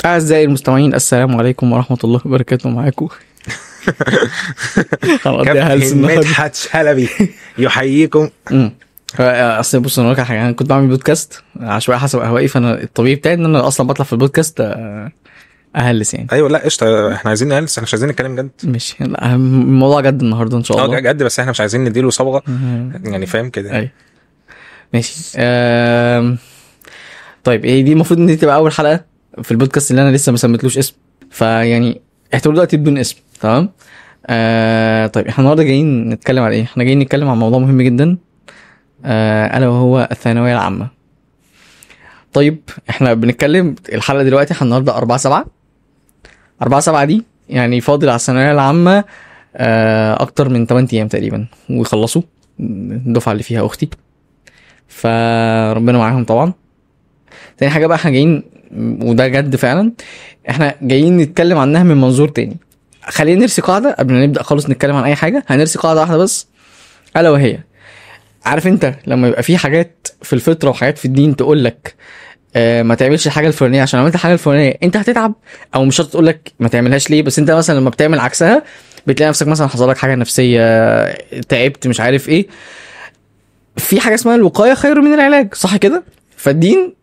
أعزائي المستمعين، السلام عليكم ورحمة الله وبركاته. معاكم كابتن مدحت شلبي يحييكم. اصل بص، انا اقول لك حاجه، انا كنت بعمل بودكاست عشوائي حسب اهوائي، فانا الطبيعي بتاعي ان انا اصلا بطلع في البودكاست اهلس يعني. ايوه، لا قشطه، احنا عايزين نهلس، احنا مش عايزين نتكلم جد. مش الموضوع جد النهارده ان شاء الله. جد، بس احنا مش عايزين نديله صبغه يعني، فاهم كده؟ ايوه ماشي. طيب ايه دي؟ المفروض ان دي تبقى اول حلقه في البودكاست اللي انا لسه ما سميتلوش اسم، فيعني اعتبروا دلوقتي بدون اسم. تمام. طيب احنا النهارده جايين نتكلم على ايه؟ احنا جايين نتكلم عن موضوع مهم جدا، الا وهو الثانويه العامه. طيب احنا بنتكلم الحلقه دلوقتي، احنا النهارده 4/7 دي يعني فاضل على الثانويه العامه اكتر من 8 ايام تقريبا ويخلصوا. الدفعه اللي فيها اختي، فربنا معاهم طبعا. تاني حاجه بقى، احنا جايين وده جد فعلا، احنا جايين نتكلم عنها من منظور تاني. خلينا نرسي قاعده قبل ما نبدا خالص نتكلم عن اي حاجه. هنرسي قاعده واحده بس، الا وهي، عارف انت لما يبقى في حاجات في الفطره وحاجات في الدين تقول لك ما تعملش الحاجه الفلانيه عشان عملت الحاجه الفلانيه انت هتتعب، او مش شرط تقول لك ما تعملهاش ليه، بس انت مثلا لما بتعمل عكسها بتلاقي نفسك مثلا حصل لك حاجه نفسيه، تعبت، مش عارف ايه. في حاجه اسمها الوقايه خير من العلاج، صح كده؟ فالدين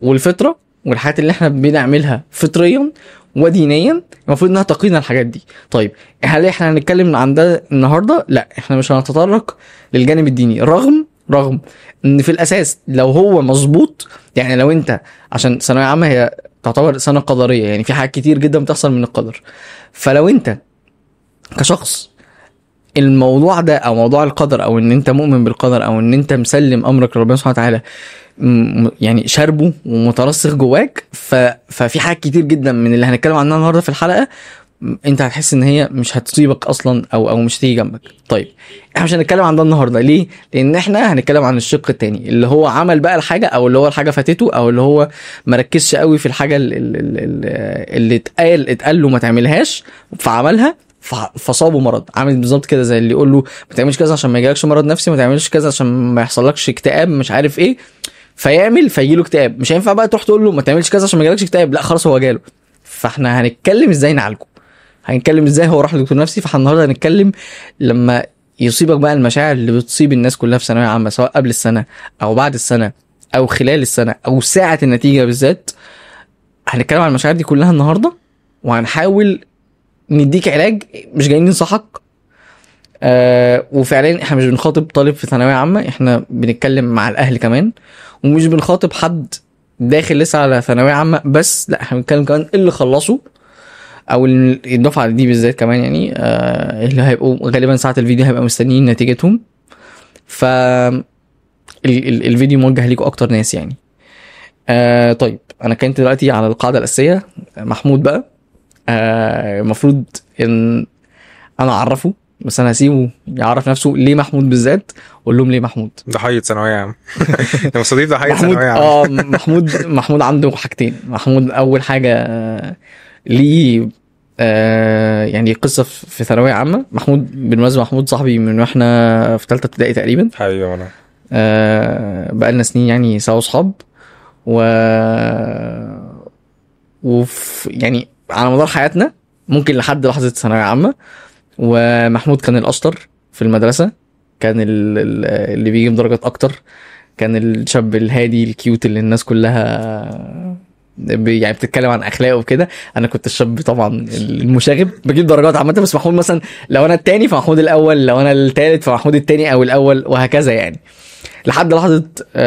والفطره والحاجات اللي احنا بنعملها فطريا ودينيا المفروض انها تقينا الحاجات دي. طيب هل احنا هنتكلم عن ده النهارده؟ لا، احنا مش هنتطرق للجانب الديني، رغم ان في الاساس لو هو مظبوط، يعني لو انت، عشان ثانويه عامه هي تعتبر سنه قدريه، يعني في حاجات كتير جدا بتحصل من القدر. فلو انت كشخص الموضوع ده، او موضوع القدر، او ان انت مؤمن بالقدر، او ان انت مسلم امرك لربنا سبحانه وتعالى، يعني شاربه ومترسخ جواك، ففي حاجات كتير جدا من اللي هنتكلم عنها النهارده في الحلقه انت هتحس ان هي مش هتصيبك اصلا، او مش هتيجي جنبك. طيب احنا مش هنتكلم عن ده النهارده، ليه؟ لان احنا هنتكلم عن الشق التاني، اللي هو عمل بقى الحاجه، او اللي هو الحاجه فاتته، او اللي هو مركزش قوي في الحاجه اللي اتقال له ما تعملهاش فعملها، فصابه مرض. عامل بالظبط كده زي اللي يقول له ما تعملش كذا عشان ما يجيلكش مرض نفسي، ما تعملش كذا عشان ما يحصلكش اكتئاب، مش عارف ايه، فيجيله اكتئاب. مش هينفع بقى تروح تقول له ما تعملش كذا عشان ما يجيلكش اكتئاب، لا خلاص هو جاله. فاحنا هنتكلم ازاي نعالجه، هنتكلم ازاي هو راح لدكتور نفسي. فاحنا النهارده هنتكلم لما يصيبك بقى المشاعر اللي بتصيب الناس كلها في ثانويه عامه، سواء قبل السنه او بعد السنه او خلال السنه او ساعه النتيجه بالذات. هنتكلم عن المشاعر دي كلها النهارده، وهنحاول نديك علاج. مش جايين ننصحك، وفعليا احنا مش بنخاطب طالب في ثانويه عامه، احنا بنتكلم مع الاهل كمان، ومش بنخاطب حد داخل لسه على ثانويه عامه بس، لا احنا بنتكلم كمان اللي خلصوا، او الدفعه دي بالذات كمان، يعني اللي هيبقوا غالبا ساعه الفيديو هيبقى مستنيين نتيجتهم. ف الفيديو موجه ليكم اكتر ناس يعني. طيب انا كنت دلوقتي على القاعده الاساسيه. محمود بقى المفروض ان انا اعرفه، بس انا هسيبه يعرف نفسه. ليه محمود بالذات؟ قول لهم ليه محمود ضحيه ثانويه عام. المستضيف ضحيه ثانويه عام. محمود عنده حاجتين. محمود اول حاجه ليه يعني قصه في ثانويه عامه. محمود بالمناسبه محمود صاحبي من واحنا في ثالثه ابتدائي تقريبا. ايوه انا بقالنا سنين يعني سوا اصحاب، يعني على مدار حياتنا ممكن لحد لحظه ثانويه عامه. ومحمود كان الاشطر في المدرسه، كان اللي بيجيب درجات اكتر، كان الشاب الهادي الكيوت اللي الناس كلها يعني بتتكلم عن اخلاقه وكده. انا كنت الشاب طبعا المشاغب بجيب درجات عامه، بس محمود مثلا لو انا التاني فمحمود الاول، لو انا التالت فمحمود التاني او الاول، وهكذا يعني. لحد لحظه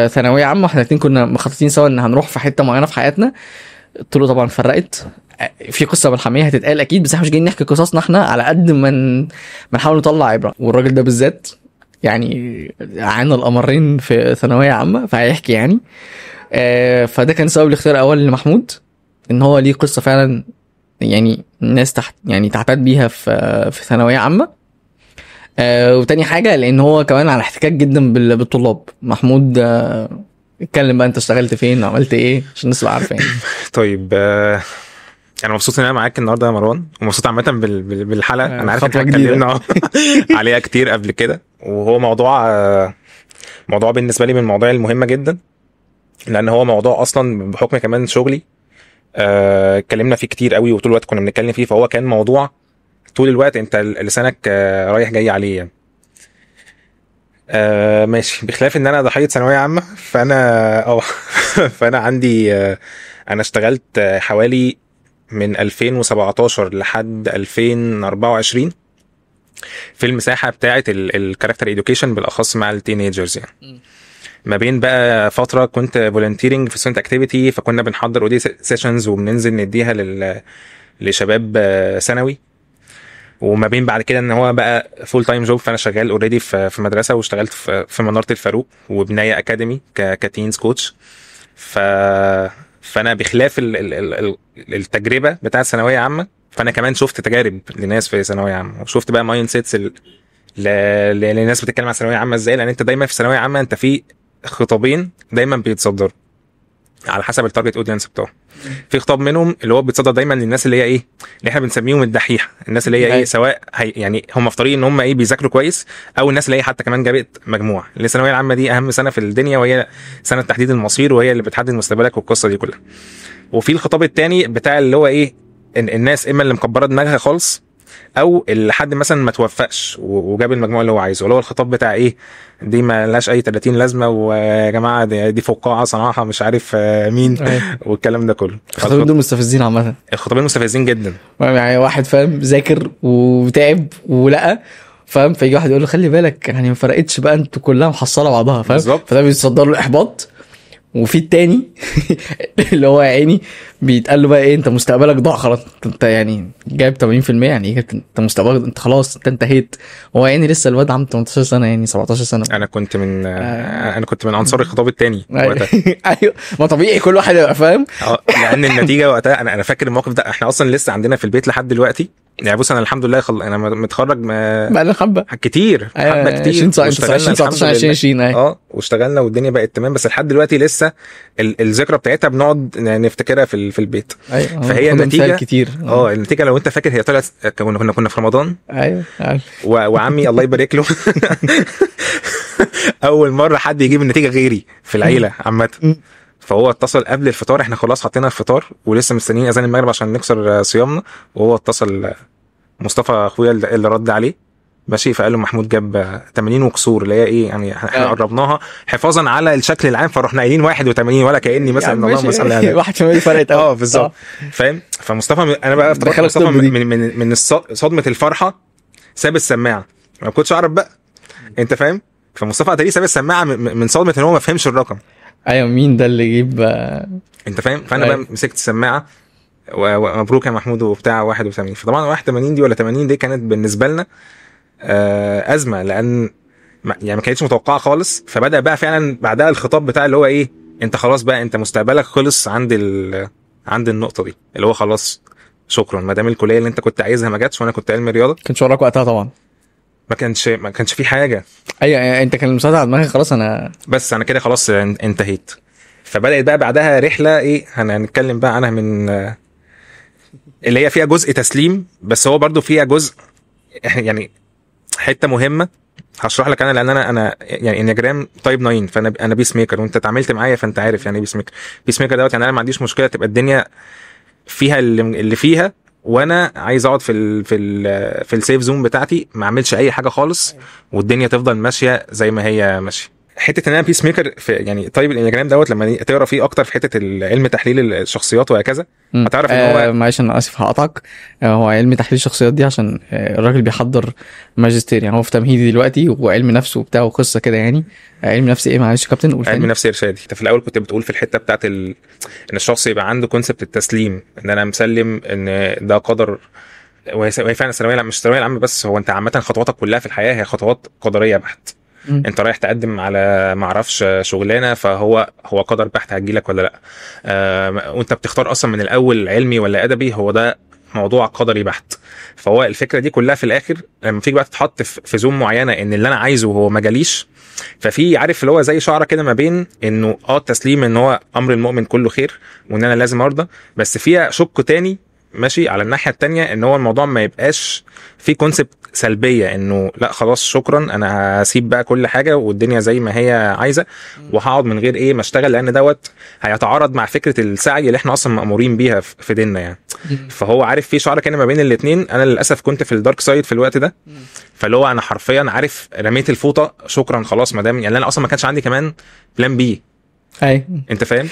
ثانويه عامه احنا الاثنين كنا مخططين سوا ان هنروح في حته معينه في حياتنا. طلعوا طبعا فرقت. في قصه ملحميه هتتقال اكيد، بس احنا مش جايين نحكي قصصنا احنا على قد ما نحاول نطلع عبره. والراجل ده بالذات يعني عانى الامرين في ثانويه عامه، فهيحكي يعني. فده كان سبب الاختيار الاول لمحمود، ان هو ليه قصه فعلا يعني الناس تعتاد بيها في ثانويه عامه. وتاني حاجه لان هو كمان على احتكاك جدا بالطلاب. محمود اتكلم بقى، انت اشتغلت فين وعملت ايه عشان الناس تبقى عارفه يعني. طيب انا مبسوط ان انا معاك النهارده يا مروان، ومبسوط عامه بالحلقه. انا عارف ان احنا اتكلمنا عليها كتير قبل كده، وهو موضوع بالنسبه لي من المواضيع المهمه جدا، لان هو موضوع اصلا بحكم كمان شغلي اتكلمنا فيه كتير قوي وطول الوقت كنا بنتكلم فيه، فهو كان موضوع طول الوقت انت لسانك رايح جاي عليه يعني. ماشي. بخلاف ان انا ضحيه ثانويه عامه، فانا فانا عندي انا اشتغلت حوالي من 2017 لحد 2024 في المساحه بتاعه الكاركتر ايدوكيشن بالاخص مع التينيجرز يعني. ما بين بقى فتره كنت فولنتيرنج في ستودنت اكتيفيتي، فكنا بنحضر اودي سيشنز وبننزل نديها لشباب ثانوي. وما بين بعد كده ان هو بقى فول تايم جوب، فانا شغال اوريدي في مدرسه، واشتغلت في مناره الفاروق وبنايه اكاديمي كتينز كوتش. فانا بخلاف التجربه بتاعه ثانويه عامه، فانا كمان شفت تجارب لناس في ثانويه عامه، وشفت بقى مايند سيتس لناس بتتكلم عن ثانويه عامه ازاي. لان انت دايما في ثانويه عامه انت في خطابين دايما بيتصدروا على حسب التارجت اودينس بتاعه. في خطاب منهم اللي هو بيتصدر دايما للناس اللي هي ايه، اللي احنا بنسميهم الدحيحه، الناس اللي هي ايه سواء يعني هم في طريق ان هم ايه بيذاكروا كويس، او الناس اللي هي حتى كمان جابت مجموع. الثانويه العامه دي اهم سنه في الدنيا، وهي سنه تحديد المصير، وهي اللي بتحدد مستقبلك والقصه دي كلها. وفي الخطاب الثاني بتاع اللي هو ايه، الناس اما اللي مكبره دماغها خالص، او اللي حد مثلا ما توفقش وجاب المجموع اللي هو عايزه، اللي هو الخطاب بتاع ايه، دي ما لهاش اي 30 لازمه، ويا جماعه دي فقاعه صنعها مش عارف مين والكلام ده كله. الخطابين دول مستفزين عامه، الخطابين مستفزين جدا. يعني واحد فاهم ذاكر وتعب ولقى فاهم، فيجي واحد يقول له خلي بالك يعني ما فرقتش بقى، انتوا كلها محصله بعضها فاهم، فده بيتصدر له الاحباط. وفي التاني اللي هو يا عيني بيتقال له بقى ايه، انت مستقبلك ضاع خلاص، انت يعني جايب 80% يعني انت مستقبلك انت خلاص انت انتهيت. هو يعني لسه الواد عنده 18 سنه يعني 17 سنه. انا كنت من انا كنت من انصار الخطاب التاني وقتها. ايوه ما طبيعي كل واحد يبقى فاهم. لان النتيجه وقتها انا فاكر الموقف ده، احنا اصلا لسه عندنا في البيت لحد دلوقتي يعني. بص انا الحمد لله انا متخرج بقى لنا حبه كتير حبه كتير، 2019 واشتغلنا والدنيا بقت تمام. بس لحد دلوقتي لسه الذكرى بتاعتها بنقعد نفتكرها في البيت. فهي النتيجه كتير. النتيجه لو انت فاكر هي طلعت كنا في رمضان. ايوه وعمي الله يبارك له اول مره حد يجيب النتيجه غيري في العيله عامه. فهو اتصل قبل الفطار، احنا خلاص حطينا الفطار ولسه مستنيين اذان المغرب عشان نكسر صيامنا، وهو اتصل مصطفى اخويا اللي رد عليه ماشي، فقال له محمود جاب 80 وكسور، اللي هي ايه يعني احنا قربناها حفاظا على الشكل العام، فرحنا قايلين 81 ولا كاني مثلا اللهم صل على 81 فرقت بالظبط فاهم. فمصطفى انا بقى افتكرت مصطفى من صدمه الفرحه ساب السماعه، ما كنتش اعرف بقى انت فاهم. فمصطفى اتاري ساب السماعه من صدمه ان هو ما فهمش الرقم. ايوه مين ده اللي يجيب انت فاهم. فانا بقى مسكت السماعه ومبروك يا محمود وبتاع 81. فطبعا 81 دي ولا 80 دي كانت بالنسبه لنا ازمه، لان يعني ما كانتش متوقعه خالص. فبدا بقى فعلا بعدها الخطاب بتاع اللي هو ايه، انت خلاص بقى انت مستقبلك خلص عند النقطه دي، اللي هو خلاص شكرا، ما دام الكليه اللي انت كنت عايزها ما جاتش، وانا كنت علم رياضه. كنت وراك وقتها طبعا ما كانش في حاجه. ايوه انت كان المساعده على دماغك خلاص، انا كده خلاص انتهيت. فبدات بقى بعدها رحله ايه هنتكلم بقى عنها، من اللي هي فيها جزء تسليم، بس هو برضو فيها جزء يعني حته مهمه هشرح لك انا. لان انا يعني انياجرام تايب 9، فانا بيس ميكر، وانت اتعاملت معايا فانت عارف يعني بيس ميكر. بيس ميكر دوت يعني انا ما عنديش مشكله تبقى الدنيا فيها اللي فيها، وانا عايز اقعد في السيف زون بتاعتي، ما اعملش اي حاجه خالص، والدنيا تفضل ماشيه زي ما هي ماشيه. حته ان انا بيس ميكر في يعني طيب الانياجرام دوت، لما تقرا فيه اكتر في حته علم تحليل الشخصيات وهكذا هتعرف ان هو معلش انا اسف هقطعك. هو علم تحليل الشخصيات دي عشان الراجل بيحضر ماجستير، يعني هو في تمهيدي دلوقتي وعلم نفس وبتاع وقصه كده يعني. علم نفس ايه معلش يا كابتن؟ قول علم نفس ارشادي. انت في الاول كنت بتقول في الحته بتاعت ان الشخص يبقى عنده كونسبت التسليم، ان انا مسلم ان ده قدر. وهي فعلا الثانويه العامه مش الثانويه العامه بس، هو انت عامه خطواتك كلها في الحياه هي خطوات قدريه بحت. انت رايح تقدم على ما اعرفش شغلانه، فهو قدر بحت هتجيلك ولا لا. وانت بتختار اصلا من الاول علمي ولا ادبي، هو ده موضوع قدري بحت. فهو الفكره دي كلها في الاخر لما تيجي بقى تتحط في زوم معينه ان اللي انا عايزه هو ما جاليش، ففي عارف اللي هو زي شعره كده ما بين انه التسليم ان هو امر المؤمن كله خير وان انا لازم ارضى، بس فيها شق تاني ماشي. على الناحيه التانية ان هو الموضوع ما يبقاش في كونسبت سلبيه انه لا خلاص شكرا انا هسيب بقى كل حاجه والدنيا زي ما هي عايزه وهقعد من غير ايه ما اشتغل، لان دوت هيتعارض مع فكره السعي اللي احنا اصلا مامورين بيها في ديننا يعني. فهو عارف في شعره كان ما بين الاثنين. انا للاسف كنت في الدارك سايد في الوقت ده، فاللي هو انا حرفيا عارف رميت الفوطه شكرا خلاص ما دام يعني انا اصلا ما كانش عندي كمان بلان بي. اي انت فاهم؟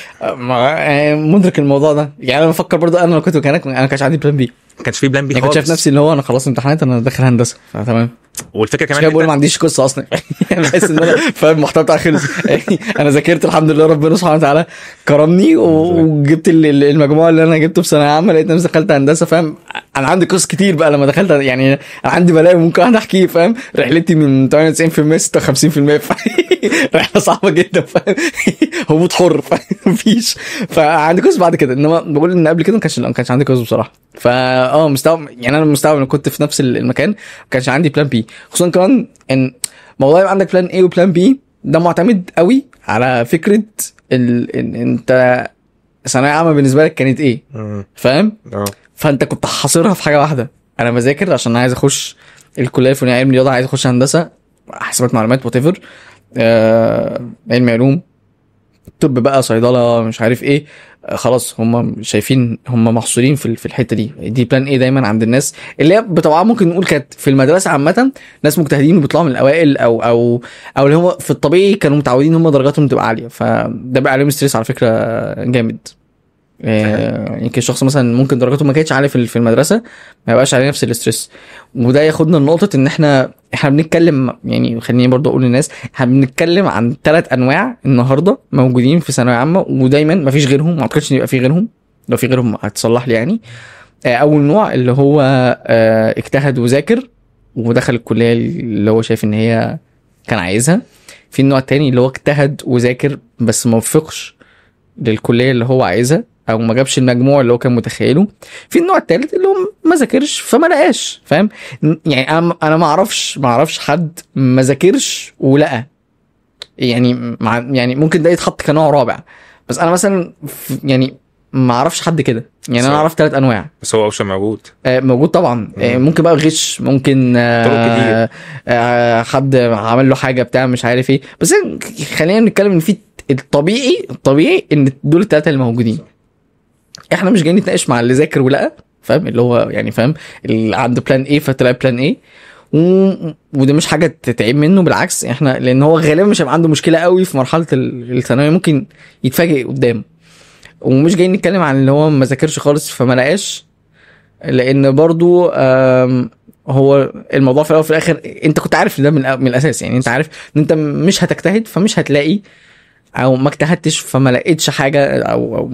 مدرك الموضوع ده يعني. انا بفكر برضه انا لو كنت مكانك انا كانش عندي بلان بي، ما كانش في بلان بي يعني خالص. كنت شايف نفسي اللي هو انا خلاص امتحانات انا داخل هندسه فتمام. والفكره كمان كمان بقول ما عنديش قصه اصلا يعني بحس ان انا فاهم المحتوى بتاعي خلص يعني. انا ذاكرت الحمد لله ربنا سبحانه وتعالى كرمني وجبت المجموع اللي انا جبته في ثانويه عامه، لقيت نفسي دخلت هندسه فاهم. انا عندي قصص كتير بقى لما دخلت يعني، انا عندي بلاوي ممكن اقعد احكيه فاهم. رحلتي من 98% 56% رحله صعبه جدا فاهم. هبوط حر فاهم مفيش. فعندي قصص بعد كده، انما بقول ان قبل كده ما كانش عندي قصص بصراحه. فا مستوعب يعني. انا مستوعب ان كنت في نفس المكان ما كانش عندي بلان بي، خصوصا كمان ان موضوع يبقى عندك بلان ايه وبلان بي ده معتمد قوي على فكره ان انت ثانويه عامه بالنسبه لك كانت ايه فاهم. فانت كنت حاصرها في حاجه واحده، انا بذاكر عشان عايز اخش الكليه الفلانيه علم رياضه، عايز اخش هندسه حسابات معلومات وات ايفر، علم علوم، طب بقى صيدله مش عارف ايه. خلاص هم شايفين هم محصورين في الحته دي بلان ايه دايما عند الناس اللي هي بطبعا ممكن نقول كانت في المدرسه عامه ناس مجتهدين وبيطلعوا من الاوائل او اللي هم في الطبيعي كانوا متعودين هم درجاتهم تبقى عاليه، فده بقى عليهم ستريس على فكره جامد. يمكن الشخص مثلا ممكن درجاته ما كانتش عاليه في المدرسه ما يبقاش عليه نفس الاسترس. وده ياخدنا لنقطه ان احنا بنتكلم يعني، خليني برضو اقول للناس احنا بنتكلم عن 3 انواع النهارده موجودين في ثانويه عامه ودايما ما فيش غيرهم، ما اعتقدش ان يبقى في غيرهم، لو في غيرهم هتصلح لي يعني. اول نوع اللي هو اجتهد وذاكر ودخل الكليه اللي هو شايف ان هي كان عايزها. في النوع التاني اللي هو اجتهد وذاكر بس ما وفقش للكليه اللي هو عايزها او ما جابش المجموع اللي هو كان متخيله. في النوع الثالث اللي هو ما ذاكرش فما لقاش فاهم. يعني انا ما اعرفش حد ما ذاكرش ولقى يعني يعني ممكن ده يتحط كنوع رابع، بس انا مثلا يعني ما اعرفش حد كده يعني. انا اعرف 3 انواع بس هو اوبشن موجود. موجود طبعا. ممكن بقى غش، ممكن طرق كتير. حد عمل له حاجه بتاع مش عارف ايه. بس خلينا نتكلم ان في الطبيعي ان دول ال3 اللي موجودين. احنا مش جايين نتناقش مع اللي ذاكر ولقى فاهم، اللي هو يعني فاهم اللي عنده بلان ايه فتلاقي بلان ايه وده مش حاجه تتعب منه، بالعكس احنا لان هو غالبا مش هيبقى عنده مشكله قوي في مرحله الثانويه، ممكن يتفاجئ قدام. ومش جايين نتكلم عن اللي هو ما ذاكرش خالص فما لقاش، لان برضو هو الموضوع في الاول وفي الاخر انت كنت عارف ده من الاساس يعني. انت عارف ان انت مش هتجتهد فمش هتلاقي، او ما اجتهدتش فما لقيتش حاجه او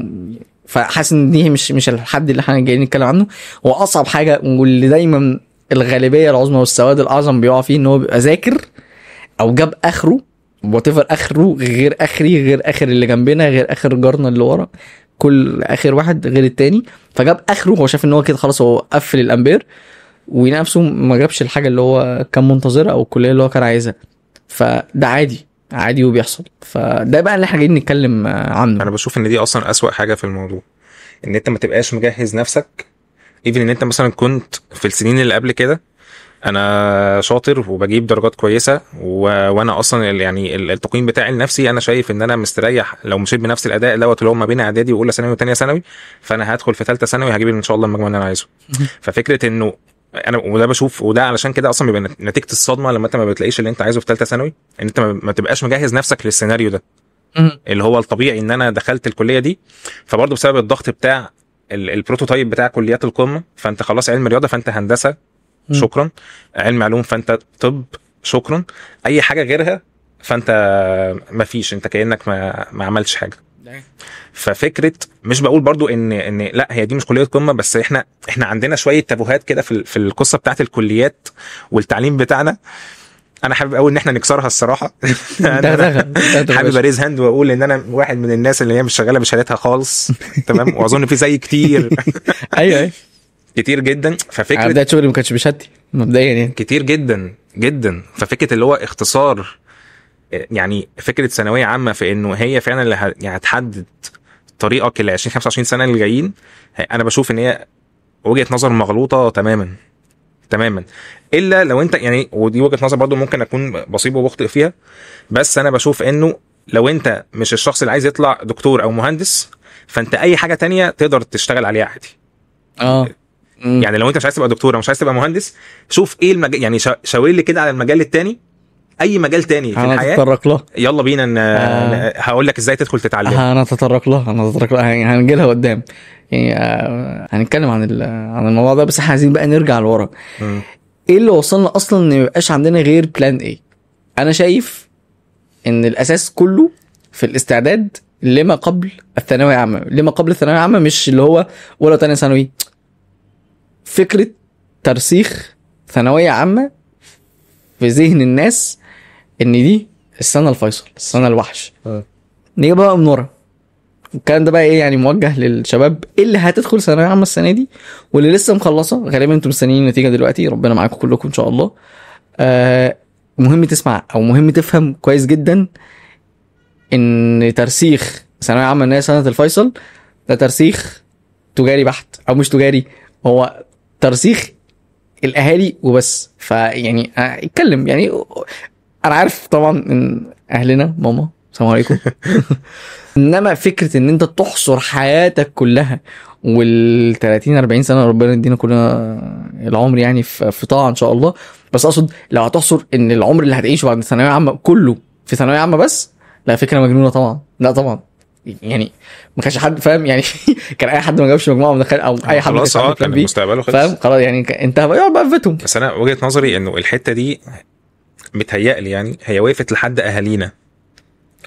فحاسس ان دي مش الحد اللي احنا جايين نتكلم عنه. هو اصعب حاجه واللي دايما الغالبيه العظمى والسواد الاعظم بيقع فيه ان هو بيبقى ذاكر او جاب اخره واتيفر، اخره غير اخري غير اخر اللي جنبنا غير اخر جارنا اللي ورا، كل اخر واحد غير التاني. فجاب اخره هو شايف ان هو كده خلاص هو قفل الامبير ونفسه ما جابش الحاجه اللي هو كان منتظرها او الكليه اللي هو كان عايزها. فده عادي وبيحصل. فده بقى اللي احنا جايين نتكلم عنه. انا بشوف ان دي اصلا اسوأ حاجه في الموضوع، ان انت ما تبقاش مجهز نفسك. ايفن ان انت مثلا كنت في السنين اللي قبل كده انا شاطر وبجيب درجات كويسه وانا اصلا يعني التقييم بتاعي لنفسي انا شايف ان انا مستريح لو مشيت بنفس الاداء دوت اللي هو ما بين اعدادي واولى ثانوي وثانيه ثانوي، فانا هدخل في ثالثه ثانوي هجيب ان شاء الله المجموع اللي انا عايزه. ففكره انه انا وده بشوف وده علشان كده اصلا بيبقى نتيجه الصدمه لما انت ما بتلاقيش اللي انت عايزه في ثالثه ثانوي، ان انت ما تبقاش مجهز نفسك للسيناريو ده اللي هو الطبيعي ان انا دخلت الكليه دي. فبرضه بسبب الضغط بتاع البروتوتايب بتاع كليات القمه، فانت خلاص علم رياضه فانت هندسه شكرا، علم علوم فانت طب شكرا، اي حاجه غيرها فانت ما فيش، انت كانك ما عملتش حاجه. ففكره مش بقول برضو ان لا هي دي مش كليه قمه، بس احنا عندنا شويه تابوهات كده في القصه بتاعت الكليات والتعليم بتاعنا. انا حابب قوي ان احنا نكسرها الصراحه. انا حابب اريز هاند واقول ان انا واحد من الناس اللي هي مش شغاله بشهادتها خالص. تمام. واظن في زي كتير. ايوه كتير جدا. ففكره بدايه شغلي ما كانتش بشهادتي مبدئيا يعني كتير جدا جدا. ففكره اللي هو اختصار يعني فكره ثانويه عامه في انه هي فعلا اللي هتحدد طريقك ال 20 25 سنه اللي جايين، انا بشوف ان هي وجهه نظر مغلوطه تماما تماما. الا لو انت يعني، ودي وجهه نظر برضو ممكن اكون بصيب وبخطئ فيها، بس انا بشوف انه لو انت مش الشخص اللي عايز يطلع دكتور او مهندس، فانت اي حاجه تانية تقدر تشتغل عليها عادي. يعني لو انت مش عايز تبقى دكتور او مش عايز تبقى مهندس، شوف ايه المجال، يعني شاور لي كده على المجال التاني، اي مجال تاني في الحياه هنتطرق له. يلا بينا هقول لك ازاي تدخل تتعلم. هنتطرق له يعني هنجي لها قدام يعني. هنتكلم عن الموضوع ده، بس احنا عايزين بقى نرجع لورا. ايه اللي وصلنا اصلا ان ميبقاش عندنا غير بلان ايه؟ انا شايف ان الاساس كله في الاستعداد لما قبل الثانويه العامه. لما قبل الثانويه العامه مش اللي هو اولى وثانيه ثانوي، فكره ترسيخ ثانويه عامه في ذهن الناس ان دي السنه الفيصل، السنه الوحش. نيجي بقى من ورا الكلام ده بقى ايه يعني، موجه للشباب اللي هتدخل ثانويه عامه السنه دي واللي لسه مخلصه. غالبا انتم مستنيين النتيجه دلوقتي، ربنا معاكم كلكم ان شاء الله. مهم تسمع او مهم تفهم كويس جدا ان ترسيخ ثانويه عامه ان هي سنه الفيصل ده ترسيخ تجاري بحت، او مش تجاري، هو ترسيخ الاهالي وبس. فيعني اتكلم يعني، انا عارف طبعا من اهلنا ماما السلام عليكم انما فكره ان انت تحصر حياتك كلها وال 30 40 سنه، ربنا يدينا كلنا العمر يعني في طاعه ان شاء الله، بس اقصد لو هتحصر ان العمر اللي هتعيشه بعد ثانويه عامه كله في ثانويه عامه بس، لا فكره مجنونه طبعا. لا طبعا يعني ما كانش حد فاهم يعني كان اي حد ما جابش مجموعه من او اي حد خلاص كان مستقبله خلص، فاهم خلاص يعني انت يقعد بقى في بيتهم. بس انا وجهه نظري انه الحته دي متهيألي يعني هي وقفت لحد اهالينا.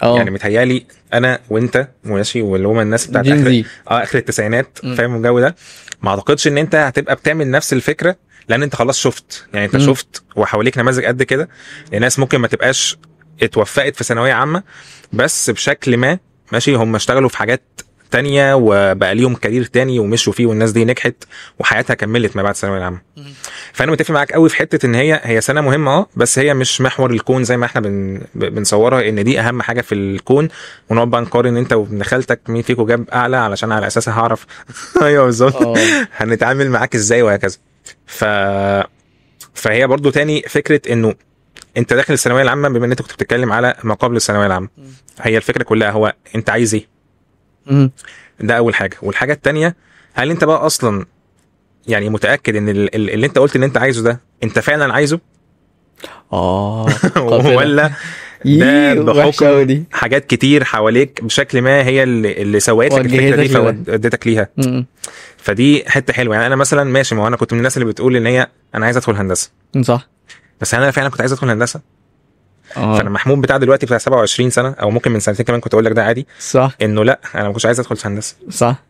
يعني متهيألي انا وانت ماشي، واللي هم الناس بتاعت اخر التسعينات، فاهم الجو ده، ما اعتقدش ان انت هتبقى بتعمل نفس الفكره، لان انت خلاص شفت يعني، انت شفت وحواليك نماذج قد كده الناس ممكن ما تبقاش اتوفقت في ثانويه عامه، بس بشكل ما ماشي هم اشتغلوا في حاجات تانية وبقى ليهم كارير تاني ومشوا فيه، والناس دي نجحت وحياتها كملت ما بعد الثانويه العامه. فانا متفق معاك قوي في حته ان هي سنه مهمه، بس هي مش محور الكون زي ما احنا بنصورها ان دي اهم حاجه في الكون، ونقعد بقى نقارن انت وابن خالتك مين فيكم جاب اعلى علشان على اساسها هعرف ايوه بالظبط هنتعامل معاك ازاي وهكذا. فهي برضو تاني فكره انه انت داخل الثانويه العامه، بما ان انت كنت بتتكلم على ما قبل الثانويه العامه، هي الفكره كلها هو انت عايز ايه. ده اول حاجه. والحاجه التانية، هل انت بقى اصلا يعني متاكد ان اللي انت قلت ان انت عايزه ده انت فعلا عايزه ولا ده بحكم حاجات كتير حواليك بشكل ما هي اللي سوقت لك الفكره دي فودتك ليها. فدي حته حلوه يعني. انا مثلا ماشي، ما انا كنت من الناس اللي بتقول ان هي انا عايز ادخل هندسه، صح، بس انا فعلا كنت عايز ادخل هندسه. فانا محمود بتاع دلوقتي بتاع 27 سنه او ممكن من سنتين كمان كنت اقول لك ده عادي، صح، انه لا انا ما كنتش عايز ادخل في هندسه، صح.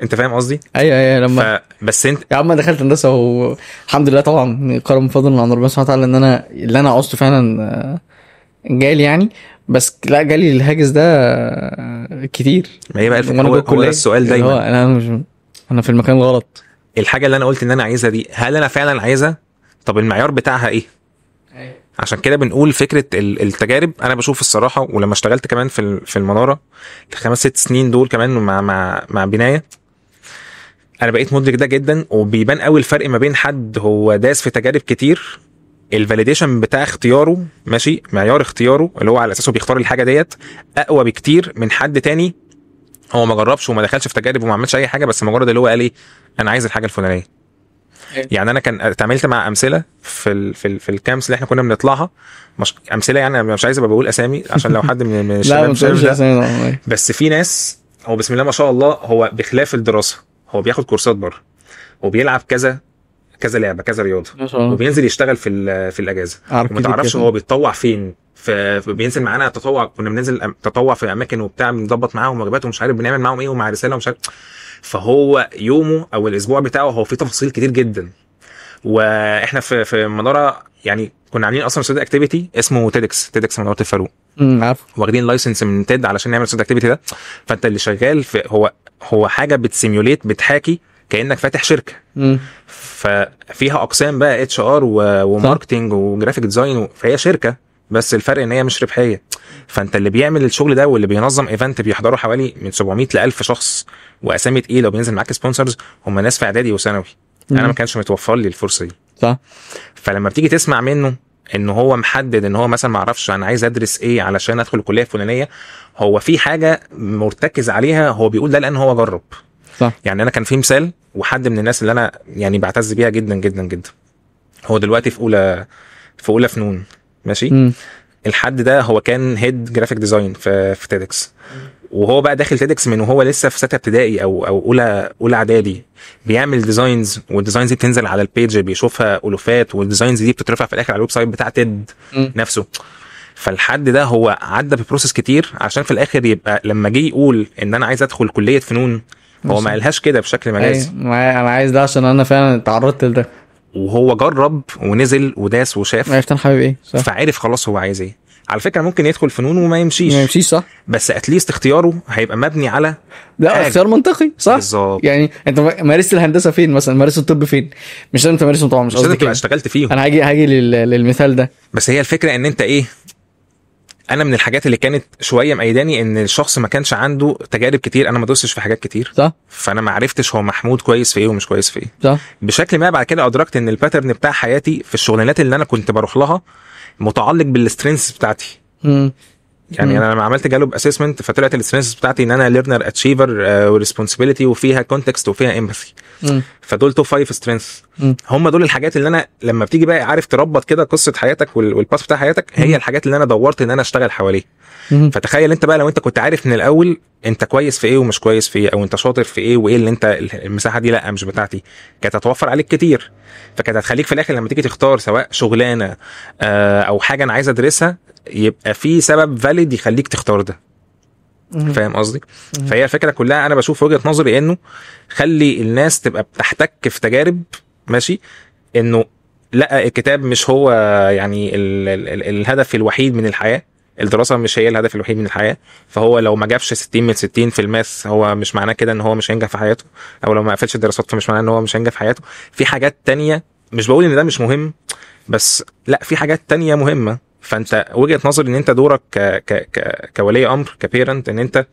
انت فاهم قصدي؟ ايوه لما بس انت يا عم دخلت هندسه والحمد لله طبعا، كرم فضل عن ربنا سبحانه وتعالى ان انا اللي انا عاوزته فعلا جالي يعني. بس لا جالي الهاجس ده كتير. ما هي بقى هو ده السؤال دايما، انا في المكان غلط. الحاجه اللي انا قلت ان انا عايزها دي هل انا فعلا عايزها؟ طب المعيار بتاعها ايه؟ عشان كده بنقول فكره التجارب. انا بشوف الصراحه، ولما اشتغلت كمان في المناره ال5-6 سنين دول كمان مع بنايه، انا بقيت مدرك ده جدا، وبيبان قوي الفرق ما بين حد هو داس في تجارب كتير، الفاليديشن بتاع اختياره ماشي، معيار اختياره اللي هو على اساسه بيختار الحاجه ديت اقوى بكتير من حد تاني هو ما جربش وما دخلش في تجارب وما عملش اي حاجه، بس مجرد اللي هو قال ايه انا عايز الحاجه الفلانيه. يعني انا كان اتعاملت مع امثله في الكامس اللي احنا كنا بنطلعها، مش امثله يعني، مش عايز ابقى بقول اسامي عشان لو حد من الشباب ده، بس في ناس هو بسم الله ما شاء الله هو بخلاف الدراسه هو بياخد كورسات بره وبيلعب كذا لعبه كذا رياضه وبينزل يشتغل في الاجازه، وما تعرفش هو بيتطوع فين. بينزل معانا تطوع، كنا بننزل تطوع في اماكن وبتاع، بنظبط معاهم وجبات ومش عارف بنعمل معاهم ايه ومع رساله ومش عارف. فهو يومه او الاسبوع بتاعه هو فيه تفاصيل كتير جدا. واحنا في مناره يعني كنا عاملين اصلا ستودنت اكتيفيتي اسمه تيدكس مناره الفاروق، عارف، واخدين لايسنس من تيد علشان نعمل ستودنت اكتيفيتي ده. فانت اللي شغال في هو حاجه بتسيميوليت، بتحاكي كانك فاتح شركه. ففيها اقسام بقى اتش ار وماركتنج وجرافيك ديزاين، فهي شركه، بس الفرق ان هي مش ربحيه. فانت اللي بيعمل الشغل ده واللي بينظم ايفنت بيحضروا حوالي من 700 ل 1000 شخص واسامي تقيله وبينزل معاك سبونسرز، هم ناس في اعدادي وثانوي. انا ما كانش متوفر لي الفرصه دي. صح. فلما بتيجي تسمع منه ان هو محدد ان هو مثلا ما اعرفش انا عايز ادرس ايه علشان ادخل الكليه الفلانيه، هو في حاجه مرتكز عليها، هو بيقول ده لان هو جرب. صح. يعني انا كان في مثال وحد من الناس اللي انا يعني بعتز بيها جدا جدا جدا، هو دلوقتي في اولى فنون ماشي. الحد ده هو كان هيد جرافيك ديزاين في تيدكس، وهو بقى داخل تيدكس من وهو لسه في 6 ابتدائي او اولى اعدادي، بيعمل ديزاينز، والديزاينز دي بتنزل على البيج بيشوفها الوفات، والديزاينز دي بتترفع في الاخر على الويب سايت بتاع تيد نفسه. فالحد ده هو عدى ببروسس كتير عشان في الاخر يبقى لما جه يقول ان انا عايز ادخل كليه فنون، هو ما قالهاش كده بشكل مجازي. انا عايز ده عشان انا فعلا تعرضت لده، وهو جرب ونزل وداس وشاف، عرفت انا حابب ايه. صح. فعرف خلاص هو عايز ايه. على فكره ممكن يدخل فنون وما يمشيش، صح، بس اتليست اختياره هيبقى مبني على لا اختيار منطقي. صح بالظبط. يعني انت مارست الهندسه فين مثلا، مارست الطب فين، مش لازم تمارسهم طبعا، مش قصدي كده، اشتغلت فيهم. انا هاجي للمثال ده. بس هي الفكره ان انت ايه، انا من الحاجات اللي كانت شويه مأيداني ان الشخص ما كانش عنده تجارب كتير، انا ما دوستش في حاجات كتير. صح. فانا ما عرفتش هو محمود كويس في ايه ومش كويس في ايه. صح. بشكل ما بعد كده ادركت ان الباترن بتاع حياتي في الشغلانات اللي انا كنت بروح لها متعلق بالسترينثs بتاعتي. يعني انا لما عملت جالوب اسسمنت فطلعت السترينثs بتاعتي ان انا ليرنر اتشيفر وريسبونسبيلتي وفيها كونتكست وفيها امباثي. فدول توب 5 سترينثs. هم دول الحاجات اللي انا لما بتيجي بقى عارف تربط كده قصه حياتك والباث بتاع حياتك، هي الحاجات اللي انا دورت ان انا اشتغل حواليه. فتخيل انت بقى لو انت كنت عارف من الاول انت كويس في ايه ومش كويس في ايه، او انت شاطر في ايه وايه اللي انت المساحه دي لا مش بتاعتي، كانت هتوفر عليك كتير. فكانت هتخليك في الاخر لما تيجي تختار سواء شغلانه او حاجه انا عايز ادرسها يبقى في سبب فاليد يخليك تختار ده. فاهم قصدي؟ فهي الفكره كلها انا بشوف وجهه نظري انه خلي الناس تبقى بتحتك في تجارب ماشي، انه لا الكتاب مش هو يعني الهدف الوحيد من الحياه، الدراسه مش هي الهدف الوحيد من الحياه. فهو لو ما جابش 60 من 60 في الماث هو مش معناه كده ان هو مش هينجح في حياته، او لو ما قفلش الدراسات فمش معناه ان هو مش هينجح في حياته. في حاجات تانية، مش بقول ان ده مش مهم، بس لا في حاجات تانية مهمه. فانت وجهه نظري ان انت دورك كولي امر كبيرنت ان انت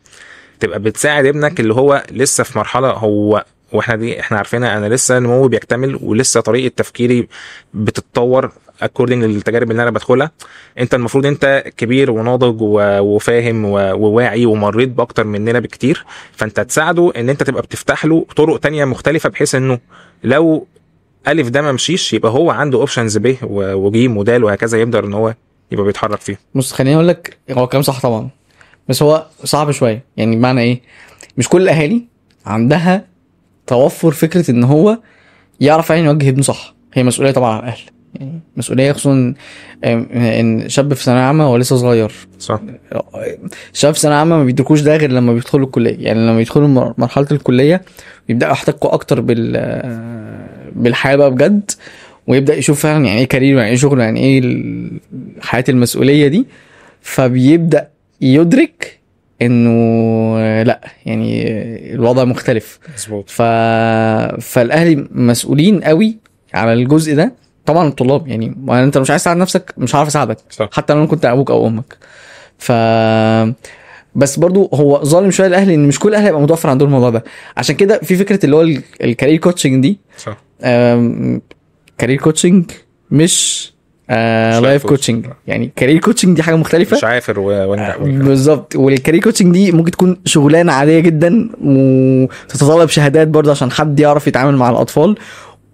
تبقى بتساعد ابنك اللي هو لسه في مرحله هو، واحنا عارفينها، انا لسه نمو بيكتمل ولسه طريقه تفكيري بتتطور اكوردنج للتجارب اللي انا بدخلها. انت المفروض انت كبير وناضج وفاهم وواعي ومريت باكتر مننا بكتير، فانت تساعده ان انت تبقى بتفتح له طرق تانية مختلفه، بحيث انه لو الف ده ما مشيش يبقى هو عنده اوبشنز ب وجيم ودال وهكذا، يقدر ان هو يبقى بيتحرك فيه. بص خليني اقول لك، هو كلام صح طبعا، بس هو صعب شويه. يعني بمعنى ايه، مش كل الاهالي عندها توفر فكره ان هو يعرف يعني يوجه ابنه صح. هي مسؤوليه طبعا على الاهل، يعني مسؤوليه، خصوصا ان شاب في ثانويه عامه هو لسه صغير. صح. الشباب في ثانويه عامه ما بيدركوش ده غير لما بيدخلوا الكليه. يعني لما يدخلوا مرحله الكليه يبداوا يحتكوا اكتر بالحياه بقى بجد، ويبدا يشوف فعلا يعني ايه كارير، يعني ايه شغل، يعني ايه حياه المسؤوليه دي. فبيبدا يدرك انه لا يعني الوضع مختلف. مظبوط. فالاهلي مسؤولين قوي على الجزء ده. طبعا الطلاب يعني انت مش عايز تساعد نفسك مش عارف اساعدك. صح. حتى لو انا كنت ابوك او امك. بس برضو هو ظالم شويه الاهل ان مش كل الاهل هيبقى متوفر عندهم الموضوع ده. عشان كده في فكره اللي هو الكارير كوتشنج دي. صح. كارير كوتشنج مش لايف كوتشنج. يعني كارير كوتشنج دي حاجه مختلفه، مش عافر وانجح بالظبط. والكارير كوتشنج دي ممكن تكون شغلانه عاديه جدا وتتطلب شهادات برضه عشان حد يعرف يتعامل مع الاطفال،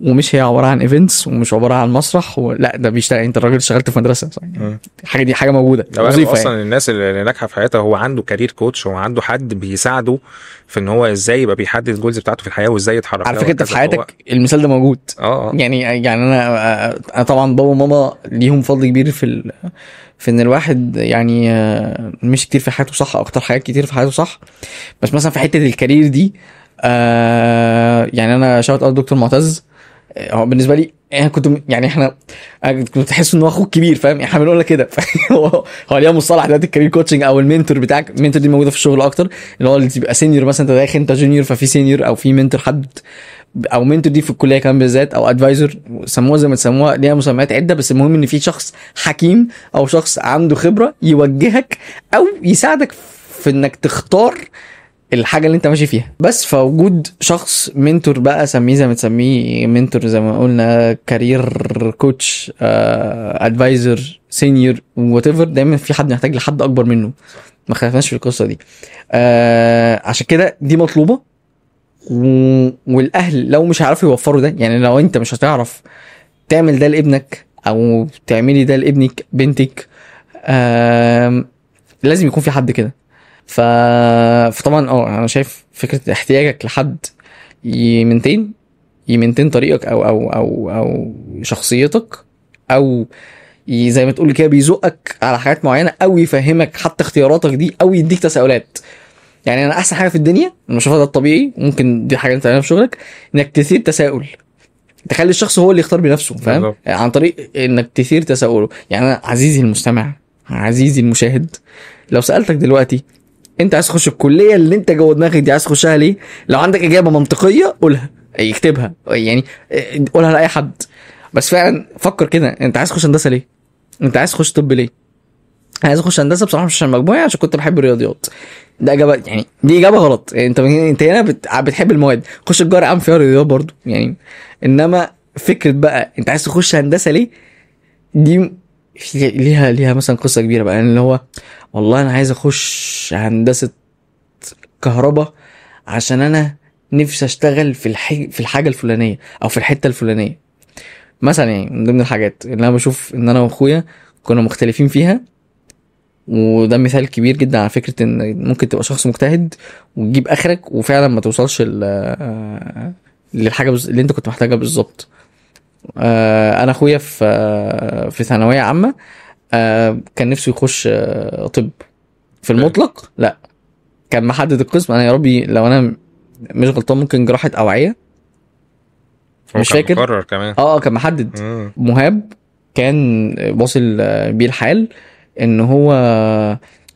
ومش هي عباره عن ايفنتس ومش عباره عن مسرح لا ده بيشتغل. انت الراجل اشتغلت في مدرسه يعني الحاجه دي حاجه موجوده وظيفه. اصلا يعني الناس اللي ناجحه في حياتها هو عنده كارير كوتش، هو عنده حد بيساعده في ان هو ازاي يبقى بيحدد الجولز بتاعته في الحياه وازاي يتحرك. على فكره انت في حياتك المثال ده موجود. يعني انا طبعا بابا وماما ليهم فضل كبير في ان الواحد يعني مش كتير في حياته صح، اكتر حاجات كتير في حياته صح. بس مثلا في حته الكارير دي يعني انا شاوت اوت دكتور معتز. هو بالنسبه لي انا كنت يعني احنا كنت تحس ان هو اخوك كبير، فاهم؟ احنا بنقول لك كده. هو ليه مصطلح دلوقتي الكارير كوتشنج او المنتور بتاعك. المنتور دي موجوده في الشغل اكتر، اللي هو اللي تبقى سينيور مثلا، انت داخل انت جونيور ففي سينيور او في منتور، حد او منتور دي في الكليه كمان بالذات، او ادفايزر، سموها زي ما تسموها، ليها مسميات عده، بس المهم ان في شخص حكيم او شخص عنده خبره يوجهك او يساعدك في انك تختار الحاجه اللي انت ماشي فيها. بس فوجود شخص منتور بقى، سميه زي ما تسميه، منتور زي ما قلنا، كارير كوتش، ادفايزر، سينيور، وات ايفر، دايما في حد محتاج لحد اكبر منه، ما خلفناش في القصه دي. عشان كده دي مطلوبه. والاهل لو مش هيعرفوا يوفروا ده، يعني لو انت مش هتعرف تعمل ده لابنك او تعملي ده لابنك بنتك، لازم يكون في حد كده. فطبعا انا شايف فكره احتياجك لحد يمنتين طريقك او شخصيتك، او زي ما تقول كده بيزقك على حاجات معينه، او يفهمك حتى اختياراتك دي، او يديك تساؤلات. يعني انا احسن حاجه في الدنيا انا بشوفها ده الطبيعي، ممكن دي حاجه انت تعملها في شغلك، انك تثير تساؤل، تخلي الشخص هو اللي يختار بنفسه، فاهم؟ بالظبط. عن طريق انك تثير تساؤله. يعني انا عزيزي المستمع، عزيزي المشاهد، لو سالتك دلوقتي انت عايز تخش الكليه اللي انت جوه دماغك دي، عايز تخشها ليه؟ لو عندك اجابه منطقيه قولها، اكتبها، يعني قولها لاي حد. بس فعلا فكر كده، انت عايز تخش هندسه ليه؟ انت عايز تخش طب ليه؟ عايز اخش هندسه بصراحه مش عشان مجموعي، عشان كنت بحب الرياضيات. ده اجابه، يعني دي اجابه غلط. انت هنا بتحب المواد، خش تجاره عام فيها رياضيات برضو يعني. انما فكره بقى انت عايز تخش هندسه ليه، دي ليها مثلا قصه كبيره بقى، يعني اللي هو والله انا عايز اخش هندسه كهرباء عشان انا نفسي اشتغل في الحاجه الفلانيه او في الحته الفلانيه مثلا. يعني من ضمن الحاجات اللي انا بشوف ان انا واخويا كنا مختلفين فيها، وده مثال كبير جدا على فكره ان ممكن تبقى شخص مجتهد وتجيب اخرك وفعلا ما توصلش للحاجه اللي انت كنت محتاجها بالظبط. انا اخويا في ثانويه عامه كان نفسه يخش طب. في المطلق لا، كان محدد القسم، انا يا ربي لو انا مش غلطان ممكن جراحه اوعيه، مش فاكر. مقرر كمان. كان محدد. مهاب كان واصل بيه الحال ان هو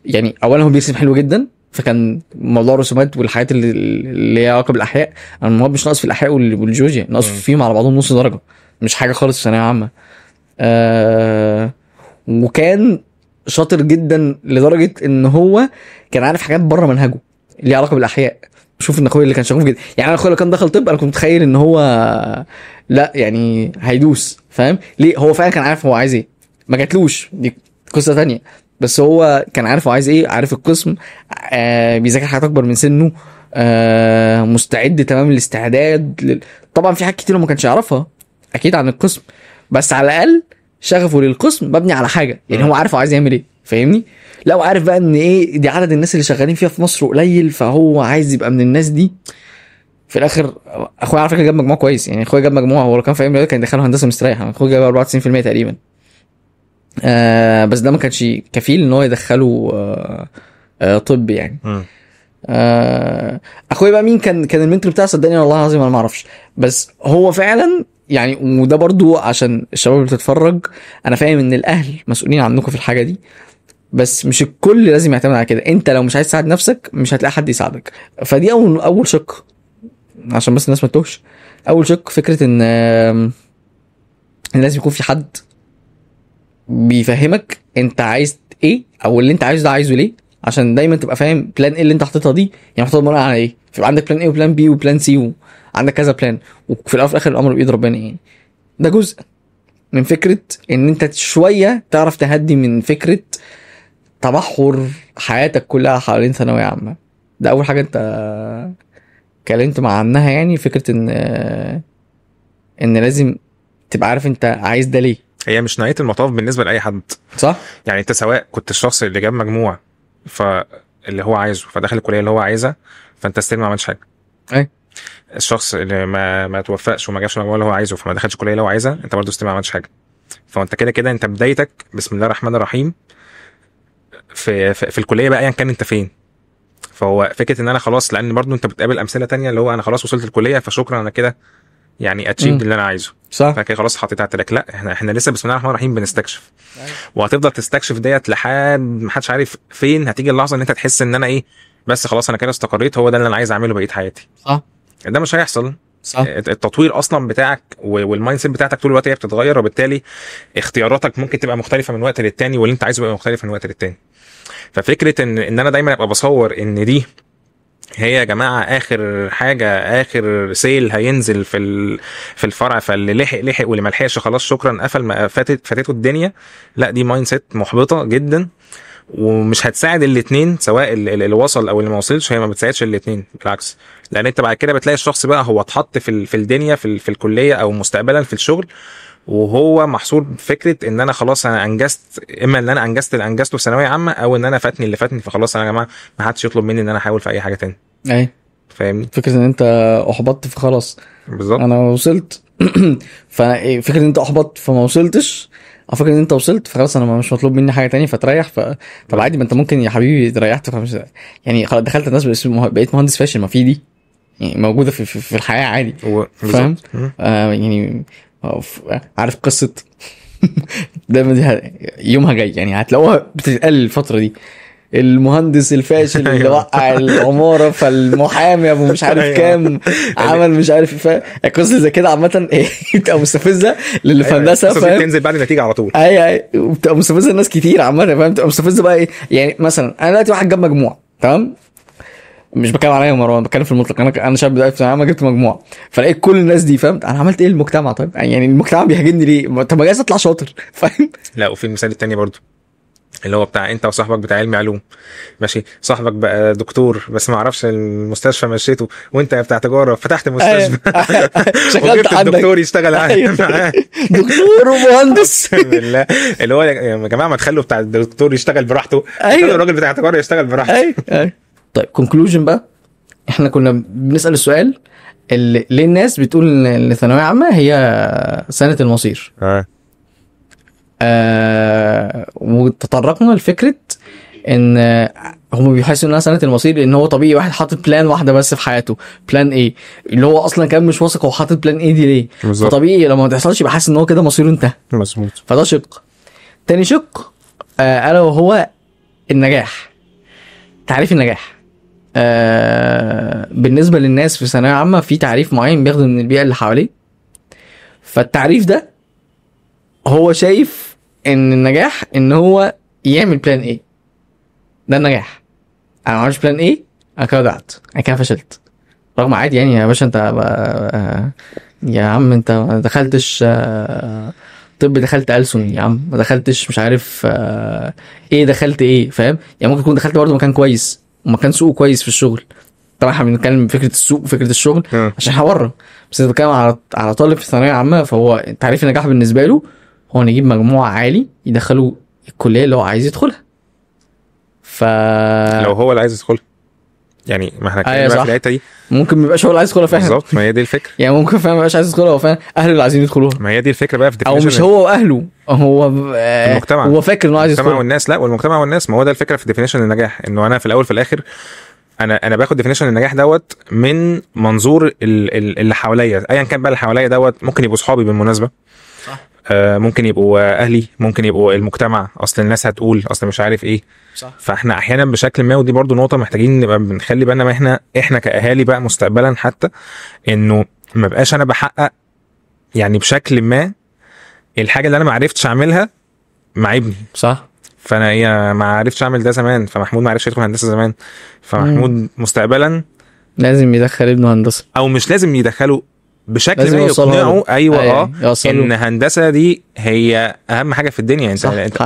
يعني اولا هو بيرسم حلو جدا، فكان موضوع الرسومات والحاجات اللي هي علاقه بالاحياء، انا مهاب مش ناقص في الاحياء والجيولوجيا، ناقص فيهم على بعضهم نص درجه، مش حاجه خالص في ثانويه عامه. وكان شاطر جدا لدرجه ان هو كان عارف حاجات بره منهجه ليها علاقه بالاحياء. شوف ان اخويا اللي كان شغوف جدا، يعني انا اخويا لو كان دخل طب انا كنت متخيل ان هو لا يعني هيدوس، فاهم ليه؟ هو فعلا كان عارف هو عايز ايه، ما جاتلوش دي قصه ثانيه، بس هو كان عارف هو عايز ايه، عارف القسم، بيذاكر حاجات اكبر من سنه، مستعد تمام الاستعداد طبعا في حاجات كتير ما كانش يعرفها اكيد عن القسم، بس على الاقل شغفه للقسم مبني على حاجه، يعني هو عارف هو عايز يعمل ايه، فاهمني؟ لو عارف بقى ان ايه دي عدد الناس اللي شغالين فيها في مصر قليل، فهو عايز يبقى من الناس دي. في الاخر اخويا على فكره جاب مجموع كويس، يعني اخويا جاب مجموع، هو لو كان في علم رياضه كان دخله هندسه مستريح، اخويا جاب 94% تقريبا. بس ده ما كانش كفيل ان هو يدخله طب يعني. اخويا بقى مين كان المنتور بتاعه؟ صدقني والله العظيم انا ما اعرفش، بس هو فعلا يعني، وده برضو عشان الشباب اللي بتتفرج، انا فاهم ان الاهل مسؤولين عنكم في الحاجه دي، بس مش الكل لازم يعتمد على كده. انت لو مش عايز تساعد نفسك مش هتلاقي حد يساعدك. فدي اول شق، عشان بس الناس ما تتوهش. اول شق فكره ان لازم يكون في حد بيفهمك انت عايز ايه، او اللي انت عايزه ده عايزه ليه، عشان دايما تبقى فاهم بلان ايه اللي انت حاططها دي، يعني محطوطه بناء على ايه. في عندك بلان ايه وبلان بي وبلان سي، وعندك كذا بلان، وفي الاول وفي الاخر الامر بايد ربنا. يعني ده جزء من فكره ان انت شويه تعرف تهدي من فكره تبحر حياتك كلها حوالين ثانويه عامه. ده اول حاجه انت اتكلمت مع عنها، يعني فكره ان لازم تبقى عارف انت عايز ده ليه. هي مش نهايه المطاف بالنسبه لاي حد، صح؟ يعني انت سواء كنت الشخص اللي جاب مجموع فاللي هو عايزه فدخل الكليه اللي هو عايزها، فانت ستيل ما عملتش حاجه. اي الشخص اللي ما توفقش وما جابش المجموع اللي هو عايزه فما دخلش الكليه اللي هو عايزها، انت برضه ستيل ما عملتش حاجه. فانت كده انت بدايتك بسم الله الرحمن الرحيم في الكليه بقى ايا كان انت فين. فهو فكره ان انا خلاص، لان برضه انت بتقابل امثله تانية اللي هو انا خلاص وصلت الكليه فشكرا انا كده يعني اتشيفد اللي انا عايزه، صح، فكده خلاص حطيت على التراك. لا، احنا لسه بسم الله الرحمن الرحيم بنستكشف، وهتفضل تستكشف ديت لحد ما حدش عارف فين هتيجي اللحظه ان انت تحس ان انا ايه، بس خلاص انا كده استقريت، هو ده اللي انا عايز اعمله بقيه حياتي. صح، ده مش هيحصل. صح. التطوير اصلا بتاعك والمايند سيت بتاعتك طول الوقت هي بتتغير، وبالتالي اختياراتك ممكن تبقى مختلفه من وقت للتاني، واللي انت عايزه يبقى مختلف من وقت للتاني. ففكره ان انا دايما ابقى بصور ان دي هي يا جماعه اخر حاجه، اخر سيل هينزل في الفرع، فاللي لحق واللي ما لحقش خلاص شكرا قفل، ما فاتته الدنيا. لا، دي مايند سيت محبطه جدا، ومش هتساعد الاثنين، سواء اللي وصل او اللي ما وصلش. هي ما بتساعدش الاثنين، بالعكس. لان انت بعد كده بتلاقي الشخص بقى هو اتحط في الدنيا، في الكليه او مستقبلا في الشغل، وهو محصور بفكره ان انا خلاص انا انجزت، اما ان انا انجزت اللي انجزته في ثانويه عامه، او ان انا فاتني اللي فاتني، فخلاص انا يا جماعه ما حدش يطلب مني ان انا احاول في اي حاجه تاني. اي فاهمني؟ فكره ان انت احبطت فخلاص بالظبط. انا وصلت. ففكره ان انت احبطت فما وصلتش، او فكره ان انت وصلت فخلاص انا مش مطلوب مني حاجه تاني فتريح. طب عادي، ما انت ممكن يا حبيبي ريحت فمش يعني خلاص دخلت الناس بقيت مهندس فاشل، ما في دي يعني موجوده في الحياه عادي. فاهم؟ يعني عارف قصه دايما دي يومها جاي، يعني هتلاقوها بتتقال الفتره دي، المهندس الفاشل اللي وقع العماره، فالمحامي ابو مش عارف كام عمل مش عارف ايه. القصه زي كده عامه بتبقى مستفزه للي في هندسه، فاهم؟ تنزل بعد النتيجه على طول. اي بتبقى مستفزه لناس كتير عامه، فاهم؟ بتبقى مستفزه بقى ايه يعني. مثلا انا دلوقتي واحد جاب مجموع، تمام؟ مش بتكلم عليا مروان، بتكلم في المطلق. انا شاب دلوقتي في ثانويه عامه جبت مجموع، فلقيت كل الناس دي، فاهم؟ انا عملت ايه للمجتمع؟ طيب يعني المجتمع بيهاجمني ليه؟ طب ما جايز اطلع شاطر، فاهم؟ لا، وفي المثال التاني برضو اللي هو بتاع انت وصاحبك بتاع علمي علوم، ماشي؟ صاحبك بقى دكتور بس ما عرفش المستشفى مشيته، وانت بتاع تجاره فتحت مستشفى شغلت عندك الدكتور يشتغل معاه دكتور ومهندس. بالله، اللي هو يا جماعه ما تخلوا بتاع الدكتور يشتغل براحته، خلوا الراجل بتاع تجاره يشتغل براحته. طيب كونكلوجن بقى، احنا كنا بنسال السؤال اللي ليه الناس بتقول ان الثانويه عامه هي سنه المصير. وتطرقنا لفكره ان هم بيحسوا انها سنه المصير لان هو طبيعي واحد حاطط بلان واحده بس في حياته، بلان ايه، اللي هو اصلا كان مش واثق هو حاطط بلان ايه دي ليه. بالظبط. فطبيعي لما ما تحصلش يبقى حاسس ان هو كده مصيره انتهى. مظبوط. فده شق. تاني شق الا وهو النجاح. تعريف النجاح بالنسبه للناس في ثانويه عامه في تعريف معين بياخده من البيئه اللي حواليه. فالتعريف ده هو شايف ان النجاح ان هو يعمل بلان ايه. ده النجاح. انا ما عملتش بلان ايه، انا كده ضعت، انا كده فشلت. رغم عادي يعني يا باشا، انت يا عم انت ما دخلتش طب، دخلت ألسن يا عم، ما دخلتش مش عارف ايه، دخلت ايه، فاهم؟ يعني ممكن تكون دخلت برضه مكان كويس ومكان سوق كويس في الشغل. طبعا احنا بنتكلم فكره السوق وفكره الشغل عشان احنا بره، بس انا بتكلم على طالب في ثانويه عامه. فهو تعريف النجاح بالنسبه له هو ان يجيب مجموع عالي يدخله الكليه اللي هو عايز يدخلها. لو هو اللي عايز يدخلها يعني، ما احنا اتكلمنا في الحته دي ممكن ما يبقاش هو اللي عايز يدخلها فعلا. بالظبط، ما هي دي الفكره. يعني ممكن فعلا ما يبقاش عايز يدخلها، هو فعلا اهله اللي عايزين يدخلوها. ما هي دي الفكره بقى في او مش هو واهله، هو المجتمع. هو فاكر انه عايز يدخلها. المجتمع والناس. لا، والمجتمع والناس، ما هو ده الفكره في ديفينيشن النجاح. انه انا في الاول في الاخر انا باخد ديفينيشن النجاح دوت من منظور اللي حواليا، ايا كان بقى اللي حواليا دوت. ممكن يبقوا صحابي بالمناسبه، صح. ممكن يبقوا اهلي، ممكن يبقوا المجتمع، اصل الناس هتقول اصل مش عارف ايه. صح. فاحنا احيانا بشكل ما، ودي برضو نقطه محتاجين نبقى بنخلي بالنا، ما احنا كاهالي بقى مستقبلا حتى، انه ما بقاش انا بحقق يعني بشكل ما الحاجه اللي انا ما عرفتش اعملها مع ابني. صح. فانا ما عرفتش اعمل ده زمان، فمحمود ما عرفش يدخل هندسه زمان، فمحمود مستقبلا لازم يدخل ابنه هندسه، او مش لازم يدخله بشكل ما يقنعه. ايوه ان هندسه دي هي اهم حاجه في الدنيا. انت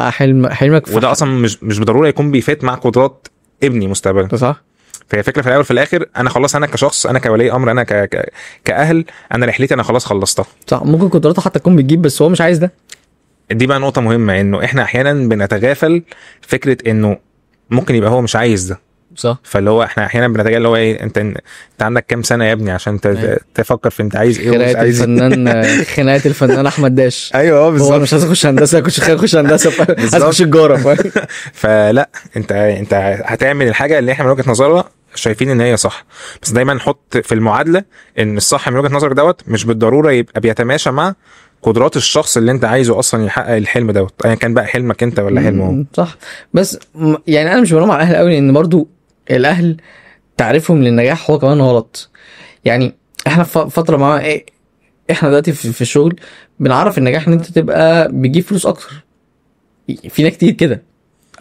حلمك وده اصلا مش بالضروره يكون بيفيت مع قدرات ابني مستقبلا. صح. فهي فكره في الاول في الاخر، انا خلاص، انا كشخص، انا كولي امر، انا كاهل، انا رحلتي انا خلاص خلصتها. صح. ممكن قدراته حتى تكون بتجيب بس هو مش عايز ده. دي بقى نقطه مهمه، انه احنا احيانا بنتغافل فكره انه ممكن يبقى هو مش عايز ده. صح. فاللي هو احنا احيانا بنتجاهل اللي هو ايه، انت عندك كام سنه يا ابني عشان تفكر في انت عايز ايه ومش عايز ايه. خناقه الفنان احمد داش. ايوه بالظبط. هو مش عايز اخش هندسه، كنت خايف اخش هندسه، عايز اخش تجاره. فلا، انت هتعمل الحاجه اللي احنا من وجهه نظرنا شايفين ان هي صح، بس دايما نحط في المعادله ان الصح من وجهه نظرك دوت مش بالضروره يبقى بيتماشى مع قدرات الشخص اللي انت عايزه اصلا يحقق الحلم دوت، ايا كان بقى حلمك انت ولا حلمه هو. صح. بس يعني انا مش بلوم على الاهل قوي، لان برضو الاهل تعريفهم للنجاح هو كمان غلط. يعني احنا في فتره مع ايه، احنا دلوقتي في الشغل بنعرف النجاح ان انت تبقى بتجيب فلوس اكتر. فينا كتير كده،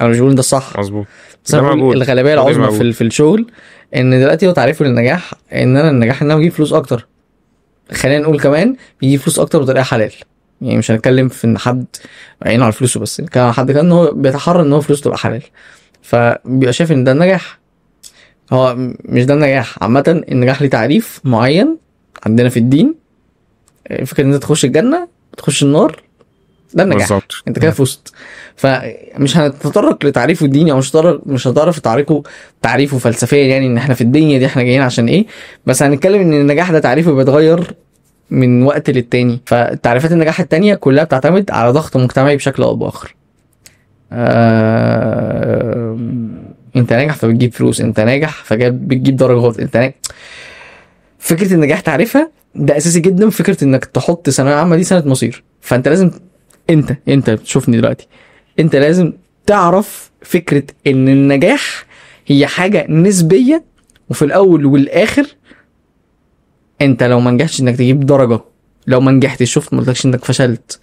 انا مش بقول ده الصح، مظبوط. بس انا بقول الغالبيه العظمى في الشغل ان دلوقتي هو تعريفه للنجاح ان انا النجاح ان انا بجيب فلوس اكتر. خلينا نقول كمان بيجيب فلوس اكتر بطريقه حلال. يعني مش هنتكلم في ان حد عينه على فلوسه، بس نتكلم على حد كان ان هو بيتحرى ان هو فلوسه تبقى حلال، فبيبقى شايف ان ده النجاح. هو مش ده النجاح عامه. النجاح ليه تعريف معين عندنا في الدين. فكرة ان انت تخش الجنه تخش النار، ده النجاح بالظبط. انت كده فزت. فمش هنتطرق لتعريفه الديني، او مش هنتطرق تعريفه فلسفيا، يعني ان احنا في الدنيا دي احنا جايين عشان ايه. بس هنتكلم ان النجاح ده تعريفه بيتغير من وقت للتاني. فتعريفات النجاح التانية كلها بتعتمد على ضغط مجتمعي بشكل او باخر. انت ناجح فبتجيب فلوس، انت ناجح فبتجيب درجات، انت ناجح. فكرة النجاح تعريفها ده اساسي جدا. فكرة انك تحط ثانوية عامة دي سنة مصير، فانت لازم انت بتشوفني دلوقتي، انت لازم تعرف فكرة ان النجاح هي حاجة نسبية، وفي الاول والاخر انت لو ما نجحتش انك تجيب درجة، لو ما نجحتش، شفت ما قلتلكش انك فشلت،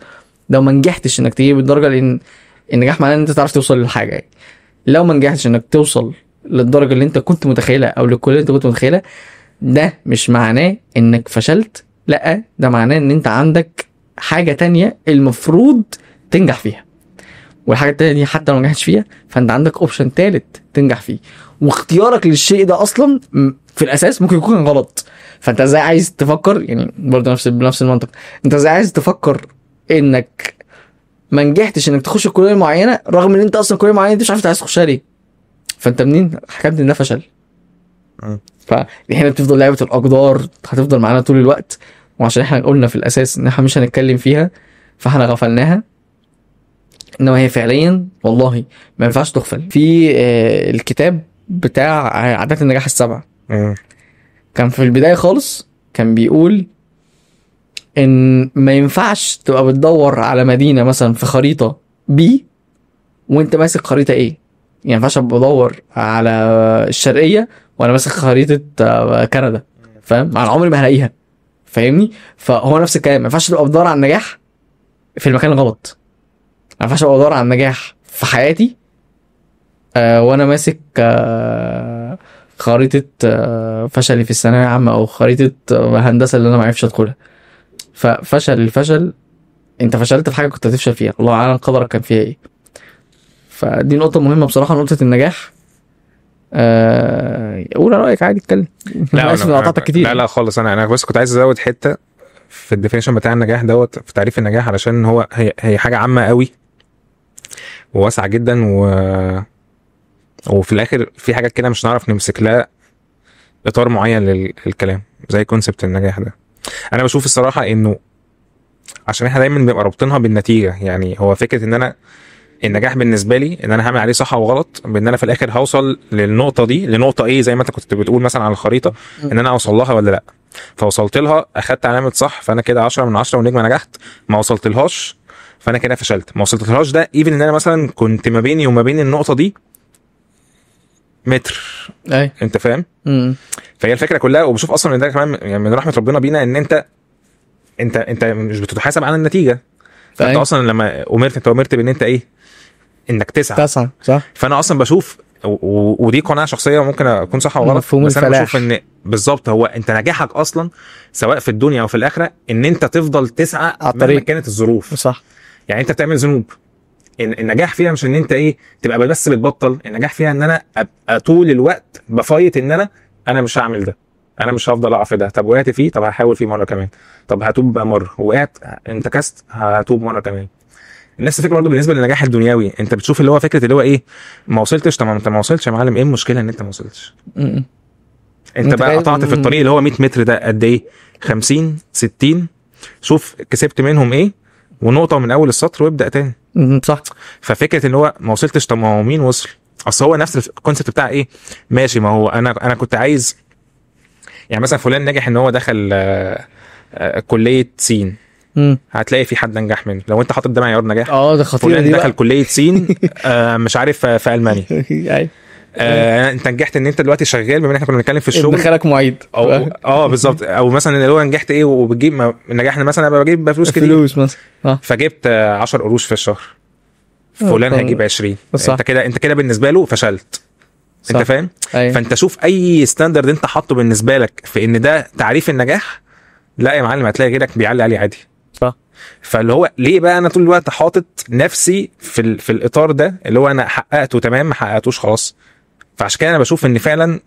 لو ما نجحتش انك تجيب الدرجة، لان النجاح معناه ان انت تعرف توصل للحاجة يعني. لو ما نجحتش انك توصل للدرجة اللي انت كنت متخيلها او للكلية اللي انت كنت متخيلها، ده مش معناه انك فشلت، لا ده معناه ان انت عندك حاجة تانية المفروض تنجح فيها، والحاجة التانية دي حتى لو ما نجحتش فيها فانت عندك اوبشن تالت تنجح فيه. واختيارك للشيء ده اصلا في الاساس ممكن يكون غلط. فانت ازاي عايز تفكر، يعني برضه بنفس المنطق، انت ازاي عايز تفكر انك ما نجحتش انك تخش الكليه المعينه رغم ان انت اصلا الكليه المعينه انت مش عارف انت عايز تخشها ليه؟ فانت منين حكمت ان ده فشل؟ فهنا بتفضل لعبه الاقدار هتفضل معانا طول الوقت، وعشان احنا قلنا في الاساس ان احنا مش هنتكلم فيها فاحنا غفلناها. انما هي فعليا والله ما ينفعش تغفل. في الكتاب بتاع عادات النجاح السبع، كان في البدايه خالص كان بيقول ان ما ينفعش تبقى بتدور على مدينه مثلا في خريطه بي وانت ماسك خريطه ايه. يعني ما ينفعش ابقى بدور على الشرقيه وانا ماسك خريطه كندا، فاهم؟ انا عمري ما هلاقيها، فاهمني؟ فهو نفس الكلام، ما ينفعش تبقى بدور على النجاح في المكان الغلط. ما ينفعش ابقى بدور على النجاح في حياتي وانا ماسك خريطه فشلي في الثانويه العامه او خريطه هندسه اللي انا ما عرفتش ادخلها. الفشل انت فشلت في حاجه كنت هتفشل فيها، الله اعلم قدرك كان فيها ايه. فدي نقطه مهمه بصراحه، نقطه النجاح. قول رايك عادي، اتكلم. لا اسف انا قطعتك كتير. لا خالص، انا بس كنت عايز ازود حته في الديفينيشن بتاع النجاح دوت، في تعريف النجاح، علشان هو هي حاجه عامه قوي وواسعه جدا، وفي الاخر في حاجات كده مش هنعرف نمسك لها اطار معين للكلام زي كونسبت النجاح ده. انا بشوف الصراحه انه عشان احنا دايما بنبقى رابطينها بالنتيجه، يعني هو فكره ان انا النجاح بالنسبه لي ان انا هعمل عليه صح وغلط، بان انا في الاخر هوصل للنقطه دي، لنقطه ايه زي ما انت كنت بتقول مثلا على الخريطه، ان انا اوصل لها ولا لا. فوصلت لها اخدت علامه صح فانا كده 10 من 10 ونجمه نجحت. ما وصلت لهاش فانا كده فشلت. ما وصلت لهاش ده ايفن ان انا مثلا كنت ما بيني وما بين النقطه دي متر. اي انت فاهم؟ فهي الفكره كلها. وبشوف اصلا ان ده كمان يعني من رحمه ربنا بينا، ان انت مش بتتحاسب على النتيجه. فانت اصلا لما انت امرت بان انت ايه، انك تسعى صح. فانا اصلا بشوف ودي قناعه شخصيه ممكن اكون صح او غلط، بس انا بشوف ان بالظبط هو انت نجاحك اصلا سواء في الدنيا او في الاخره ان انت تفضل تسعى مهما كانت الظروف. صح. يعني انت بتعمل ذنوب، النجاح فيها مش ان انت ايه تبقى بس بتبطل. النجاح فيها ان انا ابقى طول الوقت بفايت ان انا مش هعمل ده، انا مش هفضل اقع في ده. طب وقعت فيه، طب هحاول فيه مره كمان، طب هتوب بقى مره، وقعت انتكست هتوب مره كمان. نفس الفكره برضه بالنسبه للنجاح الدنيوي. انت بتشوف اللي هو فكره اللي هو ايه، ما وصلتش. طب انت ما وصلتش يا معلم، ايه المشكله ان انت ما وصلتش؟ انت بقى قطعت في الطريق اللي هو 100 متر ده قد ايه، 50 60، شوف كسبت منهم ايه ونقطه من اول السطر وابدا تاني. صح. ففكره ان هو ما وصلتش، طب ما هو مين وصل؟ اصل هو نفس الكونسيبت بتاع ايه، ماشي، ما هو انا كنت عايز يعني مثلا فلان نجح ان هو دخل كليه سين، هتلاقي في حد نجح منه لو انت حاطط ده معيار نجاح. ده خطير. فلان دخل كليه سين مش عارف في المانيا. انت نجحت ان انت دلوقتي شغال، بما ان احنا كنا بنتكلم في الشغل، دخلك معيد او بالظبط، او مثلا اللي هو نجحت ايه وبتجيب نجحنا مثلا ابقى بجيب فلوس كتير، فلوس مثلا فجبت 10 قروش في الشهر، فلان هيجيب 20. انت كده بالنسبه له فشلت. صح. انت فاهم؟ أيوة. فانت شوف اي ستاندرد انت حاطه بالنسبه لك في ان ده تعريف النجاح، لا يا معلم هتلاقي غيرك بيعلي عليه عادي. صح. فاللي هو ليه بقى انا طول الوقت حاطط نفسي في الاطار ده اللي هو انا حققته تمام، ما حققتوش خلاص. فعشان كده انا بشوف ان فعلا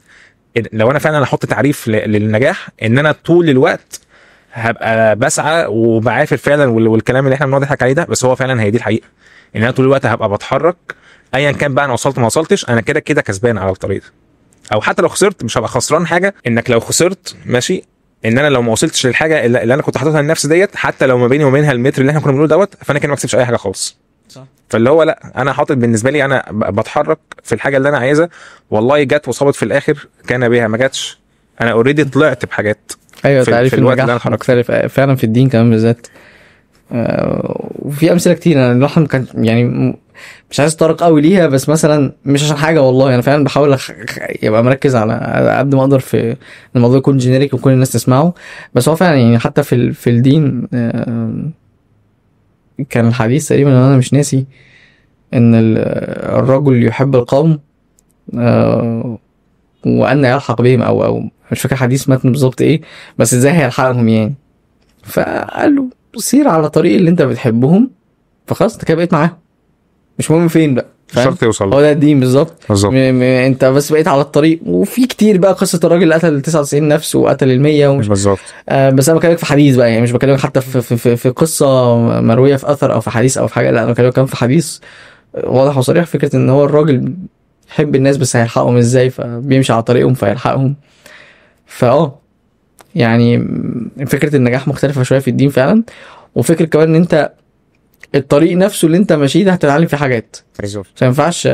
لو انا فعلا احط تعريف للنجاح، ان انا طول الوقت هبقى بسعى وبعافر فعلا، والكلام اللي احنا بنقعد نضحك عليه ده، بس هو فعلا هي دي الحقيقه، ان انا طول الوقت هبقى بتحرك ايا كان بقى انا وصلت ما وصلتش، انا كده كده كسبان على الطريق ده. او حتى لو خسرت مش هبقى خسران حاجه، انك لو خسرت ماشي، ان انا لو ما وصلتش للحاجه اللي انا كنت حاططها لنفسي ديت، حتى لو ما بيني وبينها المتر اللي احنا كنا بنقوله دوت، فانا كده ما كسبتش اي حاجه خالص. صح. فاللي هو لا، انا حاطط بالنسبه لي انا بتحرك في الحاجه اللي انا عايزها، والله جت وصابت في الاخر كان بها، ما جاتش انا اوريدي طلعت بحاجات. ايوه تعريف النجاح مختلف فعلا في الدين كمان بالذات. وفي امثله كتير. انا الواحد كان يعني مش عايز اتطرق قوي ليها، بس مثلا مش عشان حاجه والله، انا فعلا بحاول يبقى مركز على قد ما اقدر في الموضوع يكون جينيريك وكل الناس تسمعه. بس هو فعلا يعني حتى في الدين كان الحديث تقريبا، انا مش ناسي، ان الرجل يحب القوم وان يلحق بهم، او مش فاكر حديث متن بالظبط ايه، بس ازاي هيلحقهم يعني. فقال له سير على طريق اللي انت بتحبهم، فخلاص انت كده بقيت معاهم، مش مهم فين بقى، شرط يوصل. هو ده الدين بالظبط. انت بس بقيت على الطريق. وفي كتير بقى قصه الراجل اللي قتل 99 نفس وقتل ال100 ومش بالظبط. بس انا بكلمك في حديث بقى، يعني مش بكلمك حتى في قصه مرويه في اثر او في حديث او في حاجه، لا انا بكلمك كمان في حديث واضح وصريح، فكره ان هو الراجل يحب الناس بس هيلحقهم ازاي، فبيمشي على طريقهم فيلحقهم. يعني فكره النجاح مختلفه شويه في الدين فعلا. وفكره كمان ان انت الطريق نفسه اللي انت ماشيه ده هتتعلم فيه حاجات، ما ينفعش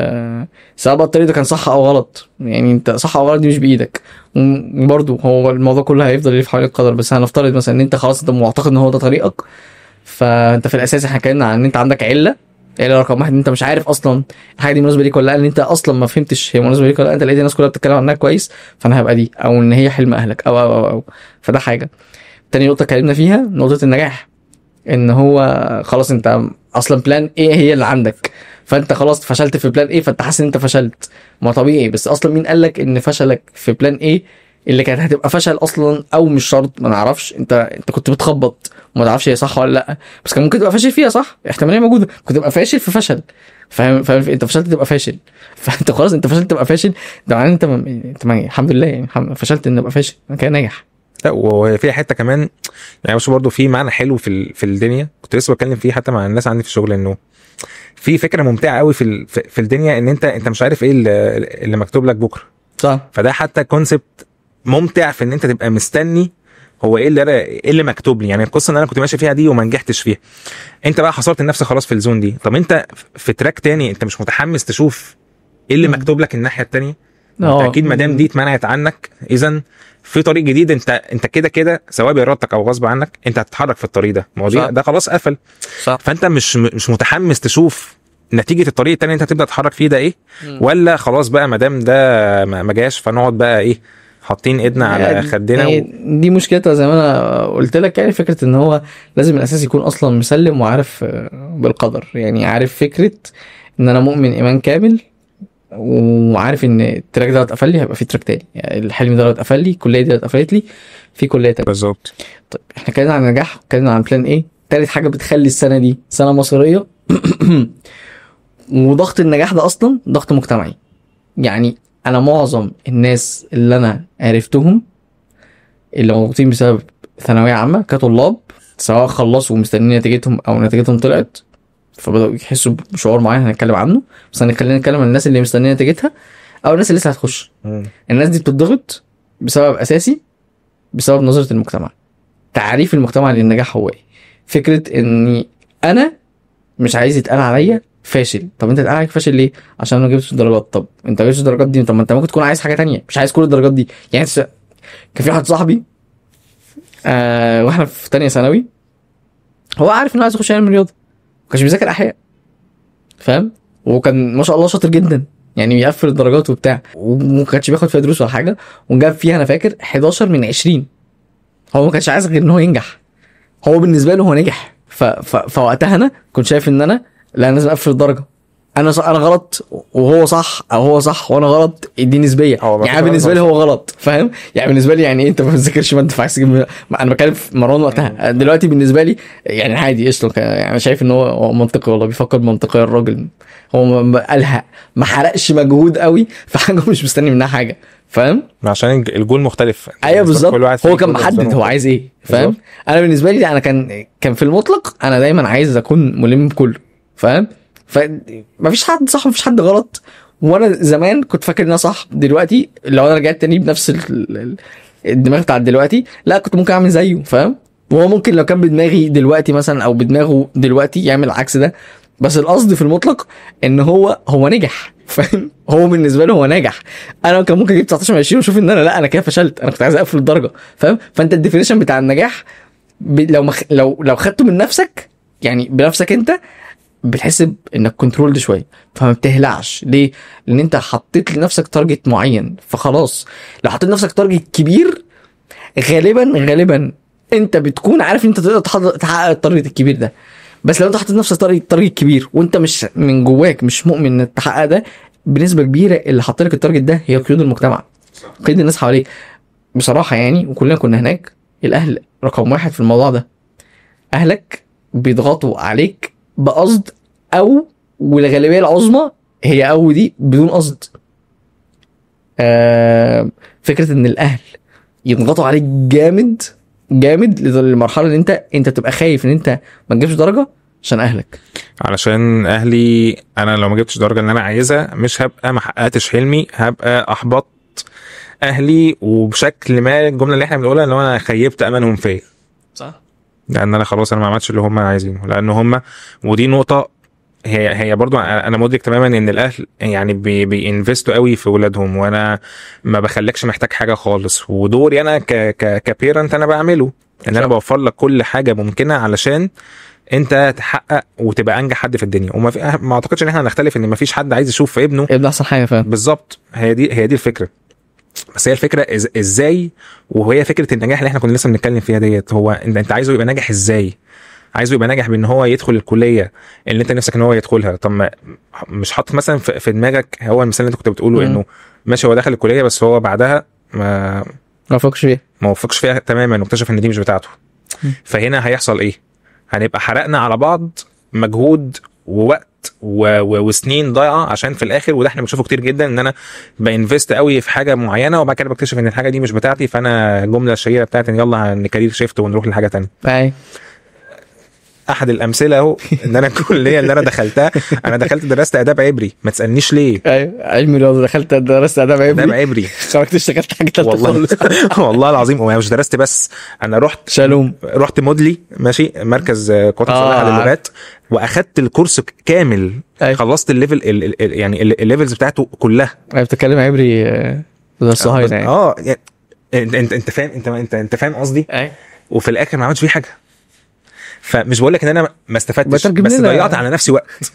سواء بقى الطريق ده كان صح او غلط، يعني انت صح او غلط دي مش بايدك. وبرده هو الموضوع كله هيفضل يلف حوالين القدر. بس هنفترض مثلا ان انت خلاص انت معتقد ان هو ده طريقك، فانت في الاساس احنا اتكلمنا عن ان انت عندك عله رقم واحد، ان انت مش عارف اصلا الحاجه دي مناسبه ليك ولا لا، ان انت اصلا ما فهمتش هي مناسبه ليك ولا لا، انت لقيت الناس كلها بتتكلم عنها كويس فانا هبقى دي، او ان هي حلم اهلك أو. فده حاجه. تاني نقطه اتكلمنا فيها نقطه النجاح، ان هو خلاص انت اصلا بلان ايه هي اللي عندك، فانت خلاص فشلت في بلان ايه، فانت حاسس ان انت فشلت. ما طبيعي، بس اصلا مين قالك ان فشلك في بلان ايه اللي كانت هتبقى فشل اصلا، او مش شرط، ما نعرفش. انت كنت بتخبط وما تعرفش هي صح ولا لا، بس كان ممكن تبقى فاشل فيها، صح، احتماليه موجوده، كنت تبقى فاشل في فشل. فاهم انت فشلت تبقى فاشل، فانت خلاص انت فشلت تبقى فاشل، ده معناه انت الحمد لله يعني فشلت ان ابقى فاشل، انا كده ناجح. لا وفي حته كمان يعني، مش برضو في معنى حلو في الدنيا، كنت لسه بتكلم فيه حتى مع الناس عندي في الشغل، انه في فكره ممتعه قوي في الدنيا، ان انت مش عارف ايه اللي مكتوب لك بكره. صح. فده حتى كونسبت ممتع في ان انت تبقى مستني هو ايه اللي مكتوب لي. يعني القصه اللي انا كنت ماشي فيها دي وما نجحتش فيها، انت بقى حصرت نفسك خلاص في الزون دي، طب انت في تراك تاني انت مش متحمس تشوف ايه اللي مكتوب لك الناحيه التانيه؟ اكيد ما دام دي اتمنعت عنك، اذا في طريق جديد انت كده سواء بارادتك او غصب عنك انت هتتحرك في الطريق ده، الموضوع ده خلاص قفل. صح. فانت مش متحمس تشوف نتيجه الطريق التاني انت هتبدا تتحرك فيه ده ايه، ولا خلاص بقى ما دام ده ما جاش فنقعد بقى ايه حاطين ايدنا على خدنا دي مشكلتها زي ما انا قلت لك. يعني فكره ان هو لازم الاساس يكون اصلا مسلم وعارف بالقدر، يعني عارف فكره ان انا مؤمن ايمان كامل، وعارف ان التراك ده اتقفل لي هيبقى في تراك تاني، يعني الحلم ده لو اتقفل لي، الكليه دي اتقفلت لي، في كليه تانية. بالظبط. طيب احنا اتكلمنا عن النجاح، اتكلمنا عن بلان ايه. تالت حاجه بتخلي السنه دي سنه مصيريه وضغط النجاح ده اصلا ضغط مجتمعي. يعني انا معظم الناس اللي انا عرفتهم اللي موجودين بسبب ثانويه عامه كطلاب، سواء خلصوا ومستنيين نتيجتهم او نتيجتهم طلعت فبداوا يحسوا بشعور معين هنتكلم عنه، بس خلينا نتكلم عن الناس اللي مستنيين نتيجتها او الناس اللي لسه هتخش. الناس دي بتضغط بسبب اساسي، بسبب نظره المجتمع. تعريف المجتمع للنجاح هو ايه؟ فكره اني انا مش عايز يتقال عليا فاشل. طب انت اتقال عليك فاشل ليه؟ عشان انا ما جبتش درجات. طب انت ما جبتش الدرجات دي، طب ما انت ممكن تكون عايز حاجه تانية، مش عايز كل الدرجات دي. يعني كان في واحد صاحبي واحنا في تانية ثانوي، هو عارف انه عايز يخش علم رياضه، ما كانش بيذاكر احياء، فاهم؟ وكان ما شاء الله شاطر جدا يعني بيقفل الدرجات وبتاع، وما كانش بياخد فيها دروس ولا حاجه، وجاب فيها انا فاكر 11 من 20. هو ما كانش عايز غير ان هو ينجح، هو بالنسبه له هو نجح. فوقتها انا كنت شايف ان انا لا لازم اقفل الدرجه، انا غلط وهو صح، او هو صح وانا غلط، دي نسبيه. يعني بالنسبه لي هو غلط، فاهم؟ يعني بالنسبه لي يعني انت ما بتذاكرش ماده فعايز تجيب، انا بتكلم في مروان وقتها. دلوقتي بالنسبه لي يعني عادي قشطه، يعني انا شايف ان هو منطقي والله، بيفكر منطقيا الراجل. هو قالها ما حرقش مجهود قوي في حاجه مش مستني منها حاجه، فاهم؟ عشان الجول مختلف. ايوه بالظبط، هو كان محدد هو عايز ايه، فاهم؟ انا بالنسبه لي انا كان في المطلق انا دايما عايز اكون ملم بكله، فاهم؟ فمفيش حد صح مفيش حد غلط. وانا زمان كنت فاكر ان انا صح، دلوقتي لو انا رجعت تاني بنفس الدماغ بتاع دلوقتي، لا كنت ممكن اعمل زيه، فاهم؟ وهو ممكن لو كان بدماغي دلوقتي مثلا او بدماغه دلوقتي يعمل العكس ده، بس القصد في المطلق ان هو نجح، فاهم؟ هو بالنسبه له هو ناجح. انا كان ممكن اجيب 19 من 20 واشوف ان انا لا انا كده فشلت، انا كنت عايز اقفل الدرجه، فاهم؟ فانت الديفينيشن بتاع النجاح لو خدته من نفسك، يعني بنفسك انت بتحس انك كنترولد شويه، فما بتهلعش. ليه؟ لان انت حطيت لنفسك تارجت معين، فخلاص لو حطيت لنفسك تارجت كبير غالبا انت بتكون عارف ان انت تقدر تحقق التارجت الكبير ده. بس لو انت حطيت نفسك تارجت كبير وانت مش من جواك مش مؤمن انك تحقق ده، بنسبه كبيره اللي حط لك التارجت ده هي قيود المجتمع، قيود الناس حواليك بصراحه يعني. وكلنا كنا هناك. الاهل رقم واحد في الموضوع ده، اهلك بيضغطوا عليك بقصد او والغالبيه العظمى هي او دي بدون قصد. فكره ان الاهل يضغطوا عليك جامد للمرحله ان انت تبقى خايف ان انت ما تجيبش درجه عشان اهلك. علشان اهلي انا لو ما جبتش درجه اللي انا عايزها مش هبقى ما حققتش حلمي، هبقى احبط اهلي. وبشكل ما الجمله اللي احنا بنقولها ان انا خيبت املهم فيا، صح؟ لان انا خلاص انا ما عملتش اللي هم عايزينه. لان هم ودي نقطه هي برضو انا مدرك تماما ان الاهل يعني بينفستوا قوي في ولادهم، وانا ما بخليكش محتاج حاجه خالص. ودوري انا كبيرنت انا بعمله ان انا بوفر لك كل حاجه ممكنه علشان انت تحقق وتبقى انجح حد في الدنيا. ما اعتقدش ان احنا هنختلف ان ما فيش حد عايز يشوف في ابنه احسن حاجه، فاهم؟ بالظبط. هي دي الفكره. بس هي الفكره ازاي، وهي فكره النجاح اللي احنا كنا لسه بنتكلم فيها ديت. هو انت عايزه يبقى ناجح ازاي؟ عايزه يبقى ناجح بان هو يدخل الكليه اللي انت نفسك ان هو يدخلها. طب مش حاطط مثلا في دماغك هو المثال اللي انت كنت بتقوله انه ماشي هو دخل الكليه بس هو بعدها ما وفقش فيها تماما واكتشف ان دي مش بتاعته. فهنا هيحصل ايه؟ هنبقى حرقنا على بعض مجهود ووقت وسنين ضايعه عشان في الاخر، وده احنا بنشوفه كتير جدا، ان انا بانفست قوي في حاجه معينه وبعد كده بكتشف ان الحاجه دي مش بتاعتي. فانا الجمله الشهيره بتاعت ان يلا هنكارير شيفت ونروح لحاجه ثانيه. احد الامثله اهو ان انا الكليه اللي انا دخلتها، انا دخلت درست اداب عبري، ما تسالنيش ليه. ايوه علمي رياضه، دخلت درست اداب عبري خرجت اشتغلت حاجه ثالثه والله والله العظيم. وانا مش درست بس، انا رحت مودلي ماشي مركز قوات مسلحه للغات، واخدت الكورس كامل. خلصت الليفل يعني الليفلز بتاعته كلها. بتتكلم عبري ده الصهاينه يعني انت فاهم انت فاهم قصدي. وفي الاخر ما عملتش فيه حاجه. فمش بقول لك ان انا ما استفدتش، بس ضيعت على نفسي وقت.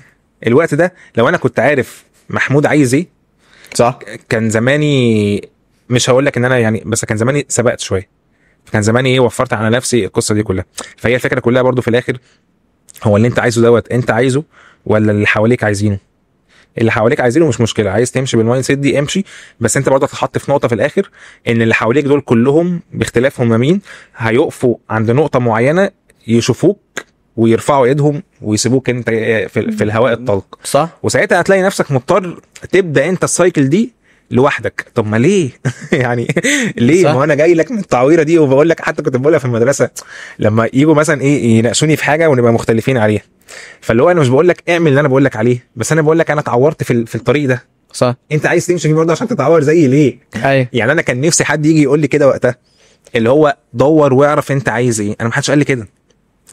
الوقت ده لو انا كنت عارف محمود عايز ايه صح كان زماني، مش هقول لك ان انا يعني، بس كان زماني سبقت شويه. كان زماني ايه وفرت على نفسي القصه دي كلها. فهي الفكره كلها برضو في الاخر هو اللي انت عايزه دوت انت عايزه ولا اللي حواليك عايزينه. اللي حواليك عايزينه مش مشكله، عايز تمشي بالمايند سيت دي امشي، بس انت برضه هتتحط في نقطه في الاخر ان اللي حواليك دول كلهم باختلاف هم مين هيقفوا عند نقطه معينه يشوفوك ويرفعوا ايدهم ويسيبوك انت في الهواء الطلق. صح. وساعتها هتلاقي نفسك مضطر تبدا انت السايكل دي لوحدك. طب ما ليه؟ يعني ليه؟ ما انا جاي لك من التعويره دي وبقول لك، حتى كنت بقولها في المدرسه لما يجوا مثلا ايه يناقشوني في حاجه ونبقى مختلفين عليها، فاللي هو انا مش بقول لك اعمل اللي انا بقول لك عليه، بس انا بقول لك انا اتعورت في الطريق ده. صح. انت عايز تمشي فيه برضه عشان تتعور زي ليه؟ أي. يعني انا كان نفسي حد يجي يقول لي كده وقتها، اللي هو دور واعرف انت عايز ايه. انا ما حدش قال لي كده.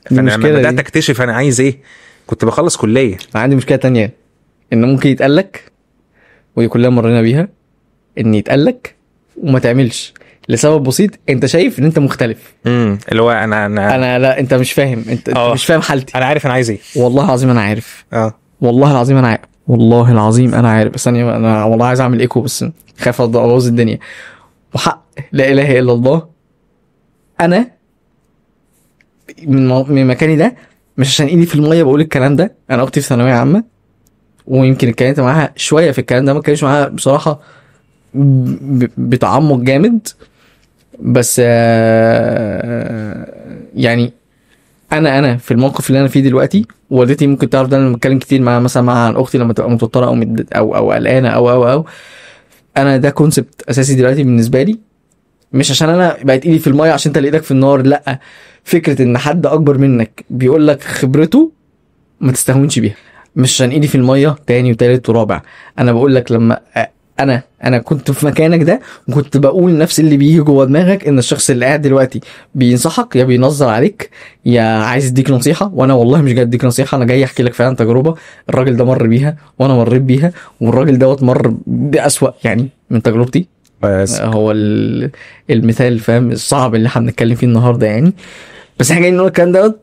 فانا لما بدات اكتشف انا عايز ايه كنت بخلص كليه. عندي مشكله تانية ان ممكن يتقالك، ودي كلنا مرينا بيها، ان يتقالك وما تعملش لسبب بسيط، انت شايف ان انت مختلف. اللي هو انا لا انت مش فاهم، انت مش فاهم حالتي. انا عارف انا عايز ايه. والله العظيم انا عارف. والله العظيم انا عارف. والله العظيم انا عارف، بس انا والله عايز اعمل ايكو بس خايف ابوظ الدنيا. وحق لا اله الا الله، انا من مكاني ده مش عشان ايدي في الميه بقول الكلام ده. انا اختي في ثانويه عامه، ويمكن اتكلمت معاها شويه في الكلام ده، ما اتكلمتش معاها بصراحه بتعمق جامد، بس يعني انا في الموقف اللي انا فيه دلوقتي، والدتي ممكن تعرف ده، انا بتكلم كتير مع مثلا مع اختي لما تبقى متوتره او او قلقانه او انا ده كونسبت اساسي دلوقتي بالنسبه لي. مش عشان انا بقيت ايدي في الميه عشان انت اللي ايدك في النار، لا، فكره ان حد اكبر منك بيقول لك خبرته ما تستهونش بيها. مش عشان ايدي في الميه تاني وتالت ورابع، انا بقول لك لما انا كنت في مكانك ده وكنت بقول نفس اللي بيجي جوه دماغك، ان الشخص اللي قاعد دلوقتي بينصحك يا بينظر عليك يا عايز يديك نصيحه، وانا والله مش جاي اديك نصيحه، انا جاي احكي لك فعلا تجربه الراجل ده مر بيها وانا مريت بيها، والراجل دوت مر بأسوأ يعني من تجربتي. بس هو المثال فاهم الصعب اللي احنا بنتكلم فيه النهارده يعني. بس احنا جايين نقول الكلام دوت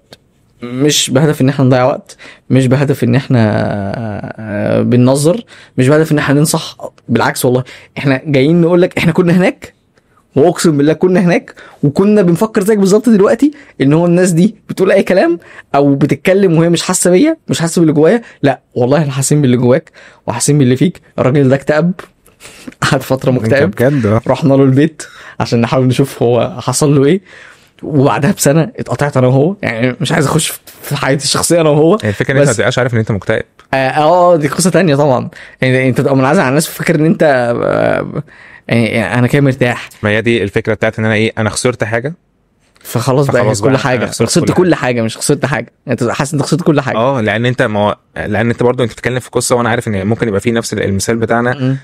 مش بهدف ان احنا نضيع وقت، مش بهدف ان احنا بننظر، مش بهدف ان احنا ننصح، بالعكس والله احنا جايين نقول لك احنا كنا هناك، واقسم بالله كنا هناك وكنا بنفكر زيك بالظبط دلوقتي، ان هو الناس دي بتقول اي كلام او بتتكلم وهي مش حاسه بيا، مش حاسه باللي جوايا. لا والله احنا حاسين باللي جواك وحاسين باللي فيك. الراجل ده اكتئب، قعد فتره مكتئب، بجد رحنا له البيت عشان نحاول نشوف هو حصل له ايه، وبعدها بسنه اتقطعت انا وهو. يعني مش عايز اخش في حياتي الشخصيه انا وهو. الفكره ان انت ما تبقاش عارف ان انت مكتئب. دي قصه تانية طبعا. يعني انت تبقى منعزل عن الناس وفاكر ان انت يعني انا كده مرتاح. ما هي دي الفكره بتاعت ان انا ايه، انا خسرت حاجه فخلاص بقى فخلاص كل بقى حاجه خسرت خسرت كل كل حاجه، مش خسرت حاجه، انت حاسس انت خسرت كل حاجه. لان انت لان انت برضه انت بتتكلم في قصه، وانا عارف ان ممكن يبقى فيه نفس المثال بتاعنا.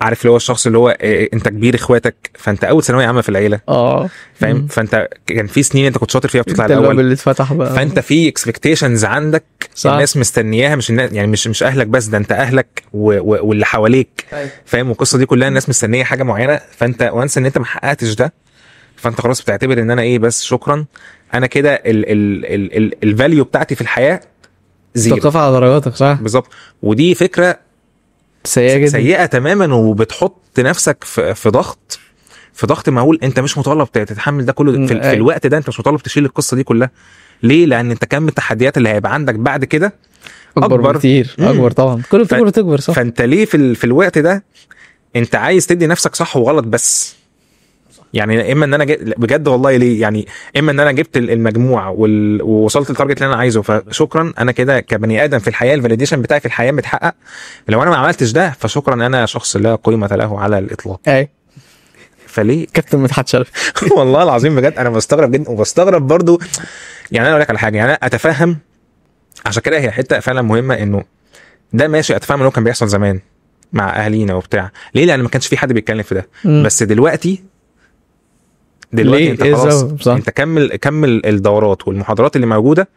عارف اللي هو الشخص اللي هو انت كبير اخواتك، فانت اول ثانويه عامه في العيله، فاهم؟ فانت كان في سنين انت كنت شاطر فيها بتطلع الاول، اللي اتفتح بقى، فانت في اكسبكتيشنز عندك صح. الناس مستنياها، مش الناس يعني مش اهلك بس، ده انت اهلك واللي حواليك، فاهم؟ والقصه دي كلها الناس مستنيه حاجه معينه، فانت وانس ان انت ما حققتش ده، فانت خلاص بتعتبر ان انا ايه، بس شكرا، انا كده الفاليو بتاعتي في الحياه زيرو، تقف على درجاتك، صح بالظبط. ودي فكره سيئه جدا، سيئه تماما، وبتحط نفسك في ضغط مهول. انت مش مطالب تتحمل ده كله في الوقت ده، انت مش مطالب تشيل القصه دي كلها. ليه؟ لان انت كم التحديات اللي هيبقى عندك بعد كده اكبر كتير، اكبر طبعا، كل بتكبر تكبر، صح. فانت ليه في الوقت ده انت عايز تدي نفسك صح وغلط بس؟ يعني اما ان انا بجد والله ليه، يعني اما ان انا جبت المجموع ووصلت للتارجت اللي انا عايزه فشكرا، انا كده كبني ادم في الحياه الفاليديشن بتاعي في الحياه متحقق. لو انا ما عملتش ده فشكرا، انا شخص لا قيمه له على الاطلاق. فليه كابتن مدحت شلبي والله العظيم بجد انا بستغرب جدا، وبستغرب برضو. يعني انا اقول لك على حاجه، يعني انا اتفهم، عشان كده هي حته فعلا مهمه، انه ده ماشي، اتفهم انه كان بيحصل زمان مع اهالينا وبتاع، ليه؟ لان ما كانش في حد بيتكلم في ده. بس دلوقتي انت خلاص، انت كمل الدورات والمحاضرات اللي موجوده،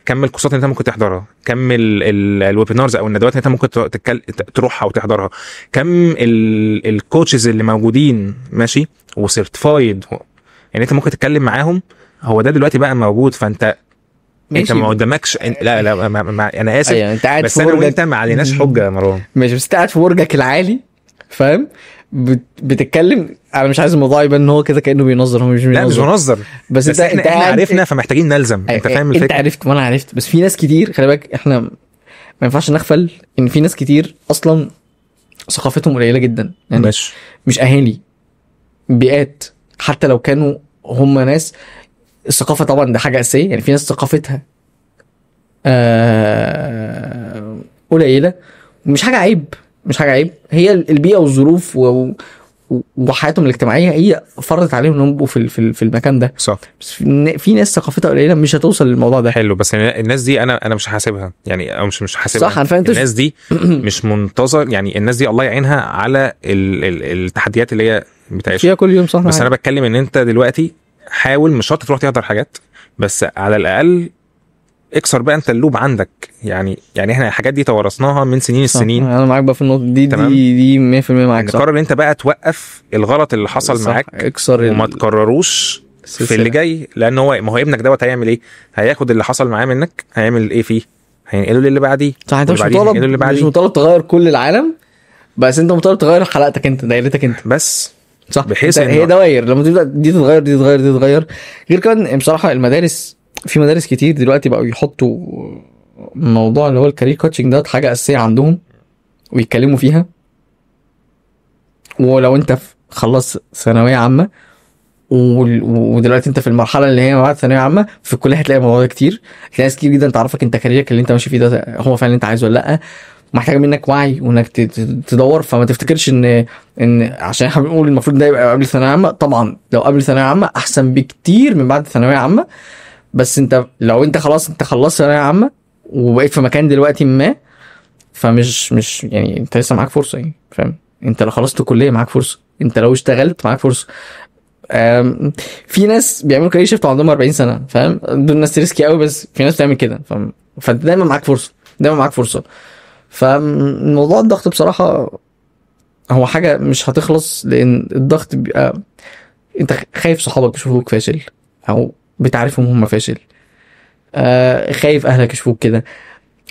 كمل الكورسات اللي انت ممكن تحضرها، كمل الويبينارز او الندوات اللي انت ممكن تروحها وتحضرها، كم الكوتشز اللي موجودين ماشي وسيرتيفايد، يعني انت ممكن تتكلم معاهم. هو ده دلوقتي بقى موجود، فانت انت ما قدامكش. لا انا اسف، انت قاعد بس انا وانت ما عليناش حجه يا مروان. ماشي، بس انت قاعد في برجك العالي، فاهم؟ بتتكلم. انا مش عايز الموضوع يبقى ان هو كده كانه بينظر، هو مش بينظر. لا مش بينظر، بس انت احنا عرفنا فمحتاجين نلزم. انت فاهم الفكره؟ انت عرفت وانا عرفت، بس في ناس كتير، خلي بالك، احنا ما ينفعش نغفل ان في ناس كتير اصلا ثقافتهم قليله جدا، يعني مش اهالي، بيئات، حتى لو كانوا هم ناس. الثقافه طبعا ده حاجه اساسيه، يعني في ناس ثقافتها قليله، مش حاجه عيب، مش حاجه عيب، هي البيئه والظروف وحياتهم الاجتماعيه هي فرضت عليهم انهم يبقوا في المكان ده، صح. بس في ناس ثقافتها قليله مش هتوصل للموضوع ده. حلو، بس الناس دي انا مش هحاسبها، يعني او مش هحاسبها، صح. انا فاهم الناس دي مش منتظر، يعني الناس دي الله يعينها على التحديات اللي هي بتعيشها فيها كل يوم، صح. بس انا بتكلم ان انت دلوقتي حاول، مش شرط تروح تحضر حاجات، بس على الاقل اكسر بقى انت اللوب عندك. يعني احنا الحاجات دي توارثناها من سنين السنين. انا معاك بقى في النقطه دي 100% معاك. قرر انت بقى توقف الغلط اللي حصل معاك، اكسر وما تكرروش في اللي جاي، لان هو ما هو ابنك دوت هيعمل ايه؟ هياخد اللي حصل معاه منك، هيعمل ايه فيه؟ هينقلوا للي بعديه. صح، انت مش واللي بعديه مطالب هينقلوا للي مش بعديه. مطالب تغير كل العالم، بس انت مطالب تغير حلقتك انت، دايرتك انت. بس صح، بحيث هي إنه- دوائر، لما تبدا دي تتغير دي تتغير دي تتغير. غير كمان بصراحه المدارس، في مدارس كتير دلوقتي بقوا يحطوا موضوع اللي هو الكارير كوتشنج ده حاجه اساسيه عندهم ويتكلموا فيها. ولو انت خلصت ثانويه عامه ودلوقتي انت في المرحله اللي هي بعد ثانويه عامه، في الكليه هتلاقي الموضوع ده كتير، هتلاقي ناس كتير جدا تعرفك انت كاريرك اللي انت ماشي فيه ده هو فعلا اللي انت عايزه ولا لا. محتاجه منك وعي وانك تدور. فما تفتكرش ان عشان احنا بنقول المفروض ده يبقى قبل ثانويه عامه، طبعا لو قبل ثانويه عامه احسن بكتير من بعد ثانويه عامه. بس انت لو انت خلاص انت خلصت ثانويه عامه وبقيت في مكان دلوقتي ما، فمش مش يعني انت لسه معاك فرصه يعني، فاهم؟ انت لو خلصت كليه معاك فرصه، انت لو اشتغلت معاك فرصه. في ناس بيعملوا كارير شيفت وعندهم 40 سنه، فاهم؟ دول ناس ريسكي قوي، بس في ناس بتعمل كده، فاهم؟ فانت دايما معاك فرصه، دايما معاك فرصه. فموضوع الضغط بصراحه هو حاجه مش هتخلص، لان الضغط بيبقى انت خايف صحابك يشوفوك فاشل، او بتعرفهم هم فاشل، خايف اهلك يشوفوك كده.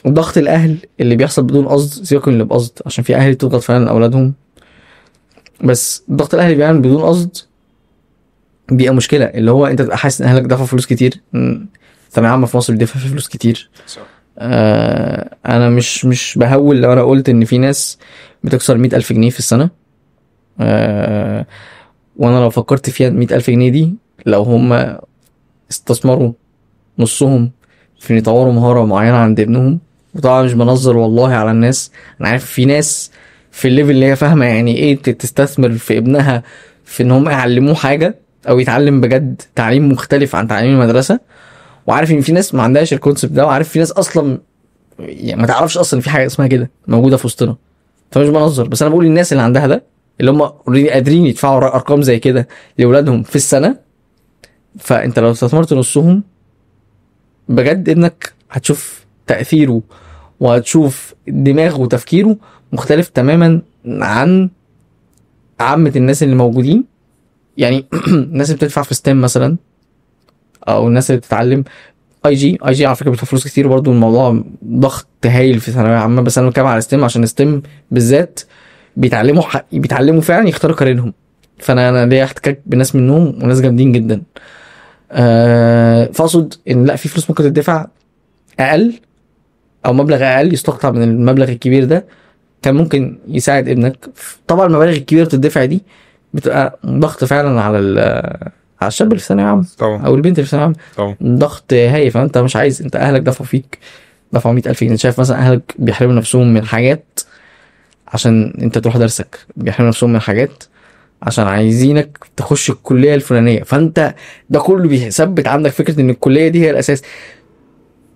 ضغط الاهل اللي بيحصل بدون قصد، سيبك من اللي بقصد، عشان في اهل بتضغط فعلا اولادهم، بس ضغط الاهل اللي بيعمل بدون قصد بيبقى مشكله. اللي هو انت تبقى حاسس ان اهلك دفعوا فلوس كتير. ثانويه عامه في مصر بيدفع فلوس كتير. صح. انا مش بهول لو انا قلت ان في ناس بتكسر 100,000 جنيه في السنه. وانا لو فكرت فيها 100,000 جنيه دي، لو هم استثمروا نصهم في ان يطوروا مهاره معينه عند ابنهم، وطبعا مش بنظر والله على الناس، انا عارف في ناس في الليفل اللي هي فاهمه يعني ايه تستثمر في ابنها، في ان هم يعلموه حاجه او يتعلم بجد تعليم مختلف عن تعليم المدرسه. وعارف ان في ناس ما عندهاش الكونسبت ده، وعارف في ناس اصلا يعني ما تعرفش اصلا في حاجه اسمها كده موجوده في وسطنا. فمش بنظر، بس انا بقول الناس اللي عندها ده، اللي هم اوريدي قادرين يدفعوا ارقام زي كده لاولادهم في السنه، فانت لو استثمرت نصهم بجد ابنك هتشوف تاثيره، وهتشوف دماغه وتفكيره مختلف تماما عن عامه الناس اللي موجودين. يعني الناس اللي بتدفع في ستيم مثلا، او الناس اللي بتتعلم اي جي على فكره بتدفع فلوس كتير برضو، الموضوع ضغط هايل في ثانويه عامه. بس انا بتكلم على ستيم عشان ستيم بالذات بيتعلموا فعلا يختاروا كاريرهم. فانا ليا احتكاك بناس منهم وناس جامدين جدا. فاقصد ان لا، في فلوس ممكن تدفع اقل، او مبلغ اقل يستقطع من المبلغ الكبير ده، كان ممكن يساعد ابنك. طبعا المبالغ الكبيره بتدفع دي بتبقى ضغط فعلا على الشاب اللي في ثانويه عامه طبعا او البنت اللي في ثانويه عامه، طبعا. ضغط هايف. فانت مش عايز، انت اهلك دفعوا فيك، دفعوا 100,000 جنيه. شايف مثلا اهلك بيحرموا نفسهم من حاجات عشان انت تروح درسك، بيحرموا نفسهم من حاجات عشان عايزينك تخش الكليه الفلانيه. فانت ده كله بيثبت عندك فكره ان الكليه دي هي الاساس.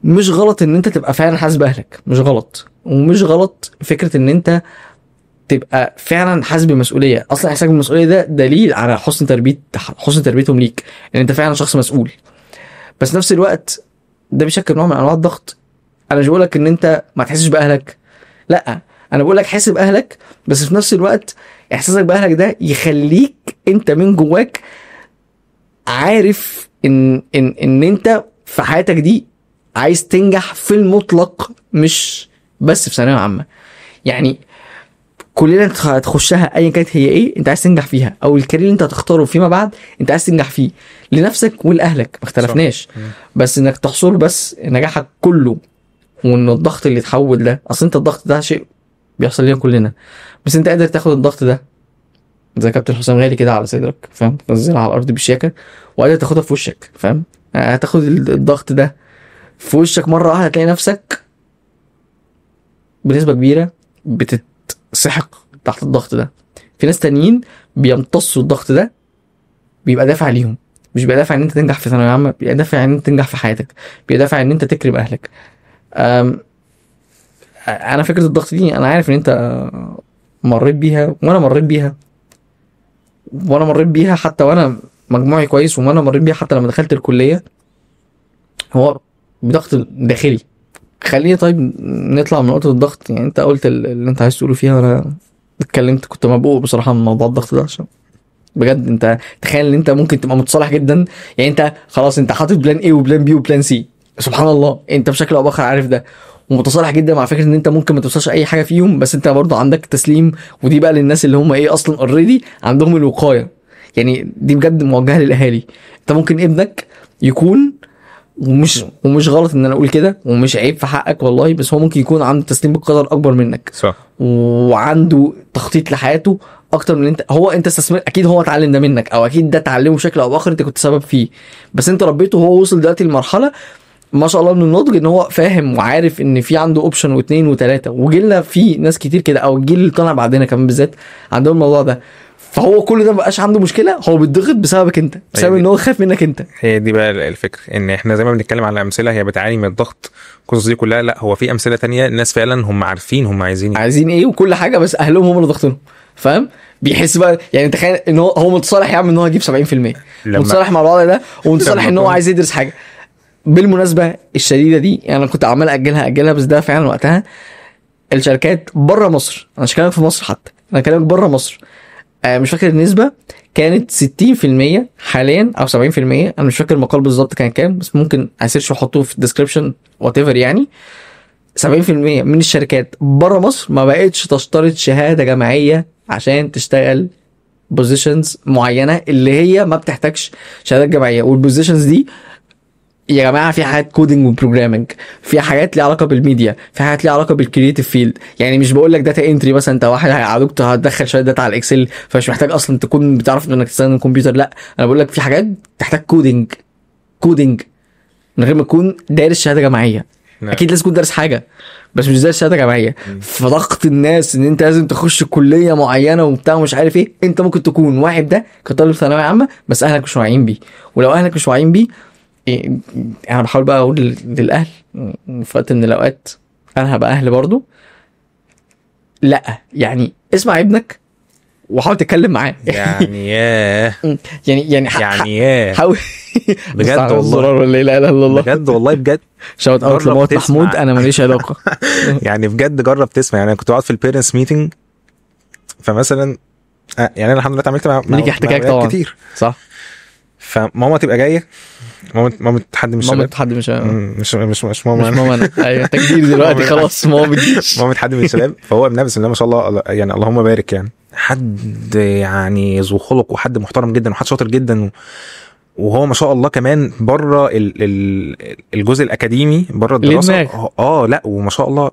مش غلط ان انت تبقى فعلا حاسس باهلك، مش غلط. ومش غلط فكره ان انت تبقى فعلا حاسس بالمسؤوليه. اصلا احساسك بالمسؤوليه ده دليل على حسن تربيتهم ليك، ان انت فعلا شخص مسؤول. بس في نفس الوقت ده بيشكل نوع من انواع الضغط. انا مش بقولك ان انت ما تحسش باهلك، لا، انا بقولك حاسس باهلك، بس في نفس الوقت احساسك باهلك ده يخليك انت من جواك عارف ان انت في حياتك دي عايز تنجح في المطلق، مش بس في ثانويه عامه. يعني كلنا هتخشها ايا كانت هي ايه، انت عايز تنجح فيها، او الكارير اللي انت هتختاره فيما بعد انت عايز تنجح فيه لنفسك ولاهلك، ما اختلفناش. بس انك تحصر بس نجاحك كله، وان الضغط اللي يتحول ده، اصل انت الضغط ده شيء بيحصل لنا كلنا، بس انت قادر تاخد الضغط ده زي كابتن حسام غالي كده على صدرك، فاهم؟ تنزلها على الارض بالشياكه، وقادر تاخدها في وشك، فاهم؟ هتاخد الضغط ده في وشك مره واحده، هتلاقي نفسك بنسبه كبيره بتتسحق تحت الضغط ده. في ناس تانيين بيمتصوا الضغط ده، بيبقى دافع ليهم، مش بيبقى دافع ان انت تنجح في ثانويه عامه، بيبقى دافع ان انت تنجح في حياتك، بيبقى دافع ان انت تكرم اهلك. انا فكره الضغط دي انا عارف ان انت مريت بيها، وانا مريت بيها حتى وانا مجموعي كويس، وانا مريت بيها حتى لما دخلت الكليه. هو بضغط داخلي. خلينا طيب نطلع من نقطه الضغط. يعني انت قلت اللي انت عايز تقوله فيها، وانا اتكلمت، كنت مبقوق بصراحه من موضوع الضغط ده، عشان بجد انت تخيل ان انت ممكن تبقى متصالح جدا. يعني انت خلاص انت حاطط بلان ايه وبلان بي وبلان سي، سبحان الله، انت بشكل او باخر عارف ده، ومتصالح جدا مع فكره ان انت ممكن ما توصلش اي حاجه فيهم، بس انت برضو عندك تسليم. ودي بقى للناس اللي هم ايه اصلا اوريدي عندهم الوقايه، يعني دي بجد موجهه للاهالي. انت ممكن ابنك يكون، ومش غلط ان انا اقول كده ومش عيب في حقك والله، بس هو ممكن يكون عنده تسليم بالقدر اكبر منك، صح، وعنده تخطيط لحياته اكتر من انت. انت استثمر، اكيد هو اتعلم ده منك، او اكيد ده اتعلمه بشكل او باخر انت كنت سبب فيه، بس انت ربيته وهو وصل دلوقتي لمرحله ما شاء الله من النضج ان هو فاهم وعارف ان في عنده اوبشن واثنين وثلاثه. وجيلنا في ناس كتير كده، او الجيل اللي طالع بعدنا كمان بالذات عندهم الموضوع ده. فهو كل ده مبقاش عنده مشكله، هو بيتضغط بسببك انت، بسبب ان هو خايف منك انت. هي دي بقى الفكره، ان احنا زي ما بنتكلم على امثله هي بتعاني من الضغط القصص دي كلها، لا هو في امثله تانية الناس فعلا هم عارفين هم عايزين ايه وكل حاجه، بس اهلهم هم اللي ضغطينهم، فاهم؟ بيحس بقى، يعني تخيل ان هو متصالح يا عم ان هو يجيب 70%، متصالح مع الوضع ده، ومتصالح ان هو عايز يدرس حاجه. بالمناسبه الشديده دي، يعني انا كنت عمال اجلها بس ده فعلا وقتها. الشركات بره مصر، انا مش كلامك في مصر حتى، انا كلامك بره مصر، مش فاكر النسبه كانت 60% حاليا او 70%، انا مش فاكر المقال بالظبط كان كام، بس ممكن اسيرش واحطه في الديسكربشن وات ايفر يعني. 70% من الشركات بره مصر ما بقتش تشترط شهاده جامعيه عشان تشتغل بوزيشنز معينه اللي هي ما بتحتاجش شهادات جامعيه. والبوزيشنز دي يا جماعه في حاجات كودينج وبروجرامنج، في حاجات ليها علاقه بالميديا، في حاجات ليها علاقه بالكرييتيف فيلد. يعني مش بقول لك داتا انتري مثلا، انت واحد هيقعدوك هتدخل شويه داتا على الاكسل فمش محتاج اصلا تكون بتعرف انك تستخدم الكمبيوتر، لا انا بقول لك في حاجات تحتاج كودينج من غير ما تكون دارس شهاده جامعيه. اكيد لازم تكون دارس حاجه، بس مش دارس شهاده جامعيه. فضغط الناس ان انت لازم تخش كليه معينه وبتاع ومش عارف ايه، انت ممكن تكون واحد ده كطالب ثانويه عامه بس اهلك مش واعيين بيه. ولو اهلك مش واعيين بيه، إيه، انا بحاول بقى اقول للاهل في وقت من الاوقات، انا هبقى اهل برضو، لا يعني اسمع ابنك وحاول تتكلم معاه. يعني ياه يعني حاول بجد والله، ولا لا اله الا الله، بجد والله بجد. شوت اوت لموت محمود، انا ماليش علاقه. يعني بجد جرب تسمع. يعني انا كنت قاعد في البيرنتس ميتنج، فمثلا يعني انا الحمد لله اتعاملت مع ليك احتكاك طبعا كتير، صح. فماما تبقى جايه، ماما حد من الشباب، ماما حد من الشباب، مش ماما، مش ماما انا. ايوه تجديد دلوقتي خلاص، ماما بتجيش. ماما حد من الشباب. فهو ابنها بسم الله ما شاء الله، يعني اللهم بارك، يعني حد يعني ذو خلق وحد محترم جدا وحد شاطر جدا، وهو ما شاء الله كمان بره الجزء الاكاديمي، بره الدراسه. لا وما شاء الله.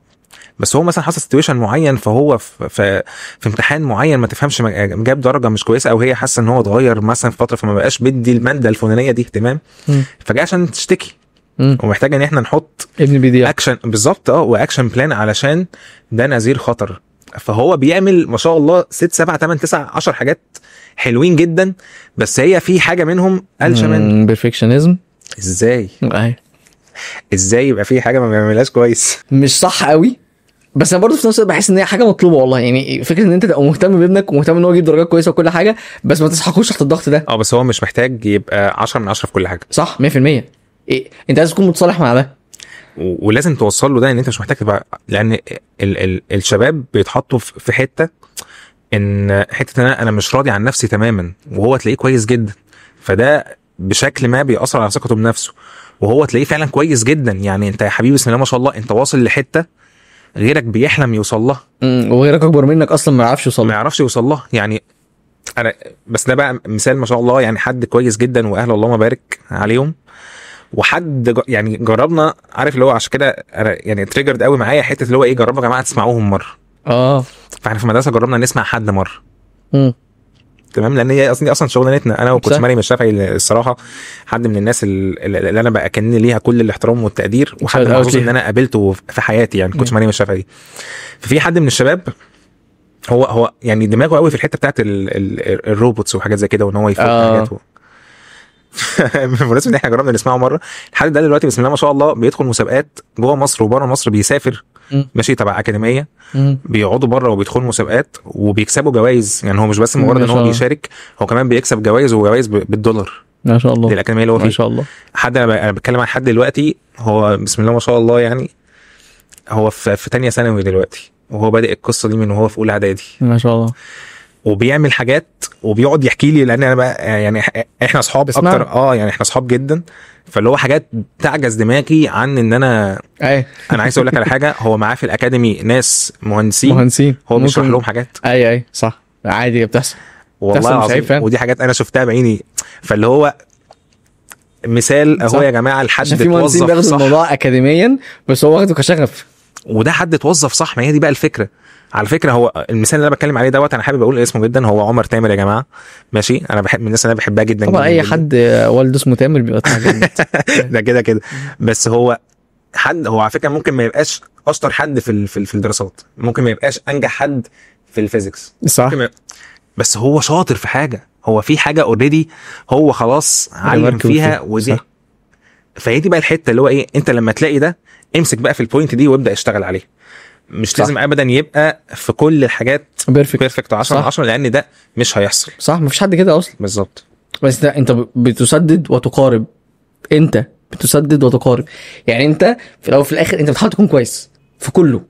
بس هو مثلا حصل سيتويشن معين، فهو في امتحان معين ما تفهمش جاب درجه مش كويسه، او هي حاسه ان هو اتغير مثلا في فتره فما بقاش بدي الماده الفلانيه دي اهتمام، فجاء عشان تشتكي ومحتاجه ان احنا نحط ابن بيديا اكشن بالظبط، واكشن بلان علشان ده نذير خطر. فهو بيعمل ما شاء الله 6 7 8 9 10 حاجات حلوين جدا، بس هي في حاجه منهم قالشه من بيرفكشنزم. ازاي يبقى في حاجه ما بيعملهاش كويس؟ مش صح قوي، بس انا برضه في نفس الوقت بحس ان هي حاجه مطلوبه والله. يعني فكره ان انت تبقى مهتم بابنك ومهتم ان هو يجيب درجات كويسه وكل حاجه، بس ما تسحقوش تحت الضغط ده. بس هو مش محتاج يبقى 10 من 10 في كل حاجه، صح 100%. انت لازم تكون متصالح مع ده، ولازم توصل له ده ان انت مش محتاج تبقى، لان الشباب بيتحطوا في حته، ان حته انا مش راضي عن نفسي تماما، وهو تلاقيه كويس جدا، فده بشكل ما بيأثر على ثقته بنفسه، وهو تلاقيه فعلا كويس جدا. يعني انت يا حبيبي بسم الله ما شاء الله انت واصل لحته غيرك بيحلم يوصل لها، وغيرك اكبر منك اصلا ما يعرفش يوصل لها. يعني انا بس ده بقى مثال ما شاء الله، يعني حد كويس جدا واهله اللهم بارك عليهم، وحد يعني جربنا، عارف اللي هو عشان كده انا يعني تريجرد قوي معايا حته اللي هو ايه، جربوا يا جماعه تسمعوهم مره. فاحنا في المدرسه جربنا نسمع حد مره. تمام، لان هي اصلا شغلانتنا انا وكوتش مريم الشافعي الصراحه حد من الناس اللي انا بقى كان ليها كل الاحترام والتقدير، وحد محظوظ ان انا قابلته في حياتي، يعني كوتش مريم الشافعي. ففي حد من الشباب هو يعني دماغه قوي في الحته بتاعت الروبوتس وحاجات زي كده، وان هو يفك حاجات بالمناسبه ان احنا جربنا نسمعه مره. الحد ده دلوقتي بسم الله ما شاء الله بيدخل مسابقات جوه مصر وبره مصر، بيسافر ماشي تبع اكاديميه، بيقعدوا بره وبيدخلوا مسابقات وبيكسبوا جوائز. يعني هو مش بس مجرد ان هو بيشارك، هو كمان بيكسب جوائز، وجوائز بالدولار ما شاء الله للاكاديميه اللي هو فيه ما شاء الله. حد انا بتكلم عن حد دلوقتي هو بسم الله ما شاء الله، يعني هو في تانية ثانوي دلوقتي، وهو بادئ القصه دي من وهو في اولى اعدادي ما شاء الله. وبيعمل حاجات وبيقعد يحكي لي، لان انا بقى يعني احنا اصحاب بسمع. اكتر، يعني احنا اصحاب جدا. فاللي هو حاجات تعجز دماغي عن ان انا اي انا عايز اقول لك على حاجه، هو معاه في الاكاديمي ناس مهندسين هو بيشرح ممكن. لهم حاجات، اي صح، عادي بتحصل. والله مش العظيم، عيب فعلا. ودي حاجات انا شفتها بعيني. فاللي هو مثال اهو صح. يا جماعه، عشان لحد في مهندسين توظف بياخدوا صح، الموضوع اكاديميا بس هو واخده كشغف. وده حد توظف صح. ما هي دي بقى الفكره. على فكره هو المثال اللي انا بتكلم عليه دوت، انا حابب اقول اسمه جدا، هو عمر تامر يا جماعه. ماشي، انا بحب من الناس اللي انا بحبها جدا طبعا جدا اي جداً. حد والده اسمه تامر بيبقى جامد. ده كده كده. بس هو حد، هو على فكره ممكن ما يبقاش اشطر حد في الدراسات، ممكن ما يبقاش انجح حد في الفيزيكس، صح. ممكن بس هو شاطر في حاجه، هو في حاجه اوريدي هو خلاص علم مركب فيها، فيه. ودي صح. فهي دي بقى الحته اللي هو ايه، انت لما تلاقي ده امسك بقى في البوينت دي وابدا اشتغل عليه. مش صح. لازم ابدا يبقى في كل الحاجات بيرفكت. بيرفكت 10 من صح. 10، لان ده مش هيحصل. صح، مفيش حد كده اصلا. بالظبط. بس ده انت بتسدد وتقارب. انت بتسدد وتقارب. يعني انت في الاول وفي الاخر انت بتحاول تكون كويس في كله.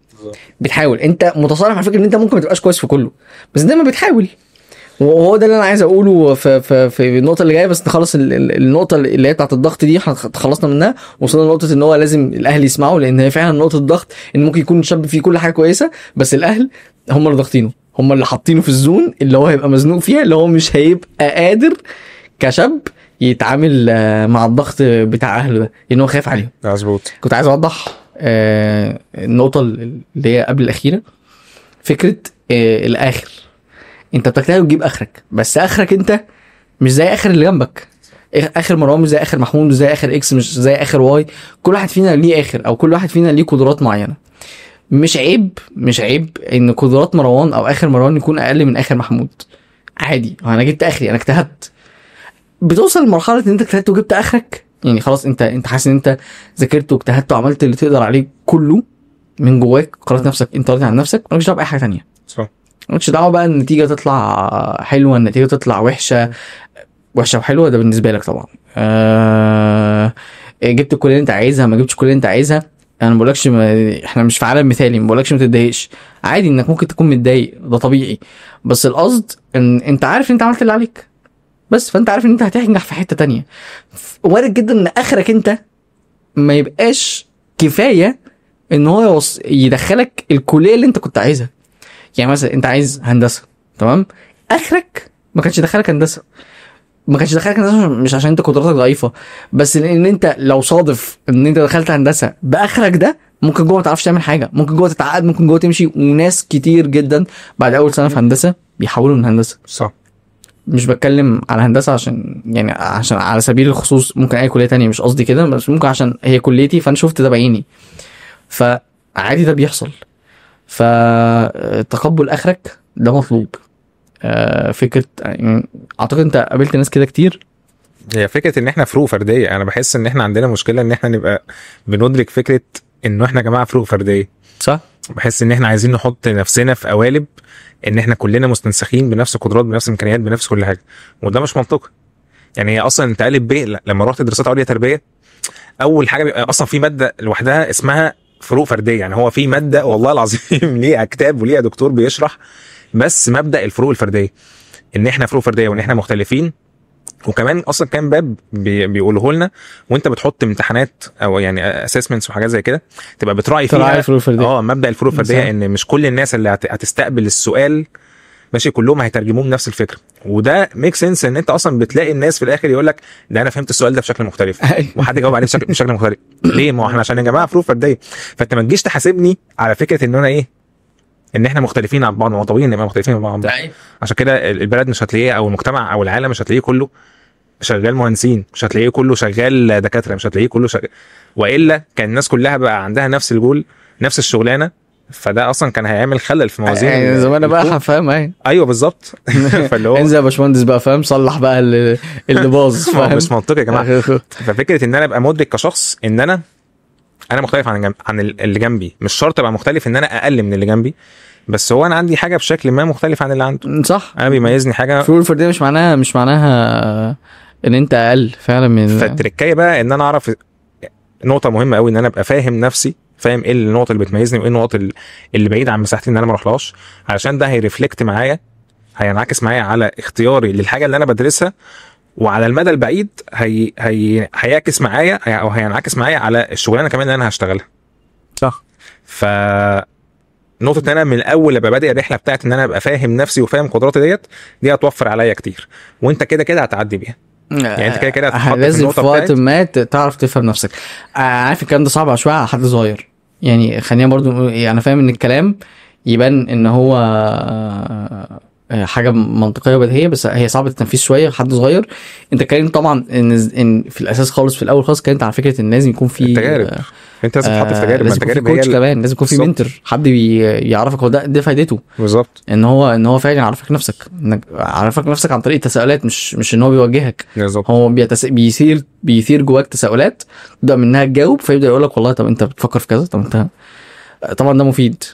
بتحاول. انت متصالح مع فكره ان انت ممكن ما تبقاش كويس في كله، بس دايما بتحاول. وهو ده اللي انا عايز اقوله في النقطه اللي جايه. بس نخلص النقطه اللي هي بتاعت الضغط دي، احنا خلصنا منها. وصلنا لنقطه ان هو لازم الاهل يسمعوا، لان هي فعلا نقطه ضغط. ان ممكن يكون شاب فيه كل حاجه كويسه، بس الاهل هم اللي ضاغطينه، هم اللي حاطينه في الزون اللي هو هيبقى مزنوق فيها، اللي هو مش هيبقى قادر كشاب يتعامل مع الضغط بتاع اهله ده، لان هو خايف عليهم. مظبوط. كنت عايز اوضح النقطه اللي هي قبل الاخيره. فكره الاخر، انت بتجتهد وتجيب اخرك، بس اخرك انت مش زي اخر اللي جنبك. اخر مروان مش زي اخر محمود، مش زي اخر اكس، مش زي اخر واي. كل واحد فينا ليه اخر، او كل واحد فينا ليه قدرات معينه. مش عيب ان قدرات مروان او اخر مروان يكون اقل من اخر محمود. عادي، انا جبت اخري، انا اجتهدت. بتوصل لمرحله ان انت اجتهدت وجبت اخرك، يعني خلاص انت حاسس ان انت ذاكرت واجتهدت وعملت اللي تقدر عليه كله من جواك. قررت نفسك، انت راضي عن نفسك، مالكش دعوه باي حاجه ثانيه. صح. مالكش دعوه بقى النتيجه تطلع حلوه، النتيجه تطلع وحشه وحلوه، ده بالنسبه لك طبعا. جبت الكليه اللي انت عايزها، ما جبتش الكليه اللي انت عايزها، انا ما بقولكش احنا مش في عالم مثالي، ما بقولكش ما تتضايقش. عادي انك ممكن تكون متضايق، ده طبيعي. بس القصد ان انت عارف ان انت عملت اللي عليك بس، فانت عارف ان انت هتنجح في حته تانية. وارد جدا ان اخرك انت ما يبقاش كفايه ان هو يدخلك الكليه اللي انت كنت عايزها. يعني مثلا انت عايز هندسه، تمام؟ اخرك ما كانش يدخلك هندسه، مش عشان انت قدراتك ضعيفه، بس لان انت لو صادف ان انت دخلت هندسه باخرك ده، ممكن جوه ما تعرفش تعمل حاجه، ممكن جوه تتعقد، ممكن جوه تمشي. وناس كتير جدا بعد اول سنه في هندسه بيحولوا من هندسه. صح. مش بتكلم على هندسه عشان على سبيل الخصوص، ممكن اي كليه تانية، مش قصدي كده، بس ممكن عشان هي كليتي فانا شفت ده بعيني. فعادي ده بيحصل. فتقبل اخرك ده مطلوب. فكره يعني اعتقد انت قابلت ناس كده كتير. هي فكره ان احنا فروق فرديه، انا بحس ان احنا عندنا مشكله ان احنا نبقى بندرك فكره انه احنا يا جماعه فروق فرديه. صح. بحس ان احنا عايزين نحط نفسنا في قوالب ان احنا كلنا مستنسخين بنفس القدرات، بنفس الامكانيات، بنفس كل حاجه، وده مش منطقي. يعني هي اصلا انت قالب ب لما رحت دراسات عليا تربيه، اول حاجه بيبقى اصلا في ماده لوحدها اسمها فروق فرديه. يعني هو في ماده والله العظيم ليها كتاب وليها دكتور بيشرح بس مبدا الفروق الفرديه، ان احنا فروق فرديه وان احنا مختلفين. وكمان اصلا كان باب بيقوله لنا وانت بتحط امتحانات او يعني اسسمنتس وحاجات زي كده، تبقى بتراعي فيها الفروق الفرديه. مبدا الفروق الفرديه، ان مش كل الناس اللي هتستقبل السؤال ماشي كلهم هيترجموه بنفس الفكره. وده ميك سنس ان انت اصلا بتلاقي الناس في الاخر يقول لك ده انا فهمت السؤال ده بشكل مختلف، وحد جاوب عليه بشكل مختلف. ليه؟ ما هو احنا عشان يا جماعه فروق فرديه. فانت ما تجيش تحاسبني على فكره ان انا ايه، ان احنا مختلفين عن بعض. ما هو طبيعي نبقى مختلفين عن بعض. عشان كده البلد مش هتلاقيه، او المجتمع او العالم مش هتلاقيه كله شغال مهندسين، مش هتلاقيه كله شغال دكاتره، مش هتلاقيه كله والا كان الناس كلها بقى عندها نفس الجول، نفس الشغلانه. فده اصلا كان هيعمل خلل في موازين يعني زمان بقى فاهم. ايوه بالظبط. فاللي هو انزل يا باشمهندس بقى، فاهم، صلح بقى اللي باظ. فاهم، مش منطقي يا جماعه. ففكره ان انا ابقى مدرك كشخص ان انا مختلف عن اللي جنبي، مش شرط ابقى مختلف ان انا اقل من اللي جنبي، بس هو انا عندي حاجه بشكل ما مختلف عن اللي عنده. صح. انا بيميزني حاجه. الفروق الفرديه مش معناها ان انت اقل فعلا من. فالتركايه بقى ان انا اعرف نقطه مهمه قوي، ان انا ابقى فاهم نفسي، فاهم ايه النقطه اللي بتميزني وايه النقط اللي بعيد عن مساحتي ان انا ما اروحلهاش، علشان ده هيرفلكت معايا هينعكس معايا على اختياري للحاجه اللي انا بدرسها، وعلى المدى البعيد هيعكس معايا او هينعكس معايا على الشغلانه كمان اللي انا هشتغلها. صح. ف نقطه ان انا من الاول ابقى بادئ الرحله بتاعت ان انا ابقى فاهم نفسي وفاهم قدراتي دي هتوفر عليا كتير، وانت كده كده هتعدي بيها. يعني انت كده كده هتتحط في لازم في النقطه وقت بتاعت ما تعرف تفهم نفسك. عارف الكلام ده صعب شويه على حد صغير، يعني خلينا برضو نقول انا فاهم ان الكلام يبان ان هو حاجه منطقيه وبديهيه، بس هي صعبه التنفيذ شويه حد صغير. انت اتكلمت طبعا ان في الاساس خالص في الاول خالص كانت على فكره ان لازم يكون في التجارب. انت لازم تحط في تجارب، لازم يكون في كوتش كمان، لازم يكون في منتور، حد يعرفك. هو ده فايدته بالظبط، ان هو فعلا يعرفك نفسك، انك عرفك نفسك عن طريق التساؤلات، مش ان هو بيوجهك. بالظبط. هو بيثير جواك تساؤلات تبدا منها تجاوب، فيبدا يقول لك والله طب انت بتفكر في كذا، طب انت طبعا ده مفيد.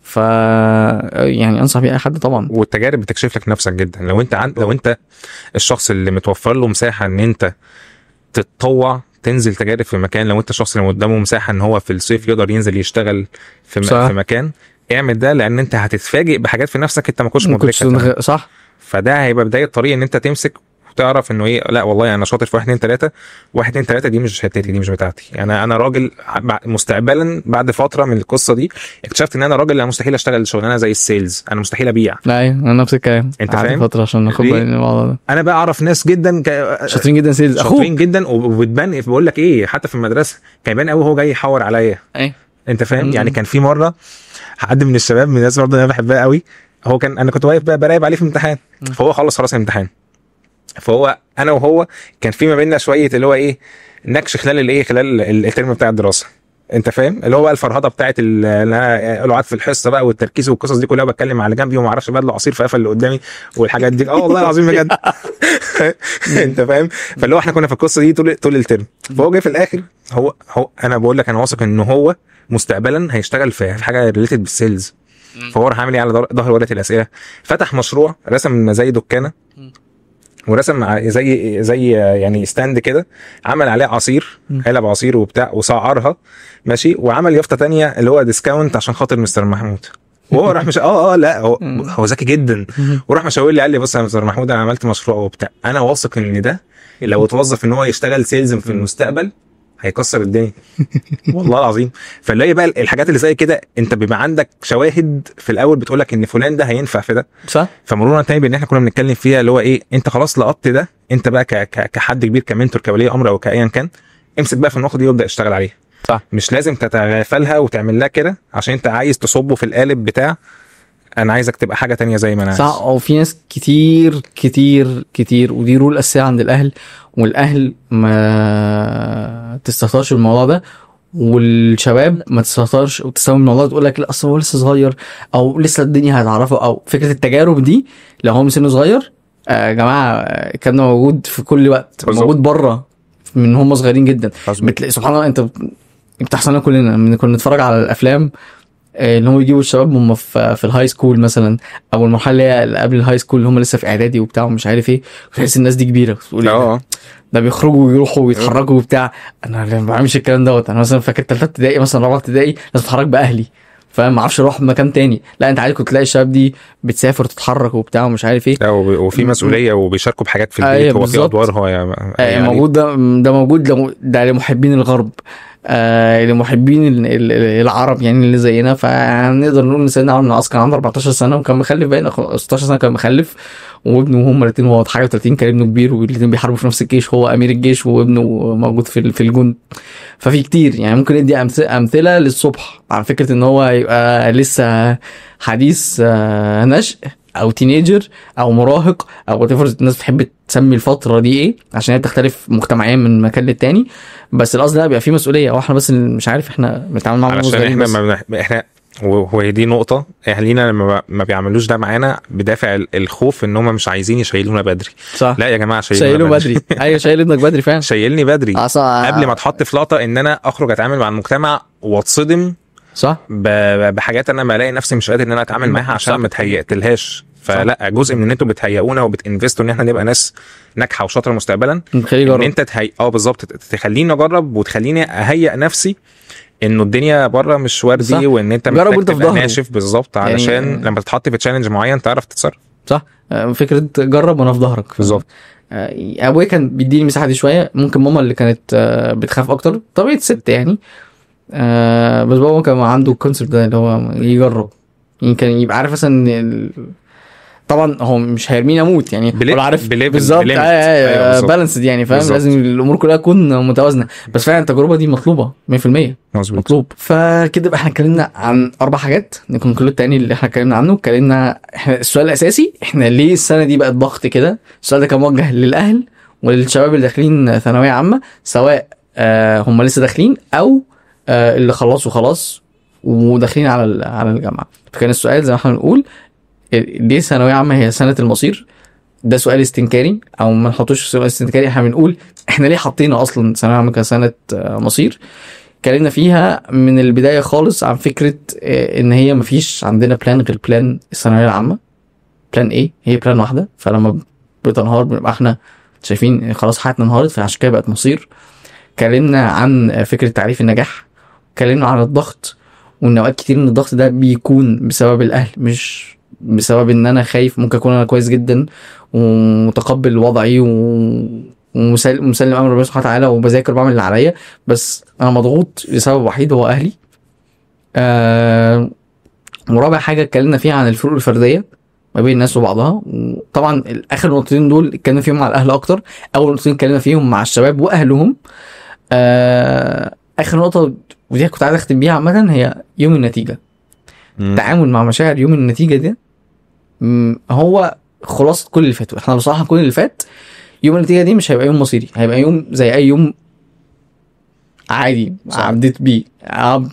ف يعني انصح بيه اي حد طبعا. والتجارب بتكشف لك نفسك جدا. لو انت الشخص اللي متوفر له مساحه ان انت تتطوع تنزل تجارب في مكان، لو انت الشخص اللي قدامه مساحه ان هو في الصيف يقدر ينزل يشتغل في مكان، اعمل ده، لان انت هتتفاجئ بحاجات في نفسك انت ما كنتش مدركها. صح. فده هيبقى بدايه طريق ان انت تمسك وتعرف انه ايه، لا والله انا شاطر في 1 2 3 1 2 3 دي مش حتتي، دي مش بتاعتي. انا راجل مستقبلا بعد فتره من القصه دي اكتشفت ان انا راجل انا مستحيل اشتغل شغلانه زي السيلز، انا مستحيل ابيع. ايوه انا نفس الكلام، انت فاهم فتره عشان ناخد بالي من الموضوع ده. انا بقى اعرف ناس جدا شاطرين جدا سيلز، شاطرين جدا، وبتبان بقول لك ايه، حتى في المدرسه كان يبان قوي هو جاي يحور عليا. ايوه انت فاهم. يعني كان في مره حد من الشباب من الناس برضه انا بحبها قوي، هو كان انا كنت واقف بقى براقب عليه في امتحان، فهو خلص خلاص الامتحان، فهو انا وهو كان في ما بيننا شويه اللي هو ايه نكش خلال الترم بتاع الدراسه. انت فاهم اللي هو بقى الفرهده بتاعت القعاد في الحصه بقى والتركيز والقصص دي كلها، بتكلم على جنبي وما اعرفش بدله عصير في قفل اللي قدامي والحاجات دي. والله العظيم بجد. انت فاهم. فاللي هو احنا كنا في القصه دي طول الترم، فهو جاي في الاخر هو انا بقول لك انا واثق ان هو مستقبلا هيشتغل في حاجه ريليتد بالسيلز. فهو راح عامل ايه على ظهر ورقه الاسئله، فتح مشروع، رسم زي دكانه ورسم زي يعني ستاند كده، عمل عليه عصير، علب عصير وبتاع، وسعرها ماشي، وعمل يافطه تانية اللي هو ديسكاونت عشان خاطر مستر محمود. وهو راح مش لا هو ذكي جدا، وراح مشاور لي قال لي بص يا مستر محمود انا عملت مشروع وبتاع، انا واثق ان ده لو اتوظف ان هو يشتغل سيلز في المستقبل هيكسر الدنيا. والله العظيم. فنلاقي بقى الحاجات اللي زي كده انت بيبقى عندك شواهد في الاول بتقولك ان فلان ده هينفع في ده. صح. فمرورنا تاني بان احنا كنا بنتكلم فيها اللي هو ايه، انت خلاص لقطت ده، انت بقى كحد كبير كمنتور كولي امر او كايا كان، امسك بقى في النقطه دي وابدا اشتغل عليها. صح. مش لازم تتغافلها وتعمل لها كده عشان انت عايز تصبه في القالب بتاع انا عايزك تبقى حاجه تانية زي ما انا عايز. صح. او في ناس كتير ودي رول اساسيه عند الاهل، والاهل ما تستهترش بالموضوع ده، والشباب ما تستهترش وتستوعب الموضوع تقول لك لا اصل هو لسه صغير او لسه الدنيا هتعرفه، او فكره التجارب دي لو هو من سنه صغير. يا جماعه الكلام ده موجود في كل وقت، موجود بره من هم صغيرين جدا. بتلاقي سبحان الله انت بتحصل لنا كلنا كنا نتفرج على الافلام اللي هم يجيبوا الشباب هم في الهاي سكول مثلا، او المرحله اللي قبل الهاي سكول اللي هم لسه في اعدادي وبتاع ومش عارف ايه، وتحس الناس دي كبيره تقول ده بيخرجوا ويروحوا ويتحركوا وبتاع. انا ما بعملش الكلام دوت. انا مثلا فاكر ثالثه ابتدائي مثلا رابعه ابتدائي لازم اتحرك باهلي، فاهم، ما اعرفش اروح مكان تاني. لا انت عادي كنت تلاقي الشباب دي بتسافر وتتحرك وبتاع ومش عارف ايه، وفي مسؤوليه وبيشاركوا بحاجات في البيت. هو في ادوار هو يعني موجود. ده موجود ده لمحبين الغرب، لمحبين العرب يعني اللي زينا. فنقدر نقول ان سيدنا عمرو بن العاص كان عنده 14 سنه وكان مخلف، باين 16 سنه كان مخلف، وابنه وهم الاثنين هو حاجه 30 كان ابنه كبير، والاثنين بيحاربوا في نفس الجيش، هو امير الجيش وابنه موجود في الجند. ففي كتير يعني ممكن ندي امثله للصبح على فكره ان هو يبقى لسه حديث نشء او تينيجر او مراهق او الناس بتحب تسمي الفتره دي ايه عشان هي بتختلف مجتمعيا من مكان للتاني. بس القصد ده بيبقى فيه مسؤوليه، واحنا بس مش عارف احنا بنتعامل معاهم علشان احنا وهي دي نقطه اهالينا ما بيعملوش ده معانا بدافع الخوف ان هم مش عايزين يشيلونا بدري. صح. لا يا جماعه شيلوا بدري. ايوه شيل ابنك بدري فعلا. شيلني بدري قبل ما اتحط في لقطه ان انا اخرج اتعامل مع المجتمع واتصدم. صح. بحاجات انا ما الاقي نفسي مش قادر ان انا اتعامل معاها عشان ما اتهيأتلهاش. فلا جزء من ان انتوا بتهيئونا وبتنفستوا ان احنا نبقى ناس ناجحه وشاطره مستقبلا، ان انت بالظبط تخليني اجرب وتخليني اهيئ نفسي انه الدنيا بره مش وردي، وان انت محتاج تبقى ناشف بالظبط علشان يعني لما تتحط في تشالنج معين تعرف تتصرف. صح. فكره جرب وانا في ظهرك. بالظبط. ابويا كان بيديني مساحه دي شويه، ممكن ماما اللي كانت بتخاف اكتر، طبيعه ست يعني. بس بابا كان عنده الكونسيبت ده اللي هو يجرب، يمكن يبقى عارف مثلا طبعا هو مش هيرميني اموت يعني، هو عارف بالظبط بالانس يعني، فاهم؟ لازم الامور كلها تكون متوازنه، بس فعلا التجربه دي مطلوبه 100%. مطلوب. فكده بقى احنا اتكلمنا عن 4 حاجات، نكون كل التاني اللي احنا اتكلمنا عنه. اتكلمنا احنا السؤال الاساسي، احنا ليه السنه دي بقت ضغط كده؟ السؤال ده كان موجه للاهل وللشباب اللي داخلين ثانويه عامه، سواء هم لسه داخلين او اللي خلصوا خلاص وداخلين على الجامعه. فكان السؤال زي ما احنا بنقول، ليه ثانويه عامه هي سنه المصير؟ ده سؤال استنكاري، او ما نحطوش سؤال استنكاري، احنا بنقول احنا ليه حاطينا اصلا ثانويه عامه كسنه مصير. اتكلمنا فيها من البدايه خالص عن فكره ان هي مفيش عندنا بلان غير بلان الثانويه العامه. بلان ايه؟ هي بلان واحده، فلما بتنهار بنبقى احنا شايفين خلاص حياتنا انهارت، فعشان كده بقت مصير. اتكلمنا عن فكره تعريف النجاح، اتكلمنا عن الضغط، وان اوقات كتير من الضغط ده بيكون بسبب الاهل، مش بسبب ان انا خايف. ممكن اكون انا كويس جدا ومتقبل وضعي ومسلم امر ربنا سبحانه وتعالى وبذاكر وبعمل اللي عليا، بس انا مضغوط لسبب وحيد هو اهلي. ورابع حاجه اتكلمنا فيها عن الفروق الفرديه ما بين الناس وبعضها. وطبعا اخر نقطتين دول اتكلمنا فيهم مع الاهل اكتر، اول نقطتين اتكلمنا فيهم مع الشباب واهلهم. اخر نقطه ودي كنت عايز اختم بيها عامه هي يوم النتيجه. التعامل مع مشاعر يوم النتيجه دي هو خلاصه كل اللي فات. احنا بصراحه كل اللي فات يوم النتيجه دي مش هيبقى يوم مصيري، هيبقى يوم زي اي يوم عادي عديت بيه.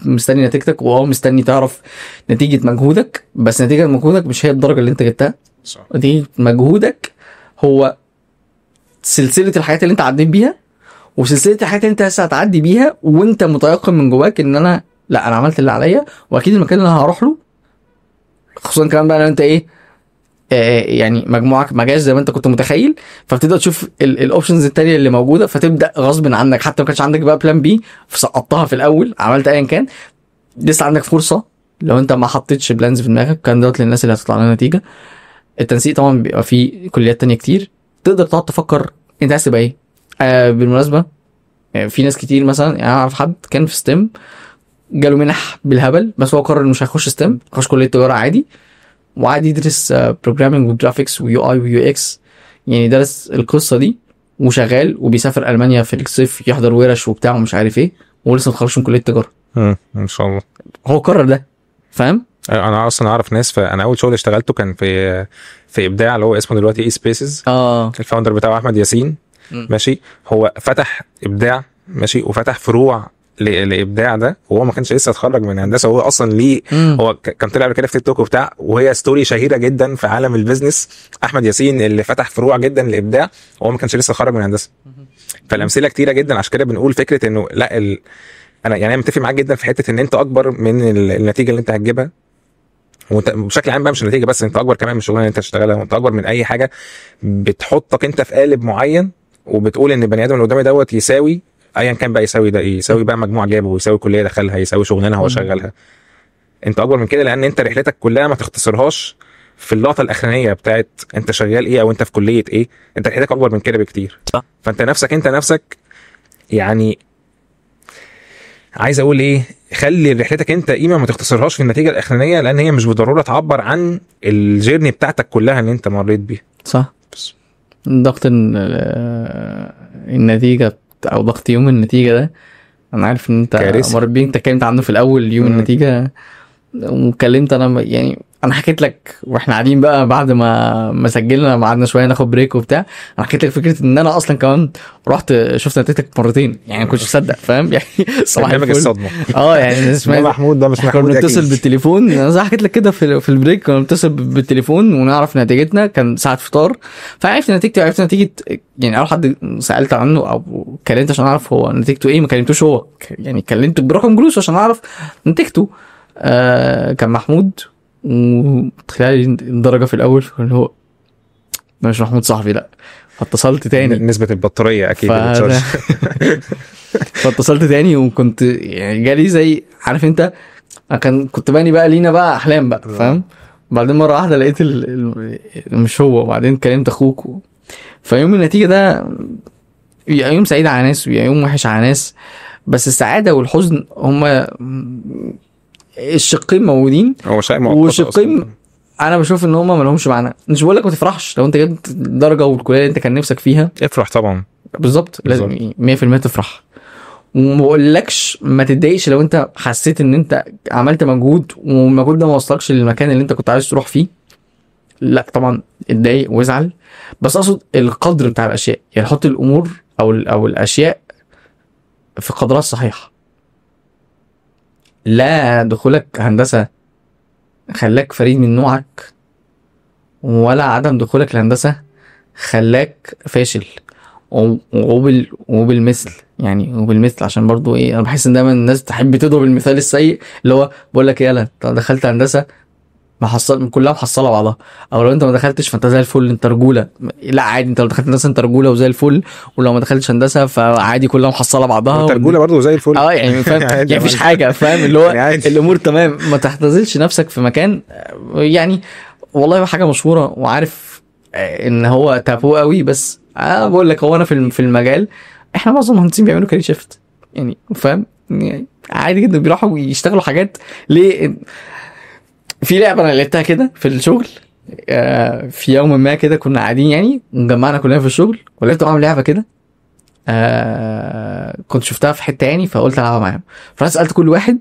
مستني نتيجتك مستني تعرف نتيجه مجهودك، بس نتيجه مجهودك مش هي الدرجه اللي انت جبتها. نتيجه مجهودك هو سلسله الحاجات اللي انت عديت بيها، وسلسله الحاجات اللي انت لسه هتعدي بيها، وانت متيقن من جواك ان انا لا انا عملت اللي عليا، واكيد المكان اللي انا هروح له، خصوصا كمان بقى لو انت يعني مجموعك ما جاش زي ما انت كنت متخيل، فبتبدا تشوف الاوبشنز التانية اللي موجوده، فتبدا غصب عنك حتى ما كانش عندك بقى بلان بي فسقطتها في الاول، عملت ايا كان، لسه عندك فرصه لو انت ما حطيتش بلانز في دماغك. كان دوت للناس اللي هتطلع لها نتيجه. التنسيق طبعا بيبقى فيه كليات تانية كتير، تقدر تقعد تفكر انت عايز تبقى ايه. بالمناسبه في ناس كتير، مثلا يعني اعرف حد كان في ستيم جاله منح بالهبل، بس هو قرر انه مش هيخش ستيم، هيخش كليه تجاره عادي، وقعد يدرس بروجرامينج وجرافيكس ويو اي ويو اكس، يعني درس القصه دي وشغال وبيسافر المانيا في الصيف يحضر ورش وبتاع ومش عارف ايه، ولسه متخرجش من كليه تجاره. ان شاء الله هو قرر ده، فاهم؟ انا اصلا اعرف ناس، فانا اول شغل اشتغلته كان في ابداع اللي هو اسمه دلوقتي اي سبيسز. الفاوندر بتاعه احمد ياسين. ماشي. هو فتح ابداع، ماشي، وفتح فروع لابداع ده، وهو ما كانش لسه اتخرج من هندسه. هو اصلا ليه هو كان طلع كده في تيك توك وبتاع، وهي ستوري شهيره جدا في عالم البيزنس. احمد ياسين اللي فتح فروع جدا لابداع وهو ما كانش لسه اتخرج من هندسه. فالامثله كتيره جدا، عشان كده بنقول فكره انه لا انا يعني متفق معاك جدا في حته ان انت اكبر من النتيجه اللي انت هتجيبها، وانت بشكل عام بقى مش النتيجه بس، انت اكبر كمان من الشغلانه اللي انت هتشتغلها، وانت اكبر من اي حاجه بتحطك انت في قالب معين، وبتقول ان البني ادم اللي قدامي دوت يساوي ايا كان بقى، يساوي ده ايه، يساوي بقى مجموع جابه، يساوي كليه دخلها، يساوي شغلانه هو شغالها. انت اكبر من كده، لان انت رحلتك كلها ما تختصرهاش في اللقطه الاخرانيه بتاعت انت شغال ايه او انت في كليه ايه. انت رحلتك اكبر من كده بكتير. فانت نفسك يعني عايز اقول ايه، خلي رحلتك انت قيمه، ما تختصرهاش في النتيجه الاخرانيه، لان هي مش بالضروره تعبر عن الجيرني بتاعتك كلها اللي انت مريت بيها. صح. ضغط النتيجه او ضغط يوم النتيجه ده، انا عارف ان انت مريت بيه. انت اتكلمت عنه في الاول يوم النتيجه، واتكلمت انا يعني انا حكيت لك واحنا قاعدين بقى بعد ما سجلنا، قعدنا شويه ناخد بريك وبتاع، انا حكيت لك فكره ان انا اصلا كمان رحت شفت نتيجتك مرتين، يعني ما كنتش مصدق، فاهم؟ يعني صباح الفل الصدمه. يعني اسمه محمود ده مش محمود، كنا بنتصل بالتليفون، انا زي حكيت لك كده في البريك، كنا بنتصل بالتليفون ونعرف نتيجتنا، كان ساعه فطار، فعرفت نتيجتي وعرفت نتيجه يعني اول حد سالت عنه او كلمت عشان اعرف هو نتيجته ايه، ما كلمتوش هو، يعني كلمته برقم جلوس عشان اعرف نتيجته. كان محمود، وتخيل الدرجه في الاول اللي هو مش محمود صاحبي، لا، فاتصلت تاني، نسبه البطاريه اكيد فاتصلت تاني، وكنت يعني جالي زي عارف انت، كنت باني بقى لينا بقى احلام بقى، فاهم؟ بعدين مره واحده لقيت مش هو، وبعدين كلمت اخوك فيوم النتيجه ده بيبقى يوم سعيد على ناس وبيبقى يوم وحش على ناس، بس السعاده والحزن هما الشقين موجودين. هو شيء مؤقت وشقين أصلاً. انا بشوف ان هما مالهمش معنى. مش بقول لك ما تفرحش لو انت جبت درجه والكليه اللي انت كان نفسك فيها، افرح طبعا، بالظبط لازم 100% تفرح. وما بقولكش ما تتضايقش لو انت حسيت ان انت عملت مجهود والمجهود ده ما وصلكش للمكان اللي انت كنت عايز تروح فيه، لا طبعا اتضايق وازعل، بس اقصد القدر بتاع الاشياء، يعني حط الامور او الاشياء في قدرها الصحيح. لا دخولك هندسه خلاك فريد من نوعك، ولا عدم دخولك الهندسه خلاك فاشل. وبالمثل يعني، وبالمثل عشان برضو ايه، انا بحس ان دايما الناس تحب تضرب المثال السيء اللي هو بقول لك يالا انت دخلت هندسه محصل كلها محصله بعضها، او لو انت ما دخلتش فانت زي الفل انت رجوله. لا عادي، انت لو دخلت هندسه انت رجوله وزي الفل، ولو ما دخلتش هندسه فعادي كلها محصله بعضها انت رجوله برضه زي الفل. يعني فاهم عادي يعني مفيش عادي. حاجه، فاهم اللي هو عادي. الامور تمام. ما تحتزلش نفسك في مكان يعني والله حاجه مشهوره وعارف ان هو تابو قوي، بس انا بقول لك هو انا في المجال احنا معظم المهندسين بيعملوا كارير شيفت يعني، فاهم يعني عادي جدا بيروحوا يشتغلوا حاجات. ليه؟ في لعبه انا لعبتها كده في الشغل في يوم ما كده كنا قاعدين يعني جمعنا كلنا في الشغل ولعبت معاهم لعبه كده كنت شفتها في حته يعني فقلت العبها معاهم. فانا سالت كل واحد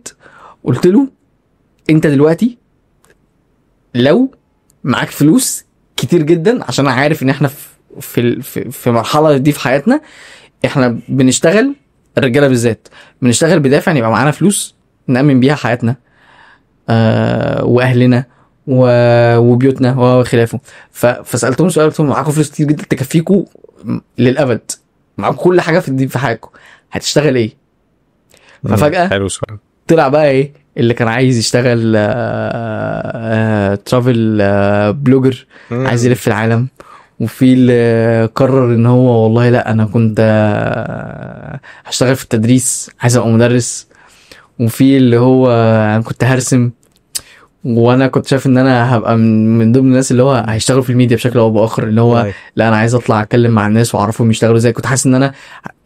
قلت له انت دلوقتي لو معاك فلوس كتير جدا، عشان انا عارف ان احنا في مرحله دي في حياتنا احنا بنشتغل، الرجاله بالذات بنشتغل بدافع ان يبقى معانا فلوس نأمن بيها حياتنا واهلنا وبيوتنا وخلافه. فسالتهم سؤال، قلت لهم معاكم فلوس كتير جدا تكفيكم للابد، معاكم كل حاجه في حياتكم، هتشتغل ايه؟ ففجاه حلو سؤال. طلع بقى ايه اللي كان عايز يشتغل ترافل بلوجر عايز يلف العالم، وفي اللي قرر ان هو والله لا انا كنت هشتغل في التدريس عايز ابقى مدرس، وفي اللي هو انا كنت هرسم، وانا كنت شايف ان انا هبقى من ضمن الناس اللي هو هيشتغلوا في الميديا بشكل او باخر، اللي هو لا انا عايز اطلع اتكلم مع الناس واعرفهم يشتغلوا ازاي. كنت حاسس ان انا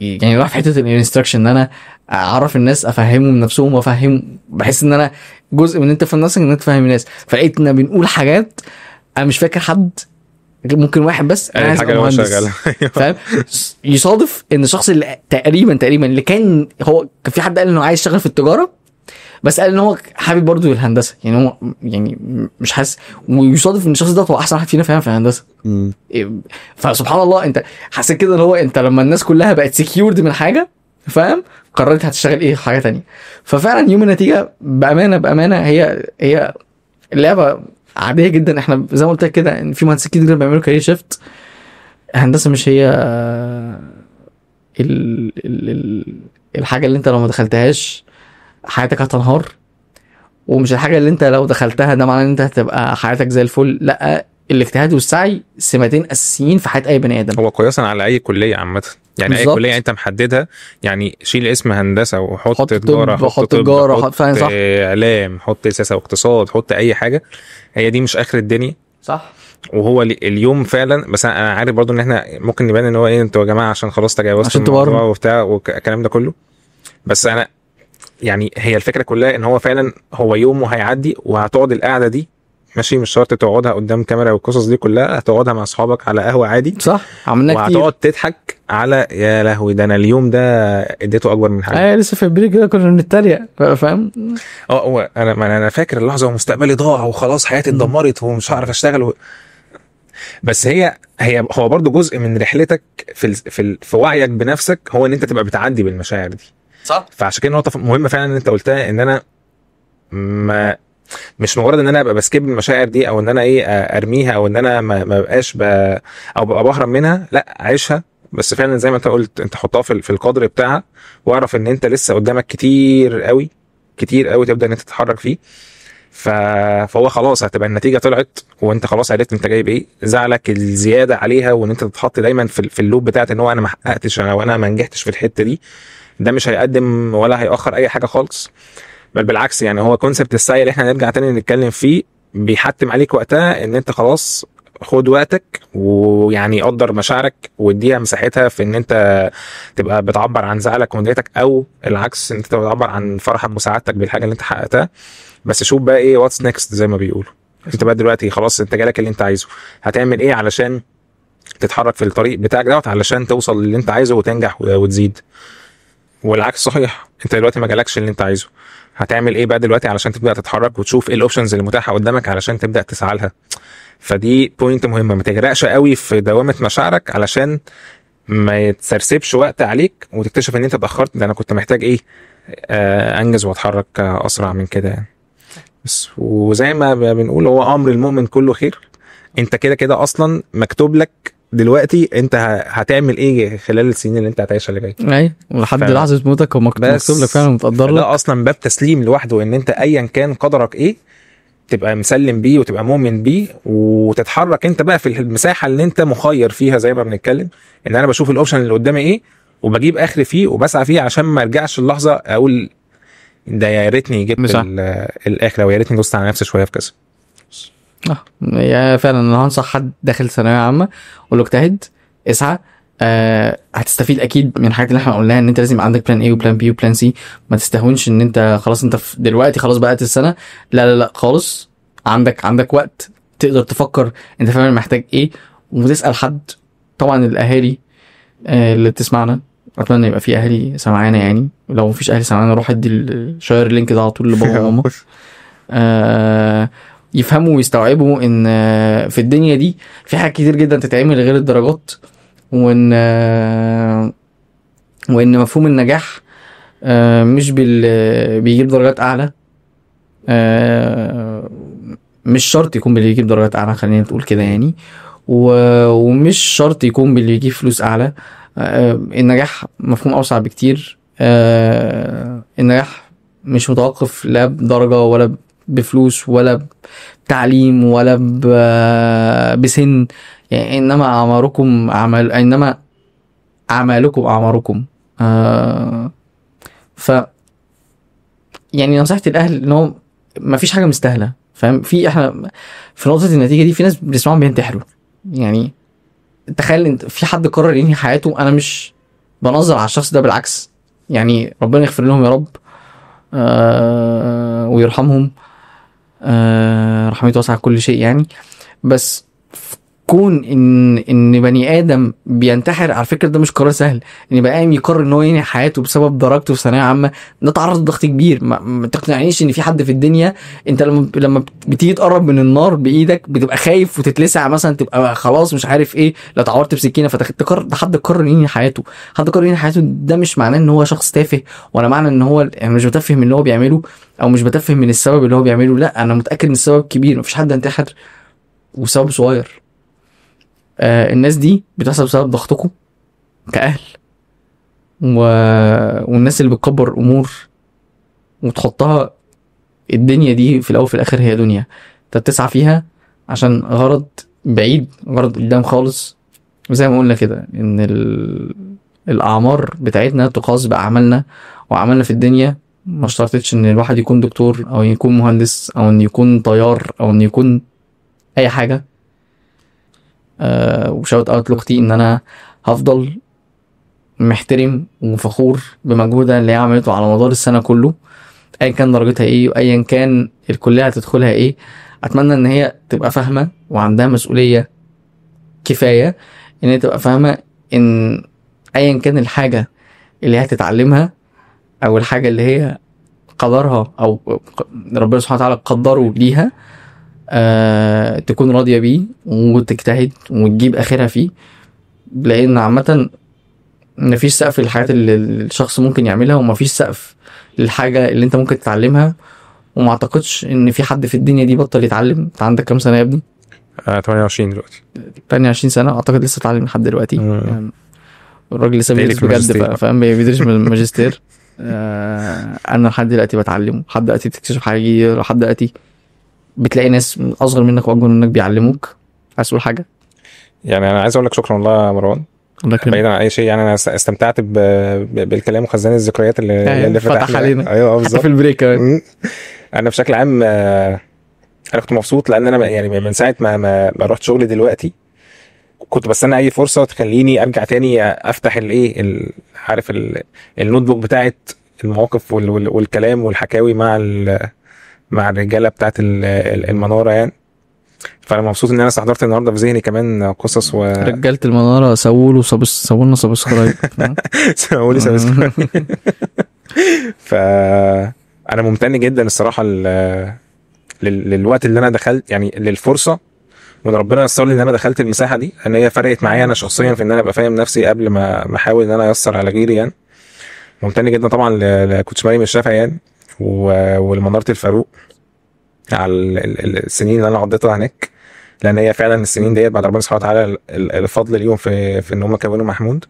يعني رايح في حته الانستراكشن ان انا اعرف الناس افهمهم نفسهم وافهم، بحس ان انا جزء من انت فاهم نفسك ان انت فاهم الناس. فلقيتنا بنقول حاجات انا مش فاكر حد، ممكن واحد بس انا عايز ابقى مهندس، فاهم؟ يصادف ان الشخص اللي تقريبا اللي كان هو كان في حد قال انه عايز يشتغل في التجاره، بس قال ان هو حابب برضه الهندسه، يعني هو يعني مش حاسس، ويصادف ان الشخص ده هو احسن واحد فينا فاهم في الهندسه. فسبحان الله انت حسيت كده اللي هو انت لما الناس كلها بقت سكيورد من حاجه فاهم قررت هتشتغل ايه حاجه تانية. ففعلا يوم النتيجه بامانه هي اللعبه عاديه جدا. احنا زي ما قلت لك كده ان في مهندسين كتير بيعملوا كارير شيفت، الهندسه مش هي الحاجه اللي انت لو ما دخلتهاش حياتك هتنهار، ومش الحاجه اللي انت لو دخلتها ده معناه ان انت هتبقى حياتك زي الفل. لا، الاجتهاد والسعي سمتين اساسيين في حياه اي بني ادم. هو قياسا على اي كليه عامه يعني بالزبط. اي كليه انت محددها يعني شيل اسم هندسه وحط تجاره، حط تجاره، حط فعلا صح، اعلام، حط سياسه واقتصاد، حط اي حاجه، هي دي مش اخر الدنيا صح. وهو اليوم فعلا. بس انا عارف برضو ان احنا ممكن نبان ان هو ايه انتوا يا جماعه عشان خلاص تجاوزتوا الموضوع وبتاع والكلام ده كله، بس انا يعني هي الفكره كلها ان هو فعلا هو يومه هيعدي وهتقعد القعده دي ماشي، مش شرط تقعدها قدام كاميرا والقصص دي كلها، هتقعدها مع اصحابك على قهوه عادي صح، عملنا كتير، وهتقعد تضحك على يا لهوي ده انا اليوم ده اديته اكبر من حاجه. لسه في البريك كده كنا بنتريق فاهم. هو انا فاكر اللحظه ومستقبلي ضاع وخلاص حياتي اتدمرت ومش هعرف اشتغل بس هو برضو جزء من رحلتك في وعيك بنفسك، هو ان انت تبقى بتعدي بالمشاعر دي صح. فعشان كده نقطه مهمه فعلا ان انت قلتها، ان انا مش مجرد ان انا ابقى بسكيب المشاعر دي او ان انا ارميها او ان انا ما بقاش او ببقى بهرب منها، لا عيشها. بس فعلا زي ما انت قلت انت حطها في القدر بتاعها، واعرف ان انت لسه قدامك كتير قوي تبدا ان انت تتحرك فيه. فهو خلاص هتبقى النتيجه طلعت وانت خلاص عرفت انت جايب ايه، زعلك الزياده عليها وان انت تتحط دايما في اللوب بتاعت ان هو انا ما حققتش وانا ما نجحتش في الحته دي، ده مش هيقدم ولا هيأخر اي حاجه خالص، بل بالعكس. يعني هو كونسبت السعي اللي احنا نرجع تاني نتكلم فيه بيحتم عليك وقتها ان انت خلاص خد وقتك، ويعني قدر مشاعرك واديها مساحتها في ان انت تبقى بتعبر عن زعلك ونديتك، او العكس انت تبقى بتعبر عن فرحك وسعادتك بالحاجه اللي انت حققتها. بس شوف بقى ايه واتس نيكست زي ما بيقولوا. انت بقى دلوقتي خلاص انت جالك اللي انت عايزه، هتعمل ايه علشان تتحرك في الطريق بتاعك دوت علشان توصل للي انت عايزه وتنجح وتزيد؟ والعكس صحيح، انت دلوقتي ما جالكش اللي انت عايزه، هتعمل ايه بقى دلوقتي علشان تبدا تتحرك وتشوف ايه الاوبشنز اللي متاحه قدامك علشان تبدا تسعى لها؟ فدي بوينت مهمه، ما تغرقش قوي في دوامه مشاعرك علشان ما يتسرسبش وقت عليك وتكتشف ان انت اتاخرت، ده انا كنت محتاج ايه انجز واتحرك اسرع من كده يعني. بس وزي ما بنقول هو امر المؤمن كله خير. انت كده كده اصلا مكتوب لك دلوقتي انت هتعمل ايه خلال السنين اللي انت هتعيشها اللي جايه. ايوه، ولحد لحظه موتك هو مكتوب لك فعلا متقدر لك. ده اصلا باب تسليم لوحده، ان انت ايا كان قدرك ايه تبقى مسلم بيه وتبقى مؤمن بيه وتتحرك انت بقى في المساحه اللي انت مخير فيها، زي ما بنتكلم ان انا بشوف الاوبشن اللي قدامي ايه وبجيب اخري فيه وبسعى فيه عشان ما ارجعش اللحظه اقول ده يا ريتني جبت الاخر، او يا ريتني دوست على نفسي شويه في كذا. يعني فعلا انا هنصح حد داخل ثانويه عامه، اقول له اجتهد، اسعى. هتستفيد اكيد من الحاجات اللي احنا قلناها، ان انت لازم يبقى عندك بلان اي وبلان بي وبلان سي. ما تستهونش ان انت خلاص انت دلوقتي خلاص بقت السنه، لا لا لا خالص. عندك وقت تقدر تفكر انت فعلا محتاج ايه، وتسال حد. طبعا الاهالي اللي بتسمعنا، اتمنى يبقى في اهالي سمعانا، يعني لو مفيش اهالي سمعانا روح ادي شير اللينك ده على طول لبابا وماما. يفهموا ويستوعبوا ان في الدنيا دي في حاجات كتير جدا تتعمل غير الدرجات، وان مفهوم النجاح مش بيجيب درجات اعلى. مش شرط يكون باللي يجيب درجات اعلى، خلينا نقول كده يعني. ومش شرط يكون باللي يجيب فلوس اعلى. النجاح مفهوم اوسع بكتير. النجاح مش متوقف لا بدرجة ولا بفلوس ولا بتعليم ولا بسن، يعني انما اعمالكم اعمالكم. ف يعني نصيحتي الاهل ان هو مفيش حاجه مستاهله، فاهم؟ احنا في نقطه النتيجه دي في ناس بنسمعهم بينتحروا. يعني تخيل انت في حد قرر ينهي حياته، انا مش بنظر على الشخص ده، بالعكس يعني ربنا يغفر لهم يا رب ويرحمهم، رحمته واسعة كل شيء يعني. بس كون ان بني ادم بينتحر، على فكره ده مش قرار سهل. ان يبقى قايم يقرر ان هو ينهي حياته بسبب درجته في ثانويه عامه، ده تعرض لضغط كبير. ما تقنعنيش ان في حد في الدنيا انت لما بتيجي تقرب من النار بايدك بتبقى خايف وتتلسع مثلا، تبقى خلاص مش عارف ايه، لو اتعورت بسكينه فتقرر. ده حد قرر ينهي حياته، حد قرر ينهي حياته. ده مش معناه ان هو شخص تافه، ولا معنى ان هو يعني مش بتفه من اللي هو بيعمله، او مش بتفه من السبب اللي هو بيعمله. لا، انا متاكد ان السبب كبير، مفيش حد ينتحر وسبب صغير. الناس دي بتحصل بسبب ضغطكم كأهل، والناس اللي بتكبر امور وتحطها. الدنيا دي في الاول وفي الاخر هي دنيا انت بتسعى فيها عشان غرض بعيد، غرض قدام خالص. وزي ما قلنا كده ان الاعمار بتاعتنا تقاس باعمالنا، وعملنا في الدنيا ما اشترطتش ان الواحد يكون دكتور او يكون مهندس او ان يكون طيار او ان يكون اي حاجه. وشاوت اوت لاختي ان انا هفضل محترم وفخور بمجهودها اللي هي عملته على مدار السنه كله، ايا كان درجتها ايه وايا كان الكليه هتدخلها ايه. اتمنى ان هي تبقى فاهمه وعندها مسؤوليه كفايه ان هي تبقى فاهمه ان ايا كان الحاجه اللي هي هتتعلمها او الحاجه اللي هي قدرها او ربنا سبحانه وتعالى قدره ليها، تكون راضيه بيه وتجتهد وتجيب اخرها فيه. لان عامه مفيش سقف للحاجات اللي الشخص ممكن يعملها، ومفيش سقف للحاجه اللي انت ممكن تتعلمها. وما اعتقدش ان في حد في الدنيا دي بطل يتعلم. انت عندك كام سنه يا ابني؟ 28 دلوقتي. 28 سنه اعتقد لسه بتتعلم لحد دلوقتي. يعني الراجل لسه بيدرس بجد، فاهم؟ بيدرس ماجستير. انا لحد دلوقتي بتعلم، لحد دلوقتي بتكتشف حاجه جديده، لحد دلوقتي بتلاقي ناس اصغر منك واكبر منك بيعلموك. عايز تقول حاجه؟ يعني انا عايز اقول لك شكرا والله يا مروان، بعيدا عن اي شيء. يعني انا استمتعت بالكلام وخزان الذكريات اللي فتح علينا. ايوه بالظبط في البريك. انا بشكل عام انا كنت مبسوط لان انا يعني من ساعه ما رحت شغلي دلوقتي كنت بستنى اي فرصه تخليني ارجع تاني افتح الايه عارف النوت بوك بتاعت المواقف والكلام والحكاوي مع الرجاله بتاعت المناره يعني. فانا مبسوط ان انا استحضرت النهارده في ذهني كمان قصص رجاله المناره سووا لنا سبسكرايب. سووا لي سبسكرايب. فانا ممتن جدا الصراحه للوقت اللي انا دخلت يعني للفرصه، وان ربنا يسر لي ان انا دخلت المساحه دي، ان هي فرقت معايا انا شخصيا في ان انا ابقى فاهم نفسي قبل ما احاول ان انا ايسر على غيري يعني. ممتن جدا طبعا لكوتش مريم الشافعي يعني ولمناره الفاروق على السنين اللي انا قضيتها هناك، لان هي فعلا السنين ديت بعد ربنا سبحانه وتعالى الفضل ليهم في ان هم كونوا محمود.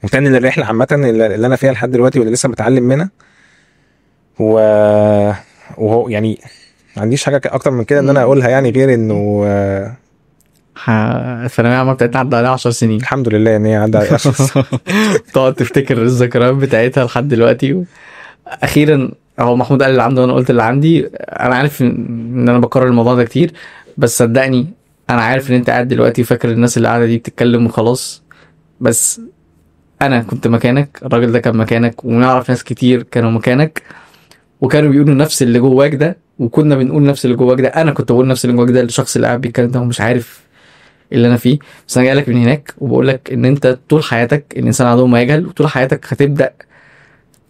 ممتن للرحله عامه اللي انا فيها لحد دلوقتي واللي لسه بتعلم منها. وهو يعني ما عنديش حاجه اكتر من كده ان انا اقولها يعني، غير انه الثانويه العامه بتاعتنا عدى عليها 10 سنين الحمد لله ان هي عدى عليها 10 سنين. تقعد تفتكر الذكريات بتاعتها لحد دلوقتي. اخيرا هو محمود قال اللي عنده وانا قلت اللي عندي. انا عارف ان انا بكرر الموضوع ده كتير، بس صدقني انا عارف ان انت قاعد دلوقتي فاكر الناس اللي قاعده دي بتتكلم وخلاص، بس انا كنت مكانك، الراجل ده كان مكانك، ونعرف ناس كتير كانوا مكانك وكانوا بيقولوا نفس اللي جواك ده، وكنا بنقول نفس اللي جواك ده. انا كنت بقول نفس اللي جواك ده للشخص اللي قاعد بيتكلم ده ومش عارف اللي انا فيه. بس انا جاي لك من هناك وبقول لك ان انت طول حياتك الانسان عدو ما يجهل، وطول حياتك هتبدا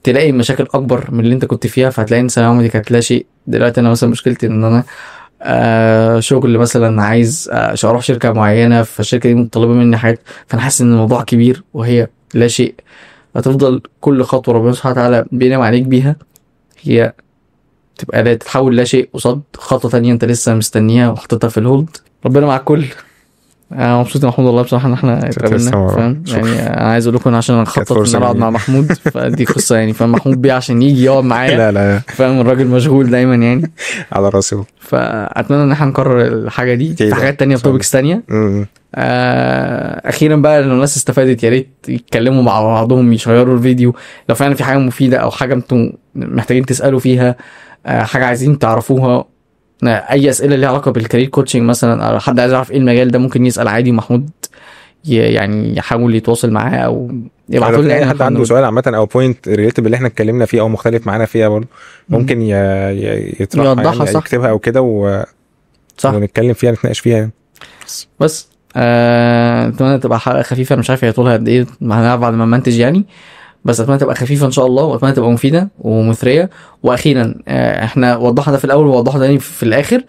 تلاقي مشاكل اكبر من اللي انت كنت فيها، فهتلاقي ان الثانويه العامه دي كانت لا شيء. دلوقتي انا مثلا مشكلتي ان انا شغل مثلا عايز اروح شركه معينه، فالشركه دي مطالبه مني حاجات، فانا حاسس ان الموضوع كبير وهي لا شيء. هتفضل كل خطوه ربنا سبحانه وتعالى بينعم عليك بيها هي تبقى لا تتحول لا شيء قصاد خطوه تانية انت لسه مستنيها وحطيتها في الهولد. ربنا مع الكل. انا مبسوط يا محمود والله بصراحه ان احنا اتقابلنا، فاهم يعني. انا عايز اقول لكم عشان اخطط ان انا اقعد مع محمود، فدي قصه يعني، فاهم. محمود بيه عشان يجي يقعد معايا، لا فاهم، الراجل مشغول دايما يعني. على راسي. فاتمنى ان احنا نكرر الحاجه دي في حاجات تانية، في توبكس تانية. اخيرا بقى لو الناس استفادت يا ريت يتكلموا مع بعضهم، يشيروا الفيديو لو فعلا في حاجه مفيده او حاجه انتم محتاجين تسالوا فيها، حاجه عايزين تعرفوها، اي اسئله ليها علاقه بالكارير كوتشنج مثلا، او حد عايز يعرف ايه المجال ده ممكن يسال عادي. محمود يعني يحاول يتواصل معاه او يبعتوا لنا اي حد عنده سؤال عامه او بوينت ريليتد باللي احنا اتكلمنا فيه او مختلف معانا فيها برضه ممكن يطرحها يعني يكتبها او كده ونتكلم فيها نتناقش فيها يعني. بس اتمنى تبقى حلقه خفيفه. انا مش عارف هي طولها قد ايه، ما هنعرف بعد ما نمنتج يعني، بس اتمنى تبقى خفيفه ان شاء الله، واتمنى تبقى مفيده ومثريه. واخيرا احنا وضحنا ده في الاول ووضحنا ده في الاخر.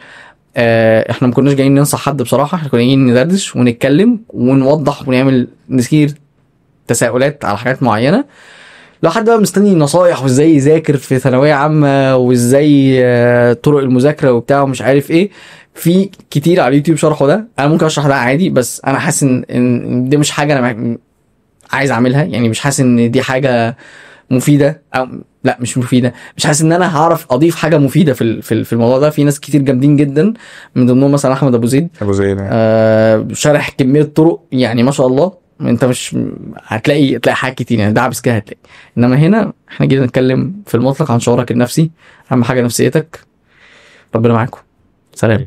احنا ما كناش جايين ننصح حد بصراحه، احنا كنا جايين ندردش ونتكلم ونوضح ونعمل نسير تساؤلات على حاجات معينه. لو حد بقى مستني نصايح وازاي يذاكر في ثانويه عامه وازاي طرق المذاكره وبتاع ومش عارف ايه، في كتير على اليوتيوب شرحوا ده. انا ممكن اشرح ده عادي، بس انا حاسس ان دي مش حاجه انا عايز اعملها يعني. مش حاسس ان دي حاجه مفيده، او لا مش مفيده، مش حاسس ان انا هعرف اضيف حاجه مفيده في الموضوع ده. في ناس كتير جامدين جدا من ضمنهم مثلا احمد ابو زيد شارح كميه طرق يعني ما شاء الله. انت مش هتلاقي حاجات كتير يعني، دعبس كده هتلاقي. انما هنا احنا جينا نتكلم في المطلق عن شعورك النفسي، اهم حاجه نفسيتك. ربنا معاكم، سلام.